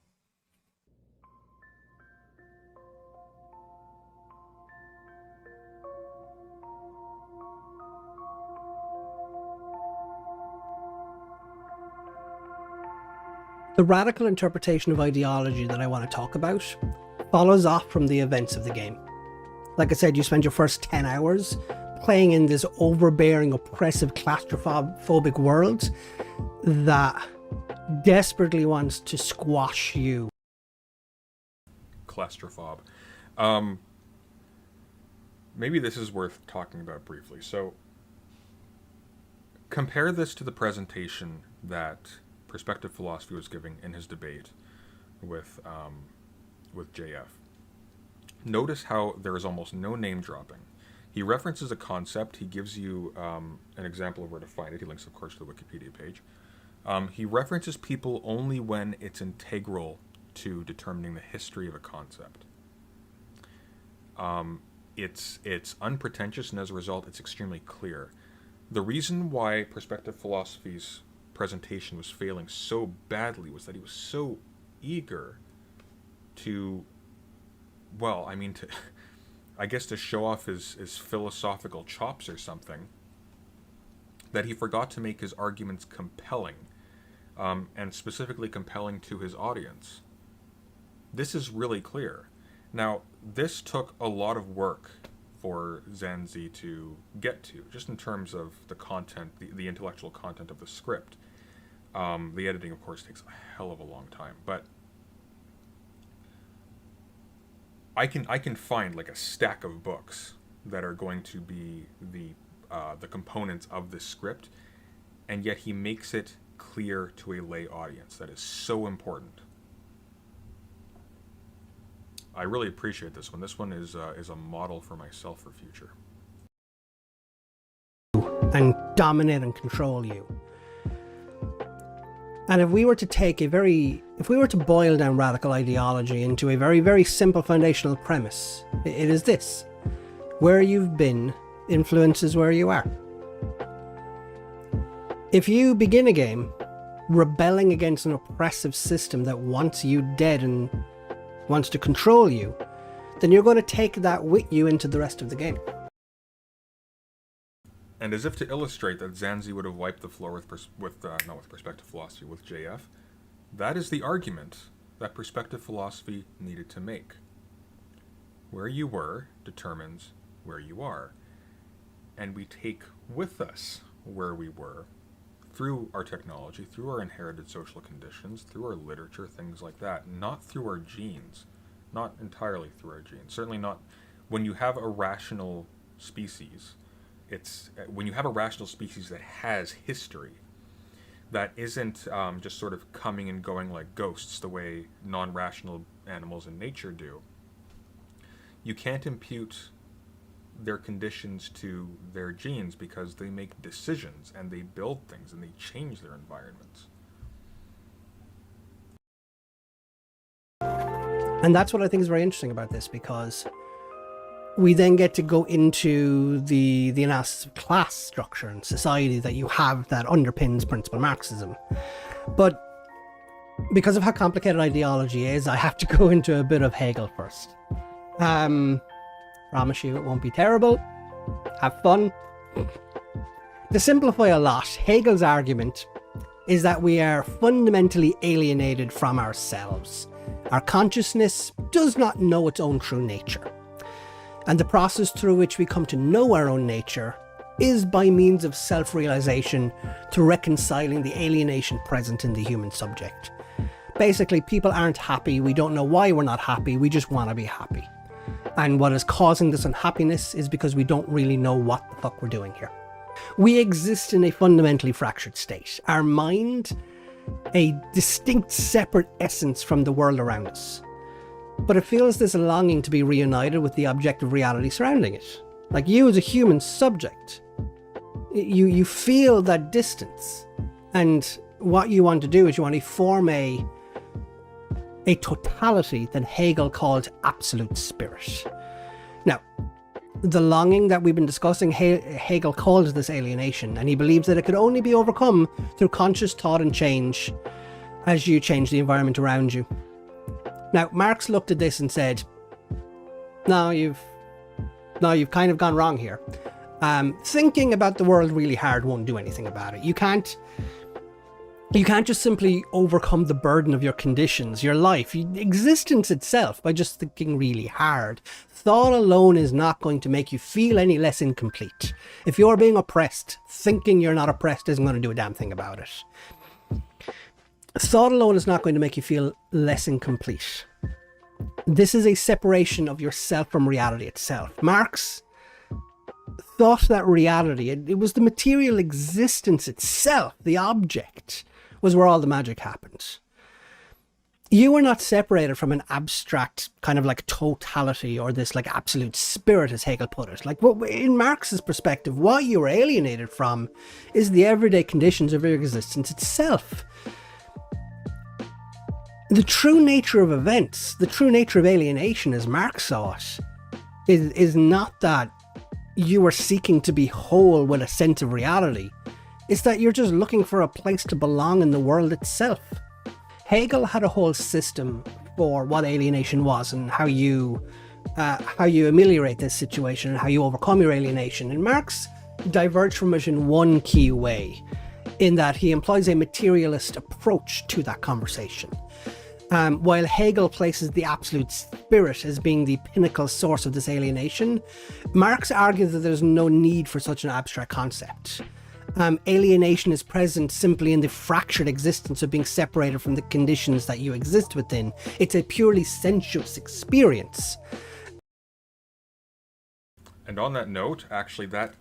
The radical interpretation of ideology that I want to talk about follows off from the events of the game. Like I said, you spend your first 10 hours playing in this overbearing, oppressive, claustrophobic world that desperately wants to squash you. Claustrophobe. Maybe this is worth talking about briefly. So, compare this to the presentation that Perspective Philosophy was giving in his debate with JF. Notice how there is almost no name dropping. He references a concept. He gives you an example of where to find it. He links, of course, to the Wikipedia page. He references people only when it's integral to determining the history of a concept. It's unpretentious, and as a result, it's extremely clear. The reason why Perspective Philosophy's presentation was failing so badly was that he was so eager to, well, I mean, to show off his philosophical chops or something, that he forgot to make his arguments compelling, and specifically compelling to his audience. This is really clear. Now, this took a lot of work for Zahnzee to get to, just in terms of the content, the intellectual content of the script. The editing, of course, takes a hell of a long time, but I can find like a stack of books that are going to be the components of this script, and yet he makes it clear to a lay audience. That is so important. I really appreciate this one. This one is a model for myself for future. And dominate and control you. And if we were to boil down radical ideology into a very, very simple foundational premise, it is this: where you've been influences where you are. If you begin a game rebelling against an oppressive system that wants you dead and wants to control you, then you're going to take that with you into the rest of the game. And as if to illustrate that Zahnzee would have wiped the floor with Perspective Philosophy, with JF, that is the argument that Perspective Philosophy needed to make. Where you were determines where you are. And we take with us where we were through our technology, through our inherited social conditions, through our literature, things like that, not through our genes, not entirely through our genes. Certainly not when you have a rational species. It's when you have a rational species that has history, that isn't just sort of coming and going like ghosts the way non-rational animals in nature do. You can't impute their conditions to their genes because they make decisions and they build things and they change their environments. And that's what I think is very interesting about this, because we then get to go into the analysis of class structure and society that you have that underpins principal Marxism. But because of how complicated ideology is, I have to go into a bit of Hegel first. Promise you it won't be terrible. Have fun. To simplify a lot, Hegel's argument is that we are fundamentally alienated from ourselves. Our consciousness does not know its own true nature. And the process through which we come to know our own nature is by means of self-realization, through reconciling the alienation present in the human subject. Basically, people aren't happy, we don't know why we're not happy, we just want to be happy. And what is causing this unhappiness is because we don't really know what the fuck we're doing here. We exist in a fundamentally fractured state. Our mind, a distinct separate essence from the world around us. But it feels this longing to be reunited with the objective reality surrounding it. Like you as a human subject, you feel that distance. And what you want to do is you want to form a totality that Hegel called absolute spirit. Now, The longing that we've been discussing, Hegel calls this alienation, and he believes that it could only be overcome through conscious thought and change as you change the environment around you. Now, Marx looked at this and said, no, you've kind of gone wrong here. Thinking about the world really hard won't do anything about it. You can't just simply overcome the burden of your conditions, your life, existence itself, by just thinking really hard. Thought alone is not going to make you feel any less incomplete. If you're being oppressed, thinking you're not oppressed isn't going to do a damn thing about it. Thought alone is not going to make you feel less incomplete. This is a separation of yourself from reality itself. Marx thought that reality, it was the material existence itself, the object, was where all the magic happened. You are not separated from an abstract kind of like totality or this like absolute spirit, as Hegel put it. Like, in Marx's perspective, what you are alienated from is the everyday conditions of your existence itself. The true nature of events, the true nature of alienation, as Marx saw it, is not that you are seeking to be whole with a sense of reality. It's that you're just looking for a place to belong in the world itself. Hegel had a whole system for what alienation was and how you ameliorate this situation and how you overcome your alienation. And Marx diverged from it in one key way, in that he employs a materialist approach to that conversation. While Hegel places the absolute spirit as being the pinnacle source of this alienation, Marx argues that there's no need for such an abstract concept. Alienation is present simply in the fractured existence of being separated from the conditions that you exist within. It's a purely sensuous experience. And on that note, actually, that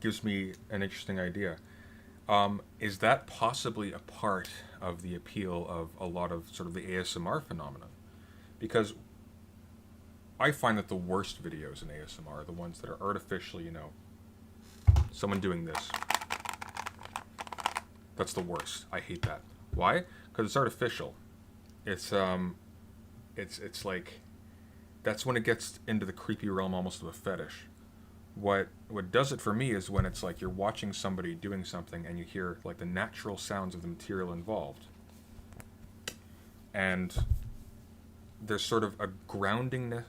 gives me an interesting idea. Is that possibly a part of the appeal of a lot of sort of the ASMR phenomenon? Because I find that the worst videos in ASMR are the ones that are artificially, someone doing this. That's the worst. I hate that. Why? Because it's artificial. It's like, that's when it gets into the creepy realm almost of a fetish. What does it for me is when it's like you're watching somebody doing something and you hear like the natural sounds of the material involved. And there's sort of a groundingness.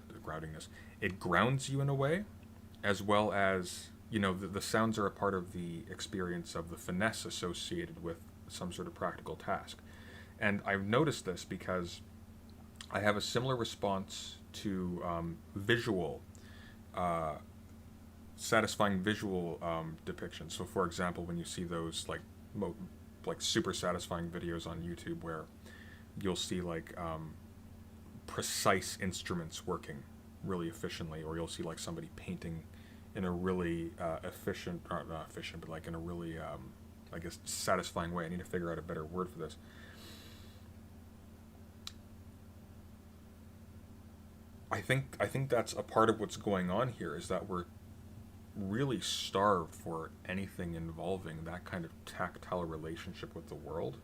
It grounds you in a way, as well as, the sounds are a part of the experience of the finesse associated with some sort of practical task. And I've noticed this because I have a similar response to satisfying visual depictions. So, for example, when you see those like super satisfying videos on YouTube where you'll see like precise instruments working really efficiently, or you'll see like somebody painting in a really not efficient, but like in a really I guess satisfying way. I need to figure out a better word for this. I think that's a part of what's going on here, is that we're really starved for anything involving that kind of tactile relationship with the world.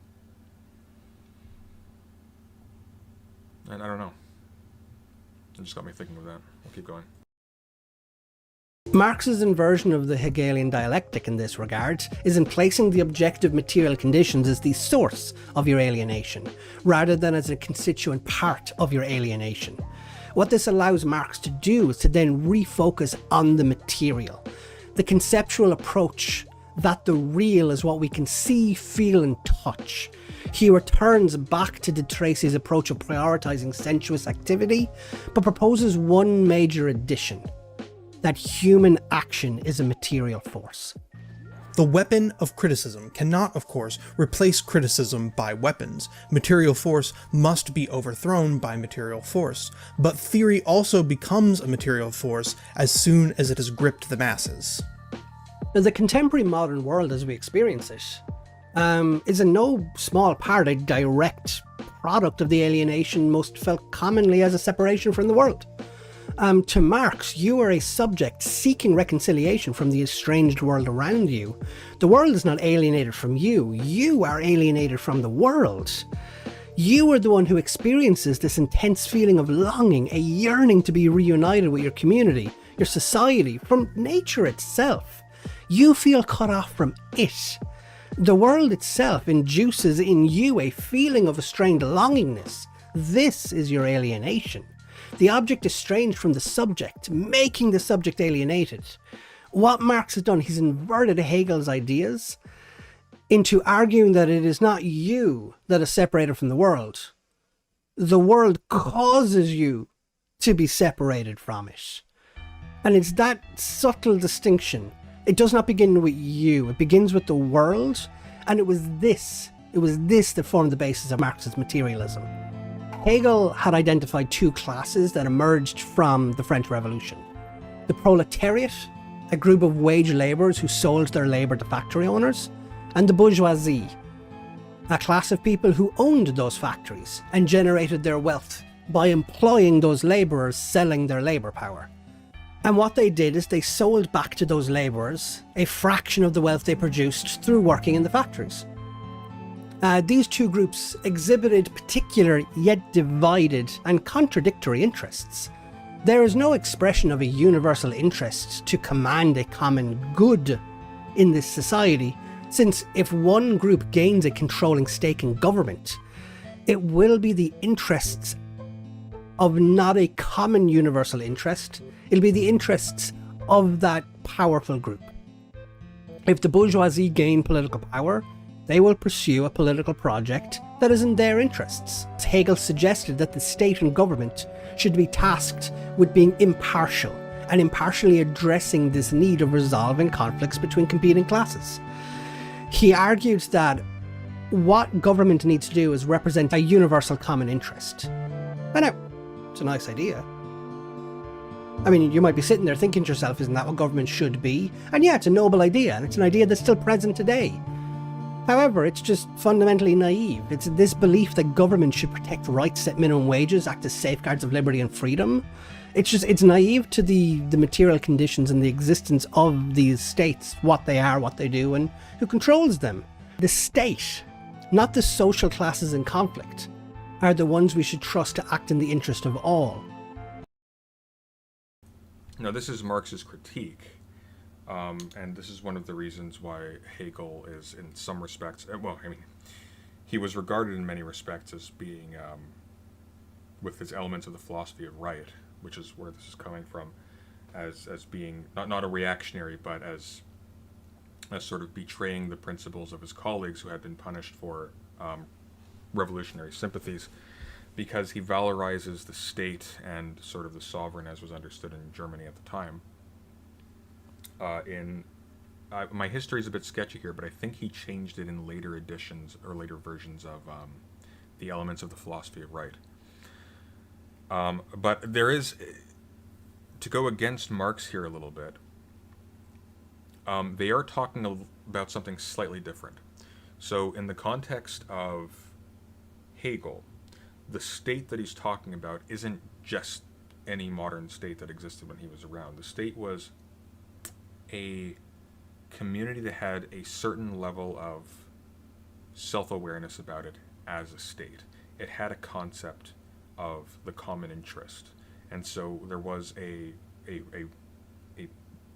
And I don't know. It just got me thinking of that. I'll keep going. Marx's inversion of the Hegelian dialectic in this regard is in placing the objective material conditions as the source of your alienation, rather than as a constituent part of your alienation. What this allows Marx to do is to then refocus on the material, the conceptual approach that the real is what we can see, feel and touch. He returns back to de Tracy's approach of prioritizing sensuous activity, but proposes one major addition: that human action is a material force. The weapon of criticism cannot, of course, replace criticism by weapons. Material force must be overthrown by material force, but theory also becomes a material force as soon as it has gripped the masses. Now, the contemporary modern world as we experience it is in no small part a direct product of the alienation most felt commonly as a separation from the world. To Marx, you are a subject seeking reconciliation from the estranged world around you. The world is not alienated from you. You are alienated from the world. You are the one who experiences this intense feeling of longing, a yearning to be reunited with your community, your society, from nature itself. You feel cut off from it. The world itself induces in you a feeling of estranged longingness. This is your alienation. The object estranged from the subject, making the subject alienated. What Marx has done, he's inverted Hegel's ideas into arguing that it is not you that is separated from the world. The world causes you to be separated from it. And it's that subtle distinction. It does not begin with you. It begins with the world. And it was this that formed the basis of Marx's materialism. Hegel had identified two classes that emerged from the French Revolution. The proletariat, a group of wage labourers who sold their labour to factory owners, and the bourgeoisie, a class of people who owned those factories and generated their wealth by employing those labourers selling their labour power. And what they did is they sold back to those labourers a fraction of the wealth they produced through working in the factories. These two groups exhibited particular yet divided and contradictory interests. There is no expression of a universal interest to command a common good in this society, since if one group gains a controlling stake in government, it will be the interests of not a common universal interest, it'll be the interests of that powerful group. If the bourgeoisie gain political power, they will pursue a political project that is in their interests. Hegel suggested that the state and government should be tasked with being impartial and impartially addressing this need of resolving conflicts between competing classes. He argued that what government needs to do is represent a universal common interest. And it's a nice idea. I mean, you might be sitting there thinking to yourself, isn't that what government should be? And yeah, it's a noble idea, and it's an idea that's still present today. However, it's just fundamentally naive. It's this belief that government should protect rights, set minimum wages, act as safeguards of liberty and freedom. It's naive to the material conditions and the existence of these states, what they are, what they do, and who controls them. The state, not the social classes in conflict, are the ones we should trust to act in the interest of all. Now, this is Marx's critique, and this is one of the reasons why Hegel is, in some respects, he was regarded in many respects as being, with his elements of the philosophy of right, which is where this is coming from, as being not a reactionary, but as sort of betraying the principles of his colleagues who had been punished for revolutionary sympathies, because he valorizes the state and sort of the sovereign as was understood in Germany at the time. My history is a bit sketchy here, but I think he changed it in later editions or later versions of the elements of the philosophy of right. But there is, to go against Marx here a little bit, they are talking about something slightly different. So in the context of Hegel, the state that he's talking about isn't just any modern state that existed when he was around. The state was a community that had a certain level of self-awareness about it as a state. It had a concept of the common interest, and so there was a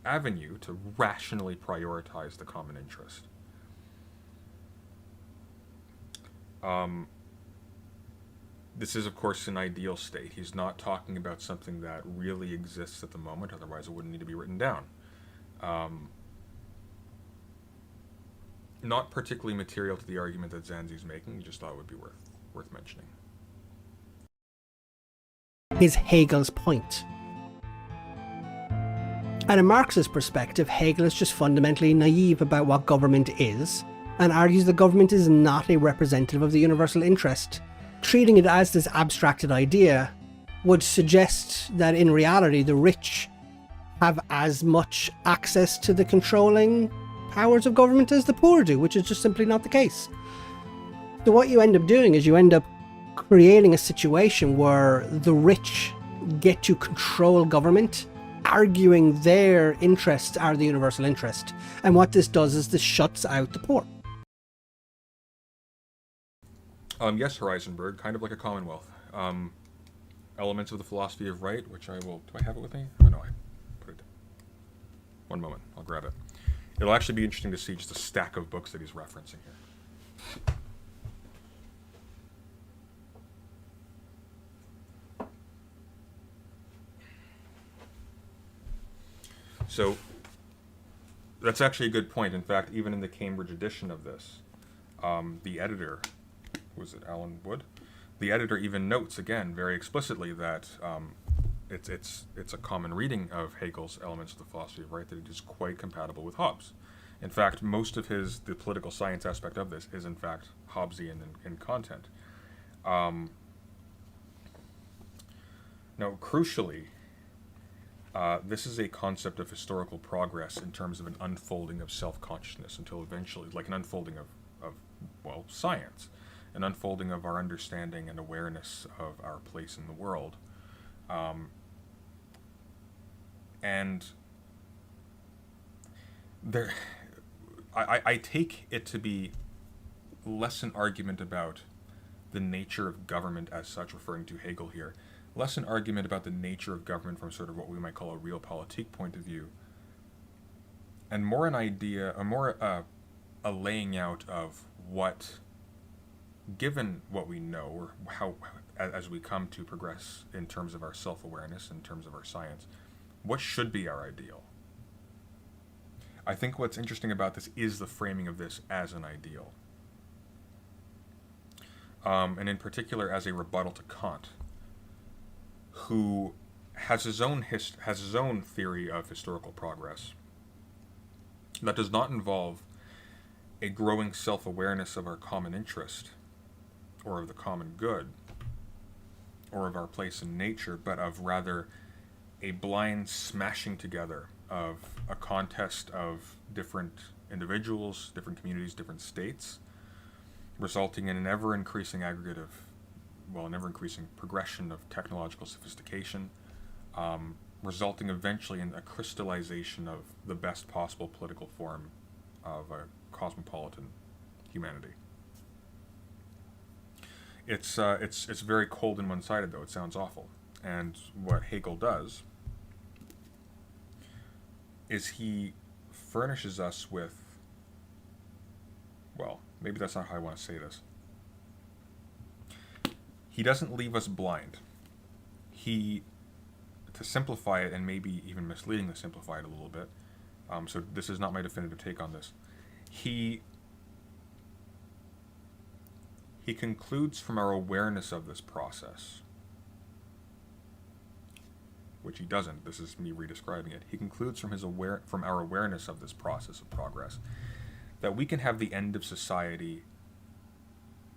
avenue to rationally prioritize the common interest. This is, of course, an ideal state. He's not talking about something that really exists at the moment, otherwise it wouldn't need to be written down. Not particularly material to the argument that Zahnzee's making, he just thought it would be worth mentioning. Is Hegel's point. And in Marx's perspective, Hegel is just fundamentally naive about what government is, and argues that government is not a representative of the universal interest. Treating it as this abstracted idea would suggest that in reality the rich have as much access to the controlling powers of government as the poor do, which is just simply not the case. So what you end up doing is you end up creating a situation where the rich get to control government, arguing their interests are the universal interest. And what this does is this shuts out the poor. Yes, Heisenberg, kind of like a commonwealth. Elements of the philosophy of right, which I will... Do I have it with me? Oh, no, I put it One moment, I'll grab it. It'll actually be interesting to see just a stack of books that he's referencing here. So that's actually a good point. In fact, even in the Cambridge edition of this, the editor, was it Alan Wood? The editor even notes again very explicitly that it's a common reading of Hegel's Elements of the Philosophy of Right, that it is quite compatible with Hobbes. In fact, most of the political science aspect of this is in fact Hobbesian in content. Now, crucially, this is a concept of historical progress in terms of an unfolding of self-consciousness until eventually, like an unfolding of science, an unfolding of our understanding and awareness of our place in the world. And there, I take it to be less an argument about the nature of government as such, referring to Hegel here, less an argument about the nature of government from sort of what we might call a realpolitik point of view, and more an idea, a laying out of what, given what we know, or how, as we come to progress in terms of our self-awareness, in terms of our science, what should be our ideal? I think what's interesting about this is the framing of this as an ideal. And in particular as a rebuttal to Kant, who has his own theory of historical progress that does not involve a growing self-awareness of our common interest, or of the common good, or of our place in nature, but of rather a blind smashing together of a contest of different individuals, different communities, different states, resulting in an ever-increasing ever-increasing progression of technological sophistication, resulting eventually in a crystallization of the best possible political form of a cosmopolitan humanity. It's very cold and one-sided, though. It sounds awful. And what Hegel does is he furnishes us with, well, maybe that's not how I want to say this. He doesn't leave us blind. To simplify it, and maybe even misleading to simplify it a little bit, so this is not my definitive take on this, he concludes from our awareness of this process, which he doesn't, this is me redescribing it, he concludes from our awareness of this process of progress, that we can have the end of society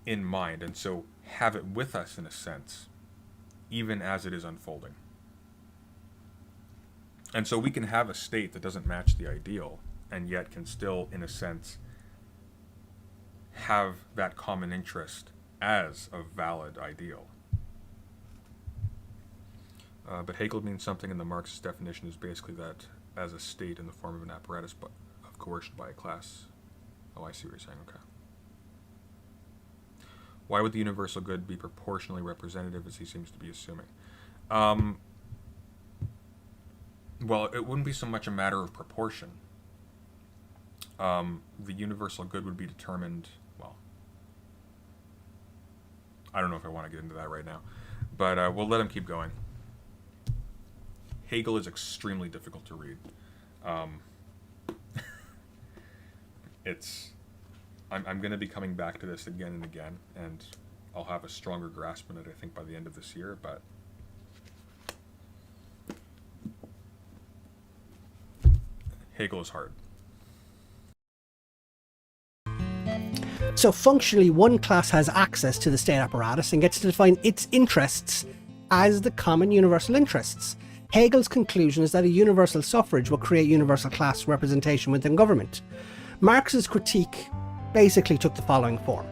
in mind, and so have it with us in a sense, even as it is unfolding. And so we can have a state that doesn't match the ideal, and yet can still, in a sense, have that common interest as a valid ideal. But Hegel means something, and the Marxist definition is basically that as a state in the form of an apparatus of coercion by a class. Oh, I see what you're saying, okay. Why would the universal good be proportionally representative, as he seems to be assuming? Well, it wouldn't be so much a matter of proportion. The universal good would be determined, well, I don't know if I want to get into that right now, but we'll let him keep going. Hegel is extremely difficult to read. I'm going to be coming back to this again and again, and I'll have a stronger grasp on it, I think, by the end of this year, but Hegel is hard. So functionally, one class has access to the state apparatus and gets to define its interests as the common universal interests. Hegel's conclusion is that a universal suffrage will create universal class representation within government. Marx's critique basically took the following form.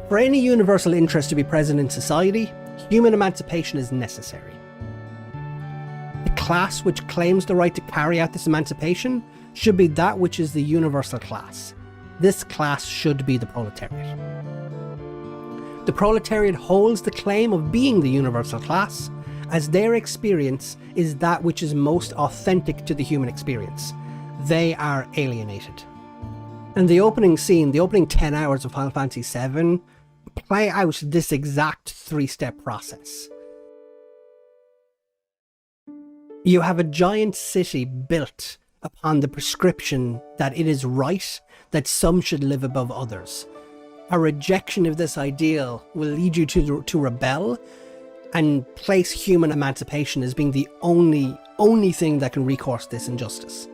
For any universal interest to be present in society, human emancipation is necessary. The class which claims the right to carry out this emancipation should be that which is the universal class. This class should be the proletariat. The proletariat holds the claim of being the universal class, as their experience is that which is most authentic to the human experience. They are alienated. And the opening scene, the opening 10 hours of Final Fantasy VII, play out this exact 3-step process. You have a giant city built upon the prescription that it is right that some should live above others. A rejection of this ideal will lead you to rebel and place human emancipation as being the only thing that can recourse this injustice.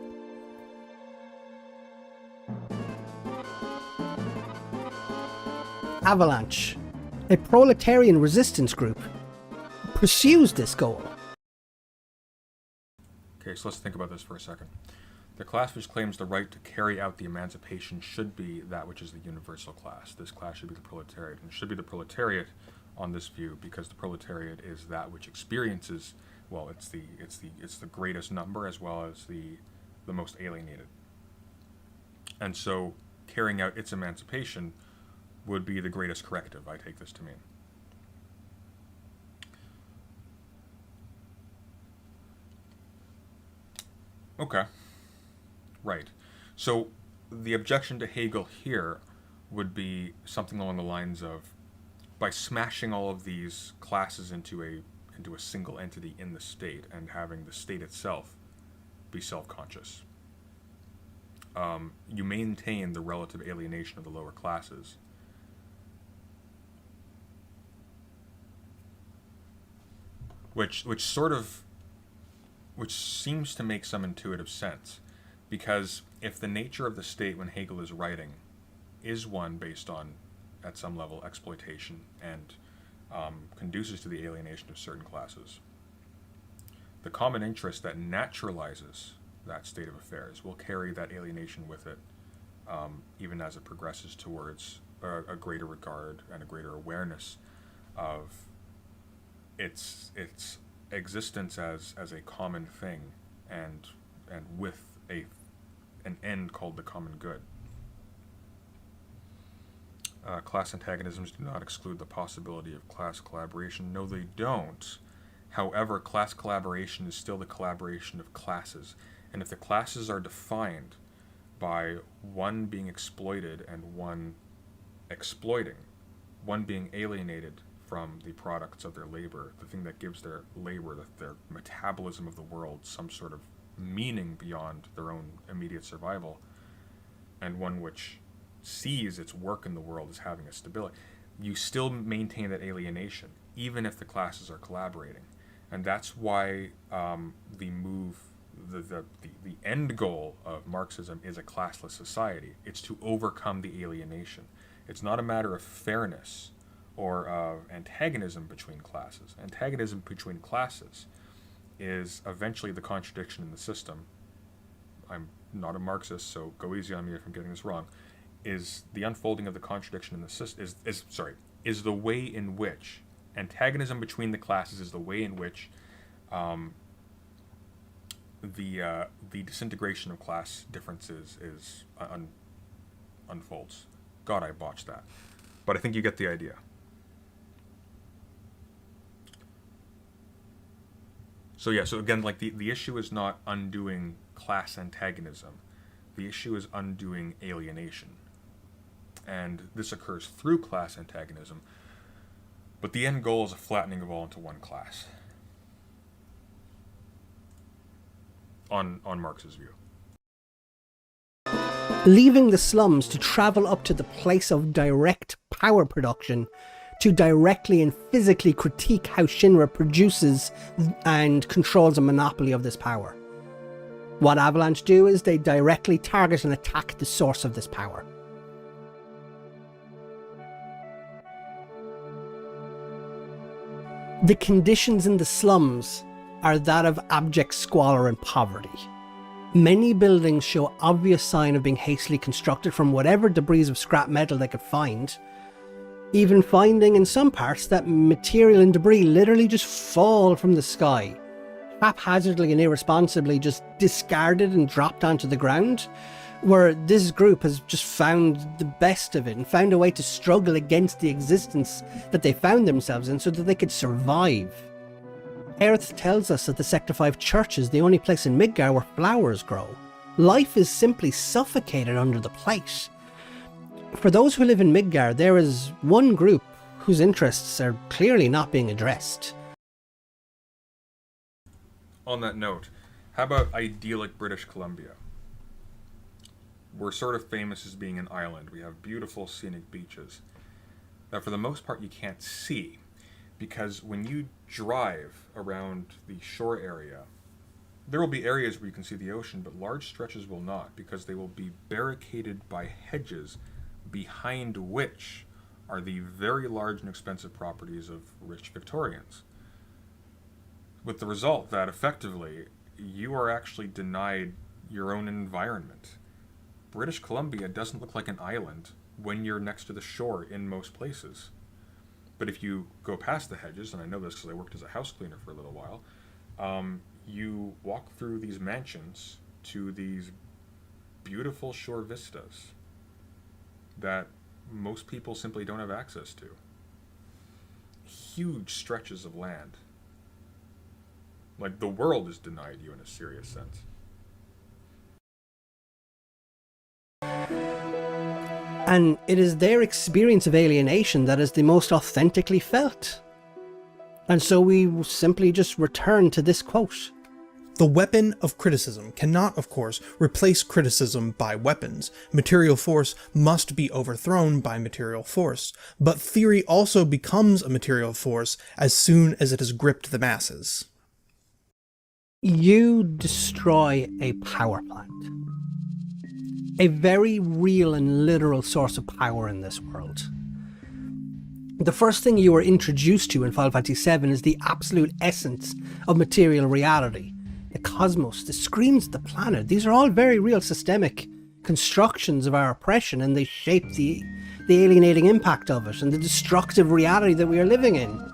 Avalanche, a proletarian resistance group, pursues this goal. Okay, so let's think about this for a second. The class which claims the right to carry out the emancipation should be that which is the universal class. This class should be the proletariat, and it should be the proletariat on this view, because the proletariat is that which experiences, well, it's the greatest number as well as the most alienated. And so carrying out its emancipation would be the greatest corrective, I take this to mean. Okay. Right. So the objection to Hegel here would be something along the lines of, by smashing all of these classes into a single entity in the state and having the state itself be self-conscious, you maintain the relative alienation of the lower classes. Which seems to make some intuitive sense, because if the nature of the state when Hegel is writing is one based on, at some level, exploitation and conduces to the alienation of certain classes, the common interest that naturalizes that state of affairs will carry that alienation with it, even as it progresses towards a greater regard and a greater awareness of its existence as a common thing, and with an end called the common good. Class antagonisms do not exclude the possibility of class collaboration. No, they don't. However, class collaboration is still the collaboration of classes, and if the classes are defined by one being exploited and one exploiting, one being alienated from the products of their labor, the thing that gives their labor, their metabolism of the world, some sort of meaning beyond their own immediate survival, and one which sees its work in the world as having a stability, you still maintain that alienation, even if the classes are collaborating. And that's why the end goal of Marxism is a classless society. It's to overcome the alienation. It's not a matter of fairness or of antagonism between classes. Antagonism between classes is eventually the contradiction in the system. I'm not a Marxist, so go easy on me if I'm getting this wrong. Is the unfolding of the contradiction in the system is the way in which antagonism between the classes is the way in which the disintegration of class differences unfolds. God, I botched that, but I think you get the idea. So again, like the issue is not undoing class antagonism. The issue is undoing alienation. And this occurs through class antagonism, but the end goal is a flattening of all into one class. On Marx's view. Leaving the slums to travel up to the place of direct power production to directly and physically critique how Shinra produces and controls a monopoly of this power. What Avalanche do is they directly target and attack the source of this power. The conditions in the slums are that of abject squalor and poverty. Many buildings show obvious sign of being hastily constructed from whatever debris of scrap metal they could find, even finding in some parts that material and debris literally just fall from the sky, haphazardly and irresponsibly just discarded and dropped onto the ground, where this group has just found the best of it and found a way to struggle against the existence that they found themselves in so that they could survive. Aerith tells us that the Sector 5 church is the only place in Midgar where flowers grow. Life is simply suffocated under the plate. For those who live in Midgar, there is one group whose interests are clearly not being addressed. On that note, how about idyllic British Columbia? We're sort of famous as being an island. We have beautiful scenic beaches that for the most part you can't see, because when you drive around the shore area, there will be areas where you can see the ocean, but large stretches will not, because they will be barricaded by hedges behind which are the very large and expensive properties of rich Victorians. With the result that effectively you are actually denied your own environment. British Columbia doesn't look like an island when you're next to the shore in most places. But if you go past the hedges, and I know this because I worked as a house cleaner for a little while, you walk through these mansions to these beautiful shore vistas that most people simply don't have access to. Huge stretches of land. Like, the world is denied you in a serious sense. And it is their experience of alienation that is the most authentically felt. And so we simply just return to this quote. The weapon of criticism cannot, of course, replace criticism by weapons. Material force must be overthrown by material force. But theory also becomes a material force as soon as it has gripped the masses. You destroy a power plant. A very real and literal source of power in this world. The first thing you are introduced to in Final Fantasy VII is the absolute essence of material reality. The cosmos, the screens of the planet. These are all very real systemic constructions of our oppression, and they shape the alienating impact of it and the destructive reality that we are living in.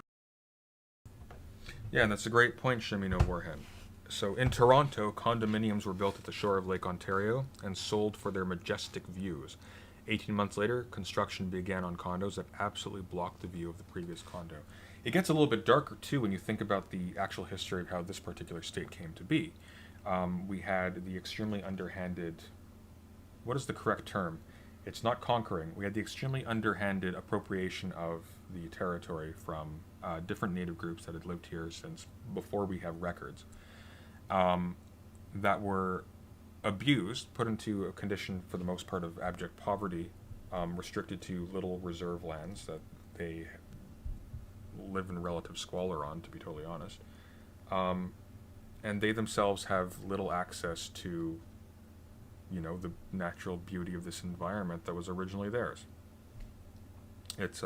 Yeah, and that's a great point, Shimino Warhead. So in Toronto, condominiums were built at the shore of Lake Ontario and sold for their majestic views. 18 months later, construction began on condos that absolutely blocked the view of the previous condo. It gets a little bit darker, too, when you think about the actual history of how this particular state came to be. We had the extremely underhanded... What is the correct term? It's not conquering. We had the extremely underhanded appropriation of the territory from different native groups that had lived here since before we have records. That were abused, put into a condition for the most part of abject poverty, restricted to little reserve lands that they live in relative squalor on, to be totally honest. And they themselves have little access to, you know, the natural beauty of this environment that was originally theirs. It's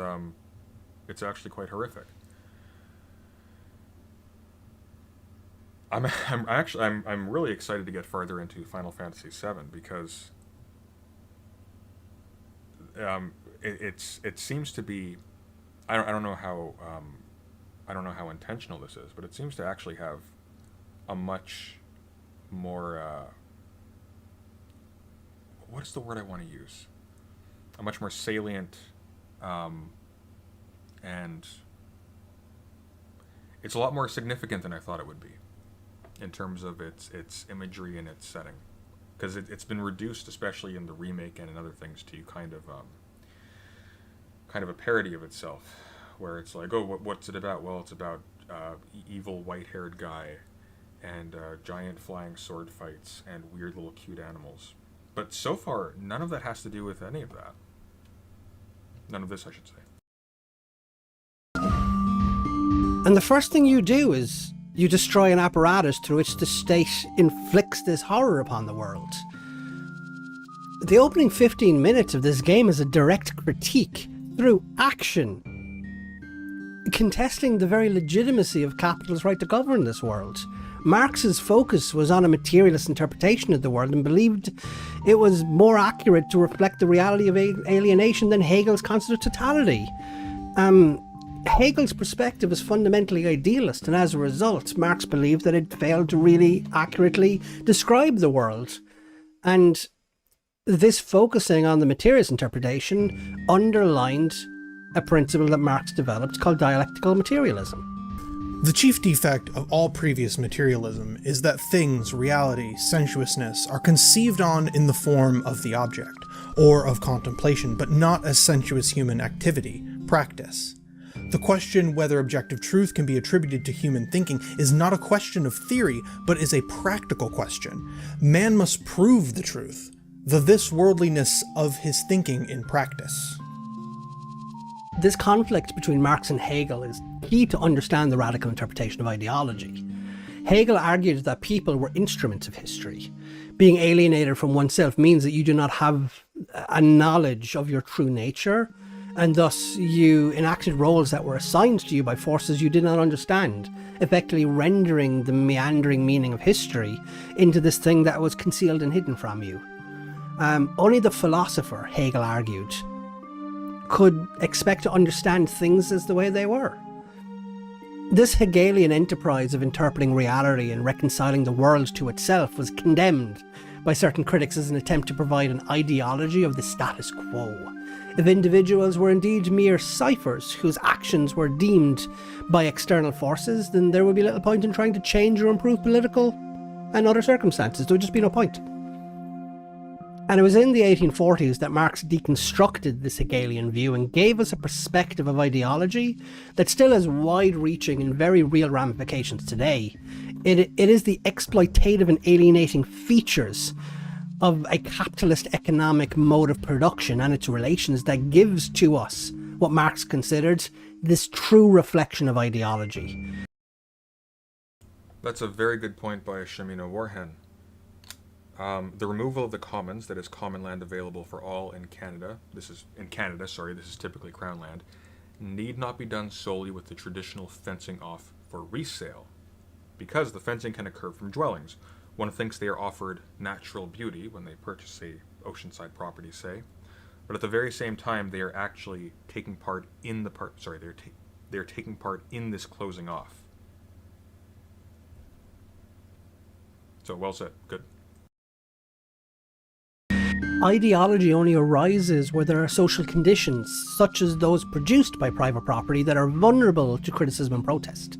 actually quite horrific. I'm really excited to get farther into Final Fantasy VII because it seems to be I don't know how intentional this is, but it seems to actually have a much more what is the word I want to use? A much more salient and it's a lot more significant than I thought it would be in terms of its imagery and its setting, because it's been reduced, especially in the remake and in other things, to kind of a parody of itself, where it's like, oh, what's it about? Well, it's about evil white-haired guy and giant flying sword fights and weird little cute animals. But so far, none of that has to do with any of that. None of this, I should say. And the first thing you do is you destroy an apparatus through which the state inflicts this horror upon the world. The opening 15 minutes of this game is a direct critique through action, contesting the very legitimacy of capital's right to govern this world. Marx's focus was on a materialist interpretation of the world and believed it was more accurate to reflect the reality of alienation than Hegel's concept of totality. Hegel's perspective is fundamentally idealist, and as a result, Marx believed that it failed to really accurately describe the world. And this focusing on the materialist interpretation underlined a principle that Marx developed called dialectical materialism. The chief defect of all previous materialism is that things, reality, sensuousness are conceived on in the form of the object, or of contemplation, but not as sensuous human activity, practice. The question whether objective truth can be attributed to human thinking is not a question of theory, but is a practical question. Man must prove the truth, the this-worldliness of his thinking in practice. This conflict between Marx and Hegel is key to understand the radical interpretation of ideology. Hegel argued that people were instruments of history. Being alienated from oneself means that you do not have a knowledge of your true nature, and thus you enacted roles that were assigned to you by forces you did not understand, effectively rendering the meandering meaning of history into this thing that was concealed and hidden from you. Only the philosopher, Hegel argued, could expect to understand things as the way they were. This Hegelian enterprise of interpreting reality and reconciling the world to itself was condemned by certain critics as an attempt to provide an ideology of the status quo. If individuals were indeed mere ciphers whose actions were deemed by external forces, then there would be little point in trying to change or improve political and other circumstances. There would just be no point. And it was in the 1840s that Marx deconstructed this Hegelian view and gave us a perspective of ideology that still has wide-reaching and very real ramifications today. It is the exploitative and alienating features of a capitalist economic mode of production and its relations that gives to us what Marx considered this true reflection of ideology. That's a very good point by Shamina Warhen. The removal of the commons, that is common land available for all in Canada, this is typically Crown land, need not be done solely with the traditional fencing off for resale, because the fencing can occur from dwellings. One thinks they are offered natural beauty when they purchase a oceanside property, say, but at the very same time they are actually taking part in they're taking part in this closing off. So well said, good. Ideology only arises where there are social conditions, such as those produced by private property, that are vulnerable to criticism and protest.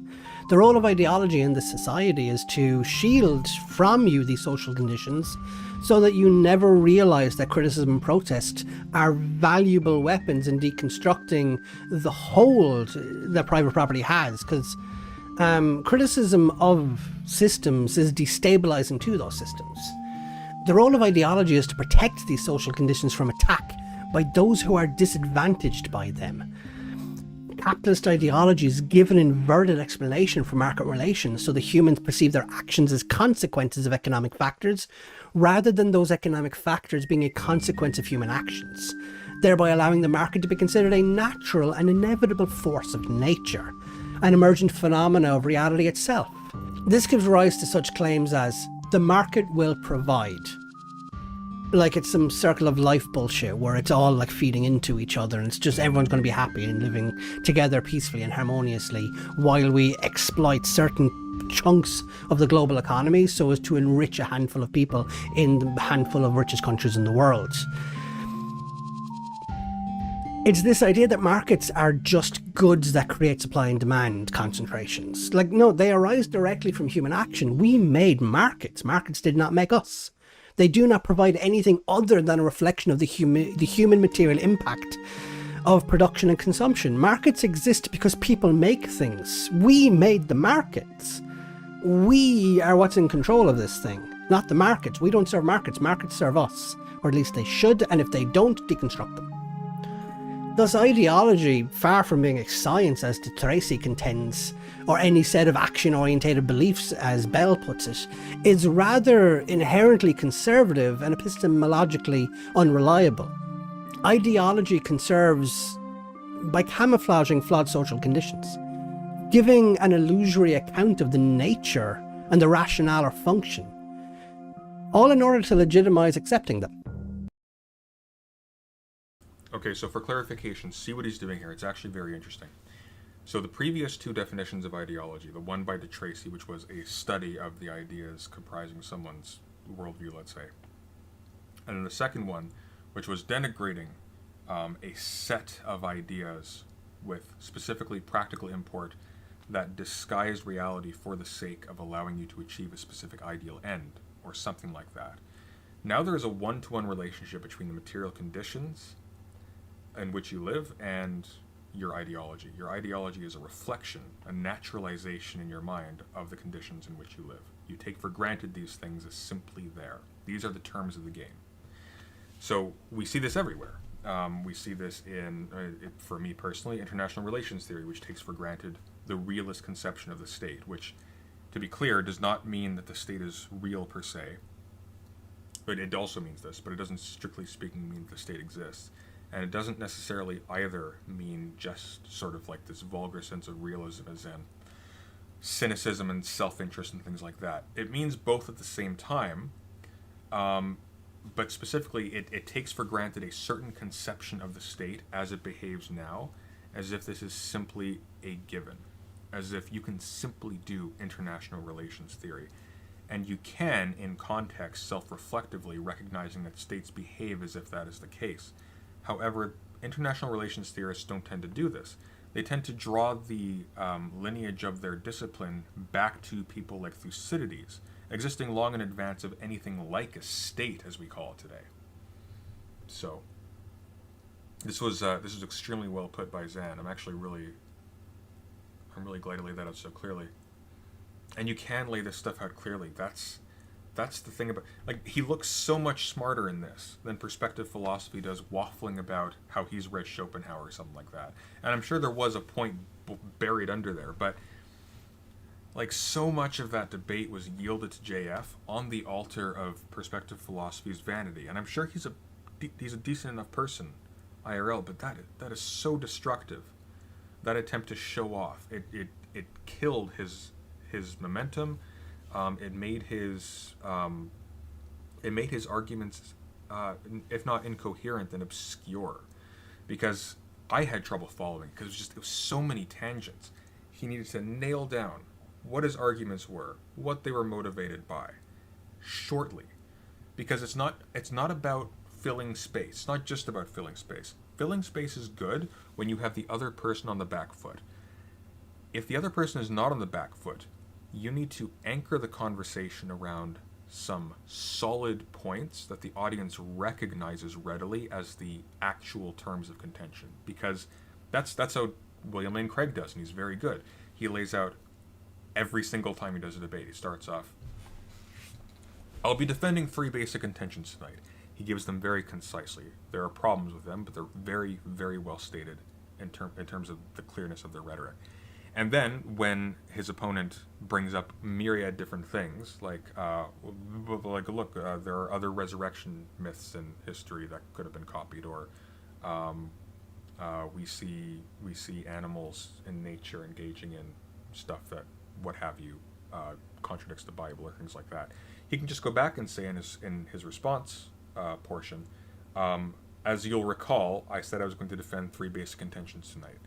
The role of ideology in this society is to shield from you these social conditions so that you never realize that criticism and protest are valuable weapons in deconstructing the hold that private property has, because criticism of systems is destabilizing to those systems. The role of ideology is to protect these social conditions from attack by those who are disadvantaged by them. Capitalist ideologies give an inverted explanation for market relations so the humans perceive their actions as consequences of economic factors rather than those economic factors being a consequence of human actions, thereby allowing the market to be considered a natural and inevitable force of nature, an emergent phenomena of reality itself. This gives rise to such claims as the market will provide. Like it's some circle of life bullshit where it's all like feeding into each other and it's just everyone's going to be happy and living together peacefully and harmoniously while we exploit certain chunks of the global economy so as to enrich a handful of people in the handful of richest countries in the world. It's this idea that markets are just goods that create supply and demand concentrations. Like, no, they arise directly from human action. We made markets. Markets did not make us. They do not provide anything other than a reflection of the human material impact of production and consumption. Markets exist because people make things. We made the markets. We are what's in control of this thing, not the markets. We don't serve markets. Markets serve us, or at least they should, and if they don't, deconstruct them. Thus, ideology, far from being a science as de Tracy contends, or any set of action-orientated beliefs as Bell puts it, is rather inherently conservative and epistemologically unreliable. Ideology conserves by camouflaging flawed social conditions, giving an illusory account of the nature and the rationale or function, all in order to legitimize accepting them. Okay, so for clarification, see what he's doing here. It's actually very interesting. So the previous two definitions of ideology, the one by de Tracy, which was a study of the ideas comprising someone's worldview, let's say, and then the second one, which was denigrating a set of ideas with specifically practical import that disguised reality for the sake of allowing you to achieve a specific ideal end, or something like that. Now there is a one-to-one relationship between the material conditions in which you live and your ideology. Your ideology is a reflection, a naturalization in your mind of the conditions in which you live. You take for granted these things as simply there. These are the terms of the game. So we see this everywhere. We see this in, for me personally, international relations theory, which takes for granted the realist conception of the state, which, to be clear, does not mean that the state is real per se. But it also means this, but it doesn't, strictly speaking, mean that the state exists. And it doesn't necessarily either mean just sort of like this vulgar sense of realism as in cynicism and self-interest and things like that. It means both at the same time, but specifically it takes for granted a certain conception of the state as it behaves now, as if this is simply a given, as if you can simply do international relations theory. And you can, in context, self-reflectively, recognizing that states behave as if that is the case. However, international relations theorists don't tend to do this. They tend to draw the lineage of their discipline back to people like Thucydides, existing long in advance of anything like a state as we call it today. So, this was extremely well put by Zan. I'm really glad to lay that out so clearly. And you can lay this stuff out clearly. That's the thing about, like, he looks so much smarter in this than perspective philosophy does, waffling about how he's read Schopenhauer or something like that. And I'm sure there was a point buried under there, but like so much of that debate was yielded to JF on the altar of perspective philosophy's vanity. And I'm sure he's a decent enough person, IRL, but that is so destructive. That attempt to show off, it killed his momentum. It made his arguments, if not incoherent, then obscure, because I had trouble following, because it was so many tangents. He needed to nail down what his arguments were, what they were motivated by, shortly, because it's not about filling space. It's not just about filling space. Filling space is good when you have the other person on the back foot. If the other person is not on the back foot, you need to anchor the conversation around some solid points that the audience recognizes readily as the actual terms of contention, because that's how William Lane Craig does, and he's very good. He lays out every single time he does a debate. He starts off, I'll be defending 3 basic contentions tonight. He gives them very concisely. There are problems with them, but they're very, very well stated in terms of the clearness of their rhetoric. And then, when his opponent brings up myriad different things, like look, there are other resurrection myths in history that could have been copied, or we see animals in nature engaging in stuff that, what have you, contradicts the Bible or things like that. He can just go back and say in his response portion, as you'll recall, I said I was going to defend 3 basic contentions tonight.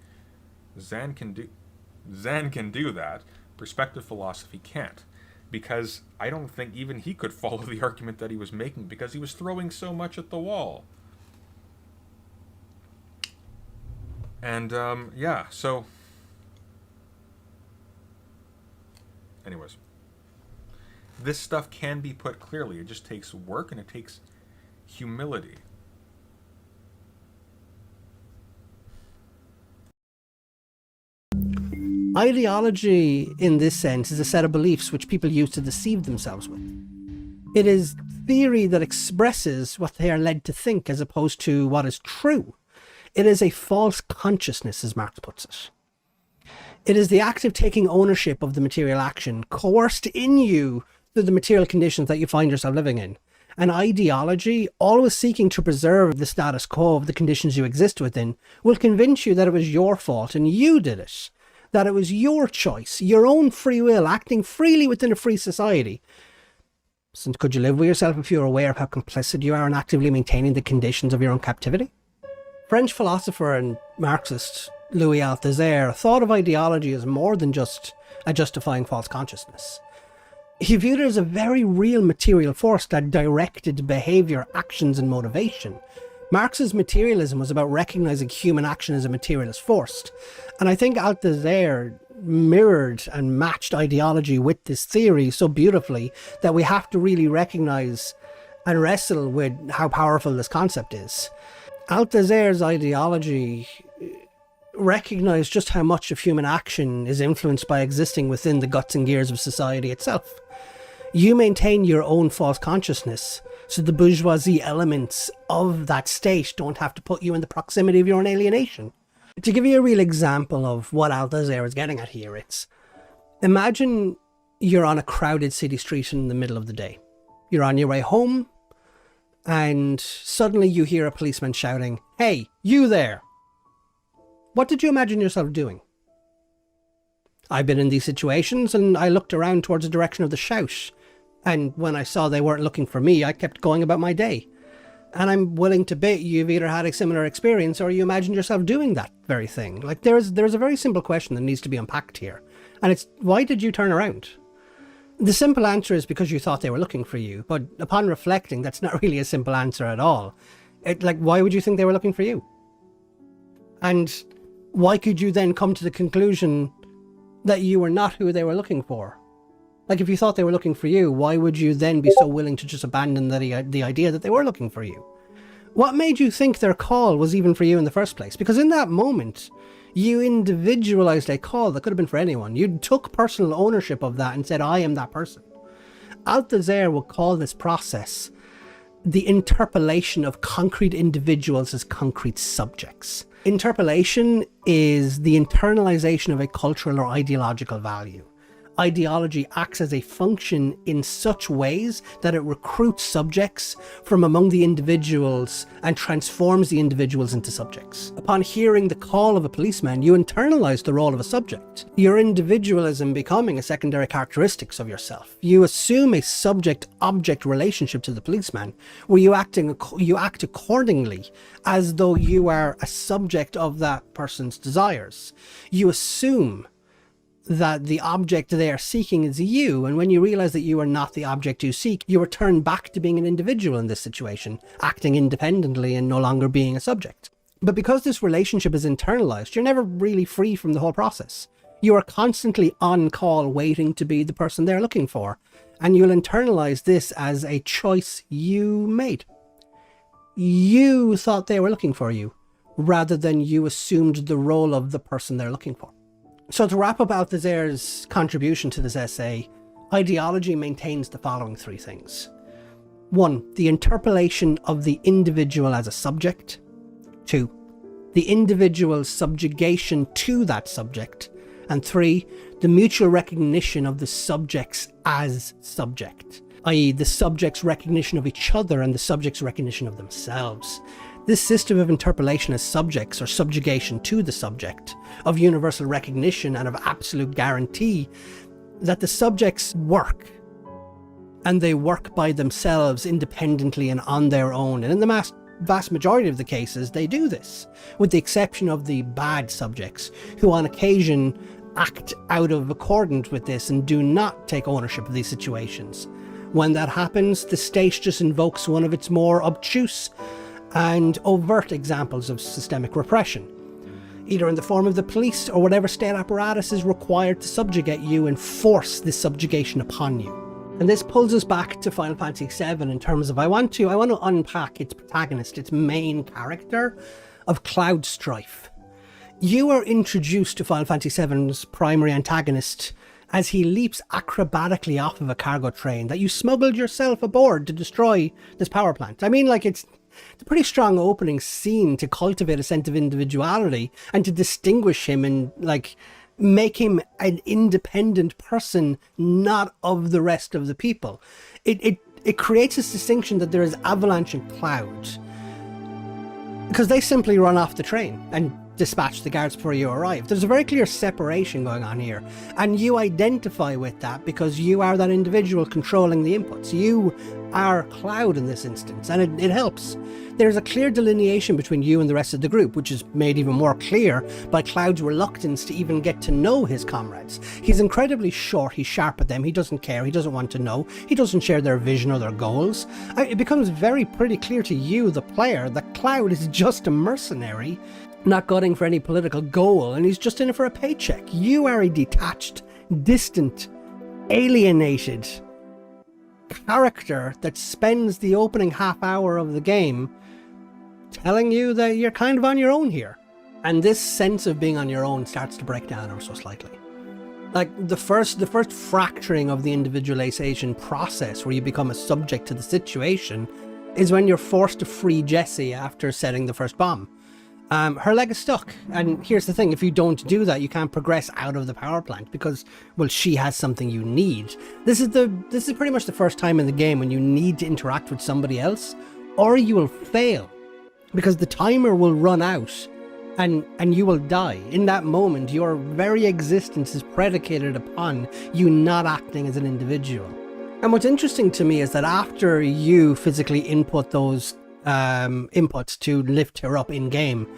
Zan can do that. Perspective philosophy can't, because I don't think even he could follow the argument that he was making, because he was throwing so much at the wall. And yeah, so anyways, this stuff can be put clearly. It just takes work, and it takes humility. Ideology, in this sense, is a set of beliefs which people use to deceive themselves with. It is theory that expresses what they are led to think as opposed to what is true. It is a false consciousness, as Marx puts it. It is the act of taking ownership of the material action coerced in you through the material conditions that you find yourself living in. An ideology, always seeking to preserve the status quo of the conditions you exist within, will convince you that it was your fault and you did it. That it was your choice, your own free will, acting freely within a free society. Since could you live with yourself if you were aware of how complicit you are in actively maintaining the conditions of your own captivity? French philosopher and Marxist Louis Althusser thought of ideology as more than just a justifying false consciousness. He viewed it as a very real material force that directed behaviour, actions and motivation. Marx's materialism was about recognizing human action as a materialist force. And I think Althusser mirrored and matched ideology with this theory so beautifully that we have to really recognize and wrestle with how powerful this concept is. Althazair's ideology recognized just how much of human action is influenced by existing within the guts and gears of society itself. You maintain your own false consciousness, so the bourgeoisie elements of that state don't have to put you in the proximity of your own alienation. To give you a real example of what Althazair is getting at here, it's imagine you're on a crowded city street in the middle of the day. You're on your way home, and suddenly you hear a policeman shouting, "Hey, you there!" What did you imagine yourself doing? I've been in these situations, and I looked around towards the direction of the shout, and when I saw they weren't looking for me, I kept going about my day. And I'm willing to bet you've either had a similar experience or you imagined yourself doing that very thing. Like, there's a very simple question that needs to be unpacked here. And it's, why did you turn around? The simple answer is because you thought they were looking for you. But upon reflecting, that's not really a simple answer at all. Why would you think they were looking for you? And why could you then come to the conclusion that you were not who they were looking for? Like, if you thought they were looking for you, why would you then be so willing to just abandon the idea that they were looking for you? What made you think their call was even for you in the first place? Because in that moment, you individualized a call that could have been for anyone. You took personal ownership of that and said, I am that person. Althazair will call this process the interpolation of concrete individuals as concrete subjects. Interpolation is the internalization of a cultural or ideological value. Ideology acts as a function in such ways that it recruits subjects from among the individuals and transforms the individuals into subjects. Upon hearing the call of a policeman, you internalize the role of a subject, your individualism becoming a secondary characteristics of yourself. You assume a subject-object relationship to the policeman, where you act accordingly as though you are a subject of that person's desires. You assume that the object they are seeking is you, and when you realize that you are not the object you seek, you return back to being an individual in this situation, acting independently and no longer being a subject. But because this relationship is internalized, you're never really free from the whole process. You are constantly on call, waiting to be the person they're looking for, and you'll internalize this as a choice you made. You thought they were looking for you, rather than you assumed the role of the person they're looking for. So to wrap up Althazair's contribution to this essay, ideology maintains the following three things. 1. The interpolation of the individual as a subject. 2. The individual's subjugation to that subject. And 3. The mutual recognition of the subjects as subject, i.e. the subject's recognition of each other and the subject's recognition of themselves. This system of interpolation as subjects, or subjugation to the subject, of universal recognition and of absolute guarantee that the subjects work, and they work by themselves independently and on their own. And in the vast majority of the cases, they do this, with the exception of the bad subjects, who on occasion act out of accordance with this and do not take ownership of these situations. When that happens, the state just invokes one of its more obtuse and overt examples of systemic repression, either in the form of the police or whatever state apparatus is required to subjugate you and force this subjugation upon you. And this pulls us back to Final Fantasy VII in terms of I want to unpack its protagonist, its main character of Cloud Strife. You are introduced to Final Fantasy VII's primary antagonist as he leaps acrobatically off of a cargo train that you smuggled yourself aboard to destroy this power plant. I mean, like, it's a pretty strong opening scene to cultivate a sense of individuality and to distinguish him and, like, make him an independent person, not of the rest of the people. It creates this distinction that there is Avalanche and Cloud, because they simply run off the train and dispatch the guards before you arrive. There's a very clear separation going on here, and you identify with that because you are that individual controlling the inputs. You are Cloud in this instance, and it helps. There's a clear delineation between you and the rest of the group, which is made even more clear by Cloud's reluctance to even get to know his comrades. He's incredibly short, he's sharp at them, he doesn't care, he doesn't want to know, he doesn't share their vision or their goals. It becomes pretty clear to you, the player, that Cloud is just a mercenary not gunning for any political goal, and he's just in it for a paycheck. You are a detached, distant, alienated character that spends the opening half hour of the game telling you that you're kind of on your own here. And this sense of being on your own starts to break down ever so slightly. Like the first fracturing of the individualization process, where you become a subject to the situation, is when you're forced to free Jessie after setting the first bomb. Her leg is stuck, and here's the thing: if you don't do that, you can't progress out of the power plant because, well, she has something you need. This is pretty much the first time in the game when you need to interact with somebody else, or you will fail, because the timer will run out, and you will die. In that moment, your very existence is predicated upon you not acting as an individual. And what's interesting to me is that after you physically input those inputs to lift her up in game,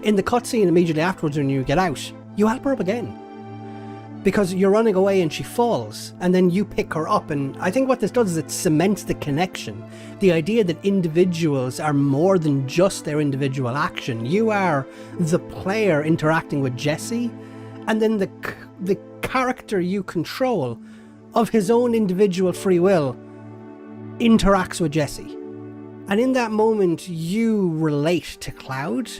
in the cutscene immediately afterwards when you get out, you help her up again, because you're running away and she falls, and then you pick her up. And I think what this does is it cements the connection, the idea that individuals are more than just their individual action. You are the player interacting with Jessie, and then the character you control, of his own individual free will, interacts with Jessie. And in that moment, you relate to Cloud.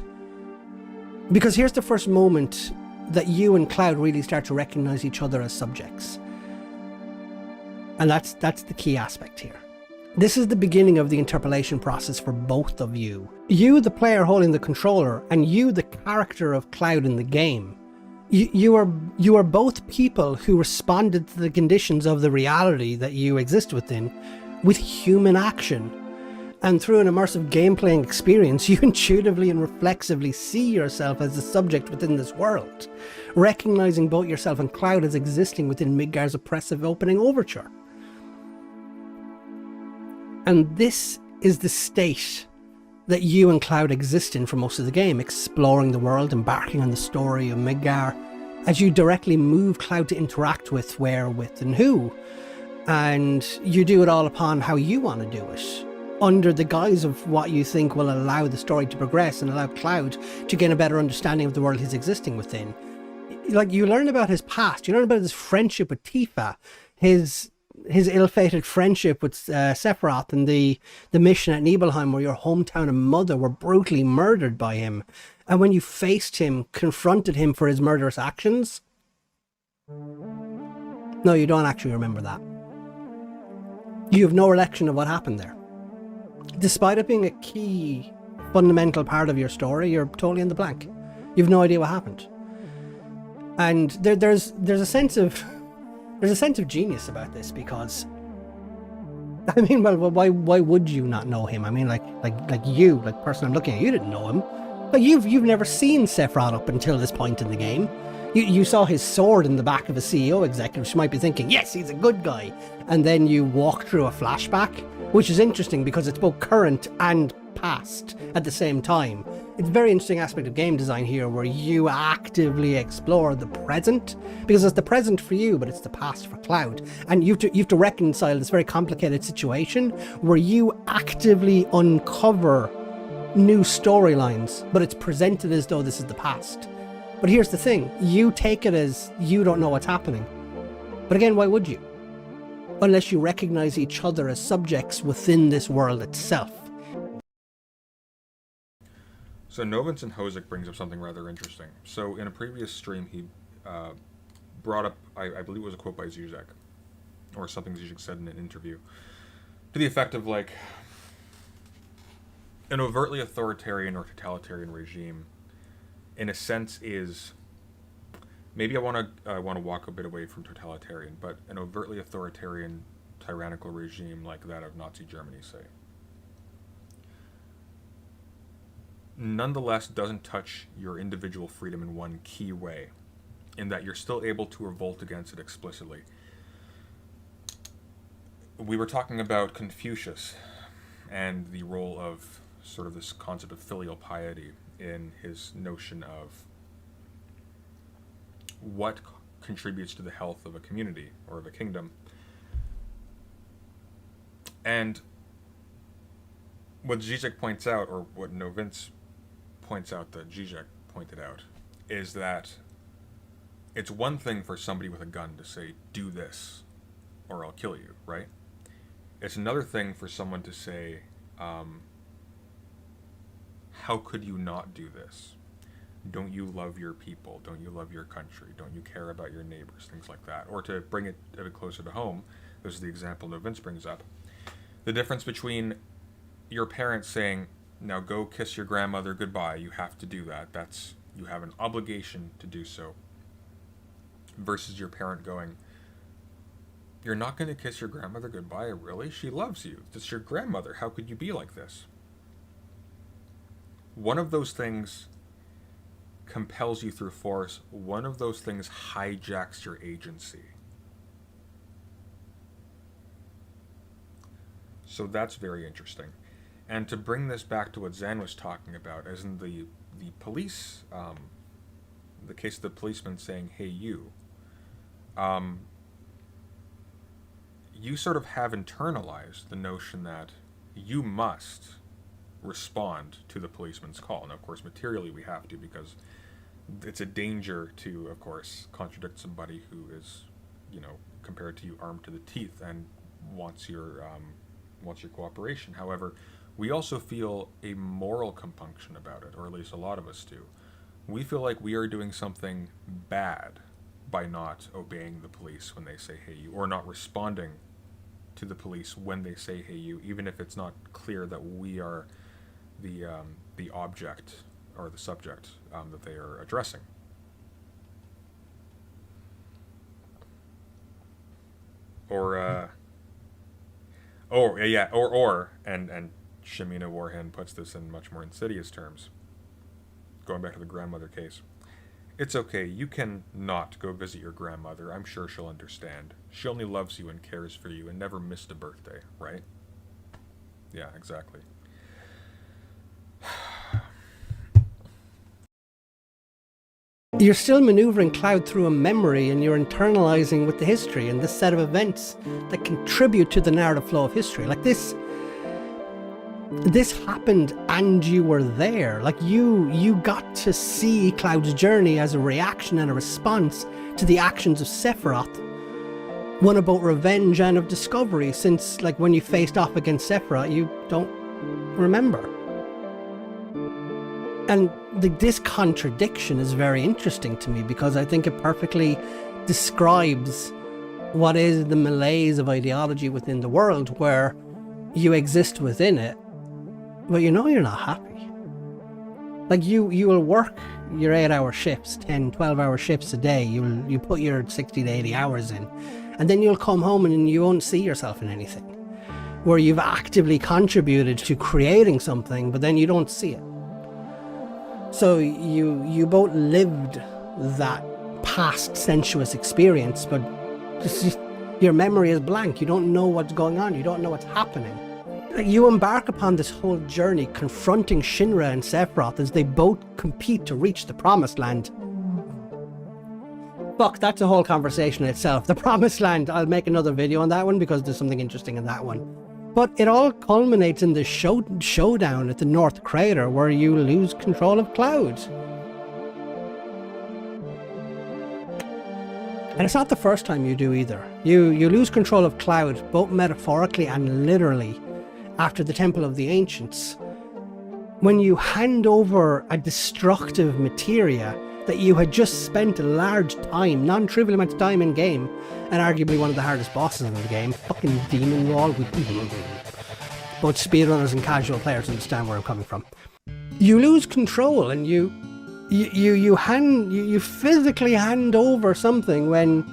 Because here's the first moment that you and Cloud really start to recognize each other as subjects. And that's the key aspect here. This is the beginning of the interpolation process for both of you. You, the player holding the controller, and you, the character of Cloud in the game. You are both people who responded to the conditions of the reality that you exist within with human action. And through an immersive game-playing experience, you intuitively and reflexively see yourself as the subject within this world, recognizing both yourself and Cloud as existing within Midgar's oppressive opening overture. And this is the state that you and Cloud exist in for most of the game, exploring the world, embarking on the story of Midgar, as you directly move Cloud to interact with, where, with, and who. And you do it all upon how you want to do it, under the guise of what you think will allow the story to progress and allow Cloud to gain a better understanding of the world he's existing within. Like, you learn about his past, you learn about his friendship with Tifa, his ill-fated friendship with Sephiroth, and the mission at Nibelheim where your hometown and mother were brutally murdered by him. And when you faced him, confronted him for his murderous actions, no, you don't actually remember that. You have no recollection of what happened there. Despite it being a key, fundamental part of your story, you're totally in the blank. You have no idea what happened. And there's a sense of genius about this, because I mean, well, why would you not know him? I mean, like you, like person I'm looking at, you didn't know him. Like you've never seen Sephiroth up until this point in the game. You saw his sword in the back of a CEO executive. She might be thinking, yes, he's a good guy. And then you walk through a flashback, which is interesting because it's both current and past at the same time. It's a very interesting aspect of game design here, where you actively explore the present, because it's the present for you, but it's the past for Cloud. And you have to reconcile this very complicated situation where you actively uncover new storylines, but it's presented as though this is the past. But here's the thing, you take it as you don't know what's happening. But again, why would you? Unless you recognize each other as subjects within this world itself. So Novinson Hosick brings up something rather interesting. So in a previous stream, he brought up, I believe it was a quote by Zuzek, or something Zuzek said in an interview, to the effect of, like, an overtly authoritarian or totalitarian regime, in a sense, is, maybe I want to walk a bit away from totalitarian, but an overtly authoritarian, tyrannical regime like that of Nazi Germany, say, nonetheless doesn't touch your individual freedom in one key way, in that you're still able to revolt against it explicitly. We were talking about Confucius and the role of sort of this concept of filial piety in his notion of what contributes to the health of a community or of a kingdom. And what Zizek points out, or what Novince points out that Zizek pointed out is that it's one thing for somebody with a gun to say, do this, or I'll kill you, right? It's another thing for someone to say, how could you not do this? Don't you love your people? Don't you love your country? Don't you care about your neighbors? Things like that. Or to bring it a bit closer to home, this is the example that Vince brings up. The difference between your parents saying, now go kiss your grandmother goodbye, you have to do that. You have an obligation to do so. Versus your parent going, you're not going to kiss your grandmother goodbye, really? She loves you. It's your grandmother. How could you be like this? One of those things compels you through force. One of those things hijacks your agency. So that's very interesting. And to bring this back to what Zan was talking about, as in the police, the case of the policeman saying, hey, you sort of have internalized the notion that you must respond to the policeman's call. And of course, materially we have to, because it's a danger to, of course, contradict somebody who is, compared to you, armed to the teeth and wants your cooperation. However, we also feel a moral compunction about it, or at least a lot of us do. We feel like we are doing something bad by not obeying the police when they say, hey, you, or not responding to the police when they say, hey, you, even if it's not clear that we are the object or the subject that they are addressing. And Shamina Warhen puts this in much more insidious terms. Going back to the grandmother case. It's okay, you can not go visit your grandmother. I'm sure she'll understand. She only loves you and cares for you and never missed a birthday, right? Yeah, exactly. You're still maneuvering Cloud through a memory, and you're internalizing with the history and this set of events that contribute to the narrative flow of history. Like this happened and you were there. Like you got to see Cloud's journey as a reaction and a response to the actions of Sephiroth. One about revenge and of discovery, since like when you faced off against Sephiroth, you don't remember. And this contradiction is very interesting to me, because I think it perfectly describes what is the malaise of ideology within the world, where you exist within it, but you know you're not happy. Like you will work your 8-hour shifts, 10, 12-hour shifts a day. You put your 60 to 80 hours in, and then you'll come home and you won't see yourself in anything, where you've actively contributed to creating something, but then you don't see it. So you both lived that past sensuous experience, but your memory is blank. You don't know what's going on. You don't know what's happening. You embark upon this whole journey confronting Shinra and Sephiroth as they both compete to reach the Promised Land. Fuck, that's a whole conversation in itself. The Promised Land, I'll make another video on that one, because there's something interesting in that one. But it all culminates in this showdown at the North Crater, where you lose control of Cloud. And it's not the first time you do either. You lose control of Cloud, both metaphorically and literally, after the Temple of the Ancients, when you hand over a destructive materia that you had just spent a large time, non-trivial amount of time in game, and arguably one of the hardest bosses in the game, fucking Demon Wall. Both speedrunners and casual players understand where I'm coming from. You lose control, and you physically hand over something and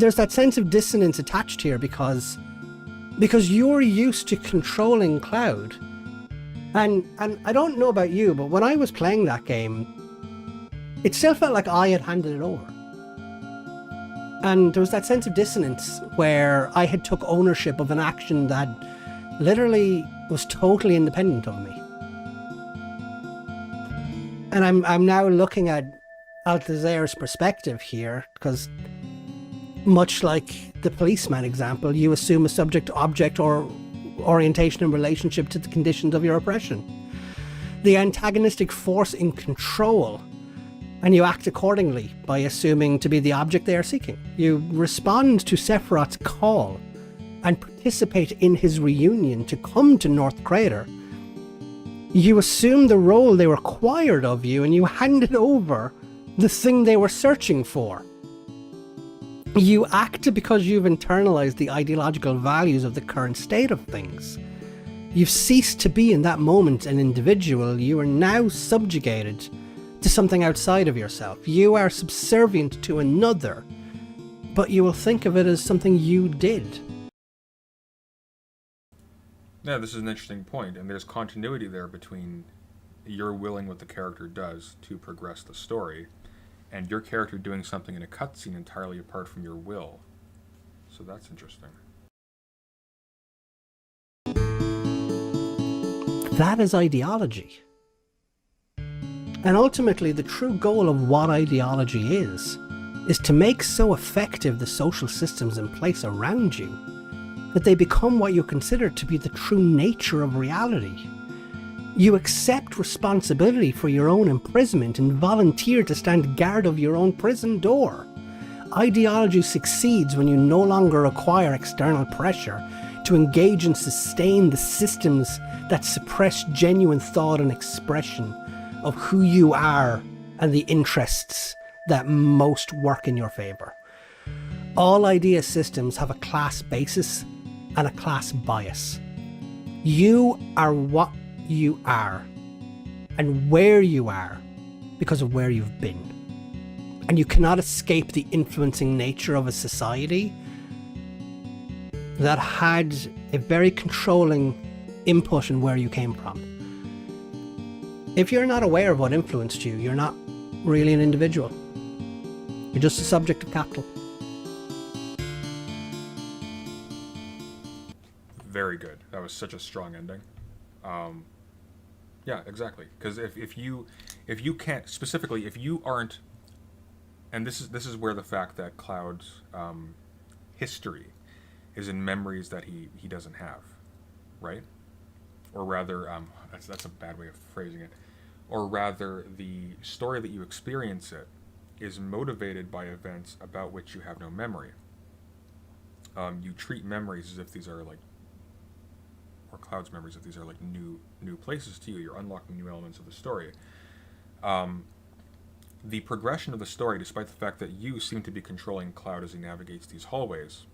there's that sense of dissonance attached here, because you're used to controlling Cloud. And I don't know about you, but when I was playing that game, it still felt like I had handed it over. And there was that sense of dissonance where I had took ownership of an action that literally was totally independent of me. And I'm now looking at Altair's perspective here, because much like the policeman example, you assume a subject-object or orientation in relationship to the conditions of your oppression. The antagonistic force in control and you act accordingly by assuming to be the object they are seeking. You respond to Sephiroth's call and participate in his reunion to come to North Crater. You assume the role they required of you, and you handed over the thing they were searching for. You act because you've internalized the ideological values of the current state of things. You've ceased to be in that moment an individual. You are now subjugated to something outside of yourself. You are subservient to another, but you will think of it as something you did. Yeah, this is an interesting point, and there's continuity there between you're willing what the character does to progress the story, and your character doing something in a cutscene entirely apart from your will. So that's interesting. That is ideology. And ultimately, the true goal of what ideology is to make so effective the social systems in place around you that they become what you consider to be the true nature of reality. You accept responsibility for your own imprisonment and volunteer to stand guard of your own prison door. Ideology succeeds when you no longer require external pressure to engage and sustain the systems that suppress genuine thought and expression of who you are and the interests that most work in your favor. All idea systems have a class basis and a class bias. You are what you are and where you are because of where you've been. And you cannot escape the influencing nature of a society that had a very controlling input in where you came from. If you're not aware of what influenced you, you're not really an individual. You're just a subject of capital. Very good. That was such a strong ending. Yeah, exactly. Because if you can't, specifically if you aren't, and this is where the fact that Cloud's history is in memories that he doesn't have, right? Or rather, that's a bad way of phrasing it. Or rather, the story that you experience it is motivated by events about which you have no memory. You treat memories as if these are like, or Cloud's memories, if these are like new places to you. You're unlocking new elements of the story. The progression of the story, despite the fact that you seem to be controlling Cloud as he navigates these hallways,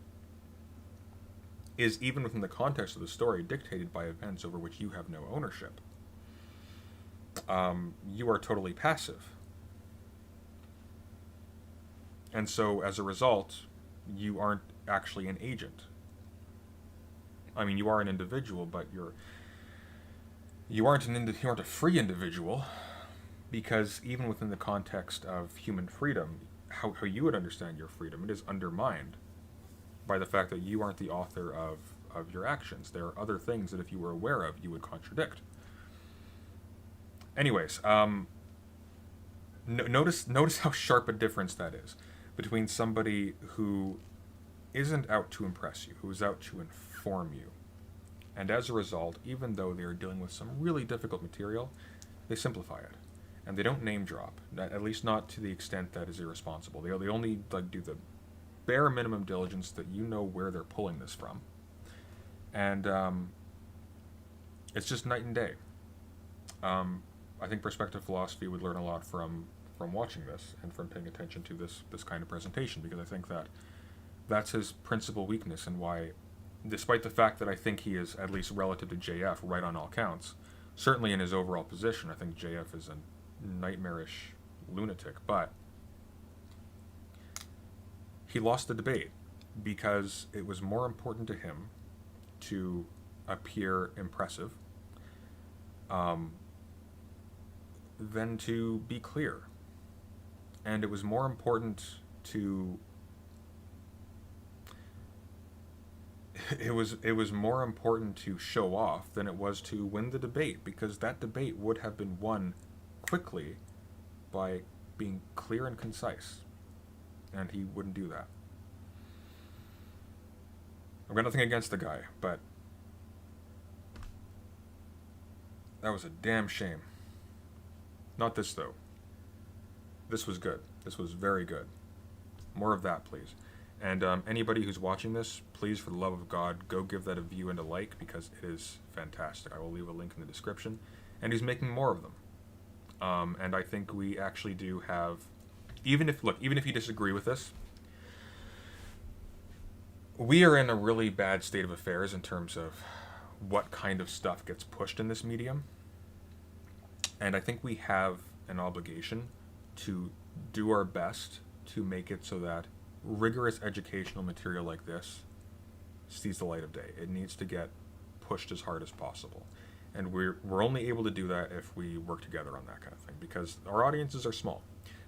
is, even within the context of the story, dictated by events over which you have no ownership. You are totally passive. And so, as a result, you aren't actually an agent. I mean, you are an individual, but you aren't a free individual, because even within the context of human freedom, how you would understand your freedom, it is undermined by the fact that you aren't the author of your actions. There are other things that if you were aware of, you would contradict. Anyways, notice how sharp a difference that is between somebody who isn't out to impress you, who is out to inform you. And as a result, even though they are dealing with some really difficult material, they simplify it. And they don't name drop, at least not to the extent that is irresponsible. They only do the bare minimum diligence that you know where they're pulling this from. And it's just night and day. I think perspective philosophy would learn a lot from watching this and from paying attention to this kind of presentation, because I think that's his principal weakness, and why, despite the fact that I think he is, at least relative to JF, right on all counts, certainly in his overall position, I think JF is a nightmarish lunatic, but he lost the debate because it was more important to him to appear impressive than to be clear. And it was more important to it was more important to show off than it was to win the debate, because that debate would have been won quickly by being clear and concise, and he wouldn't do that. I've got nothing against the guy, but that was a damn shame. Not this, though. this was good. This was very good. More of that, please. And anybody who's watching this, please, for the love of God, go give that a view and a like, because it is fantastic. I will leave a link in the description. And he's making more of them. And I think we actually do have, even if you disagree with this, we are in a really bad state of affairs in terms of what kind of stuff gets pushed in this medium. And I think we have an obligation to do our best to make it so that rigorous educational material like this sees the light of day. It needs to get pushed as hard as possible. And we're only able to do that if we work together on that kind of thing, because our audiences are small.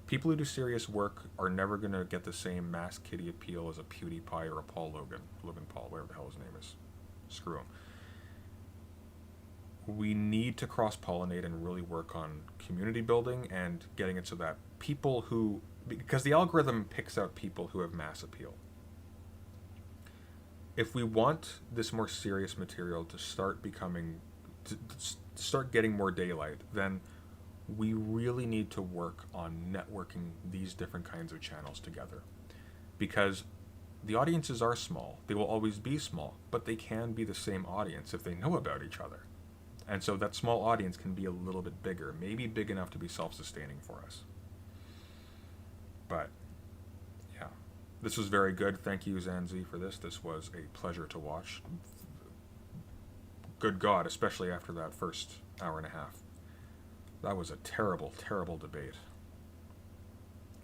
People who do serious work are never going to get the same mass kiddie appeal as a PewDiePie or a Logan Paul, whatever the hell his name is. Screw him. We need to cross-pollinate and really work on community building and getting it so that people who, because the algorithm picks out people who have mass appeal. If we want this more serious material to start start getting more daylight, then we really need to work on networking these different kinds of channels together. Because the audiences are small. They will always be small, but they can be the same audience if they know about each other. And so that small audience can be a little bit bigger, maybe big enough to be self-sustaining for us. But, yeah. This was very good. Thank you, Zahnzee, for this. This was a pleasure to watch. Good God, especially after that first hour and a half. That was a terrible, terrible debate.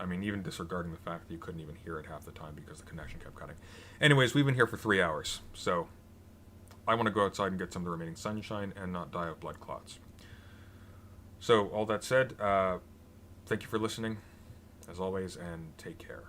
I mean, even disregarding the fact that you couldn't even hear it half the time because the connection kept cutting. Anyways, we've been here for 3 hours, so I want to go outside and get some of the remaining sunshine and not die of blood clots. So, all that said, thank you for listening, as always, and take care.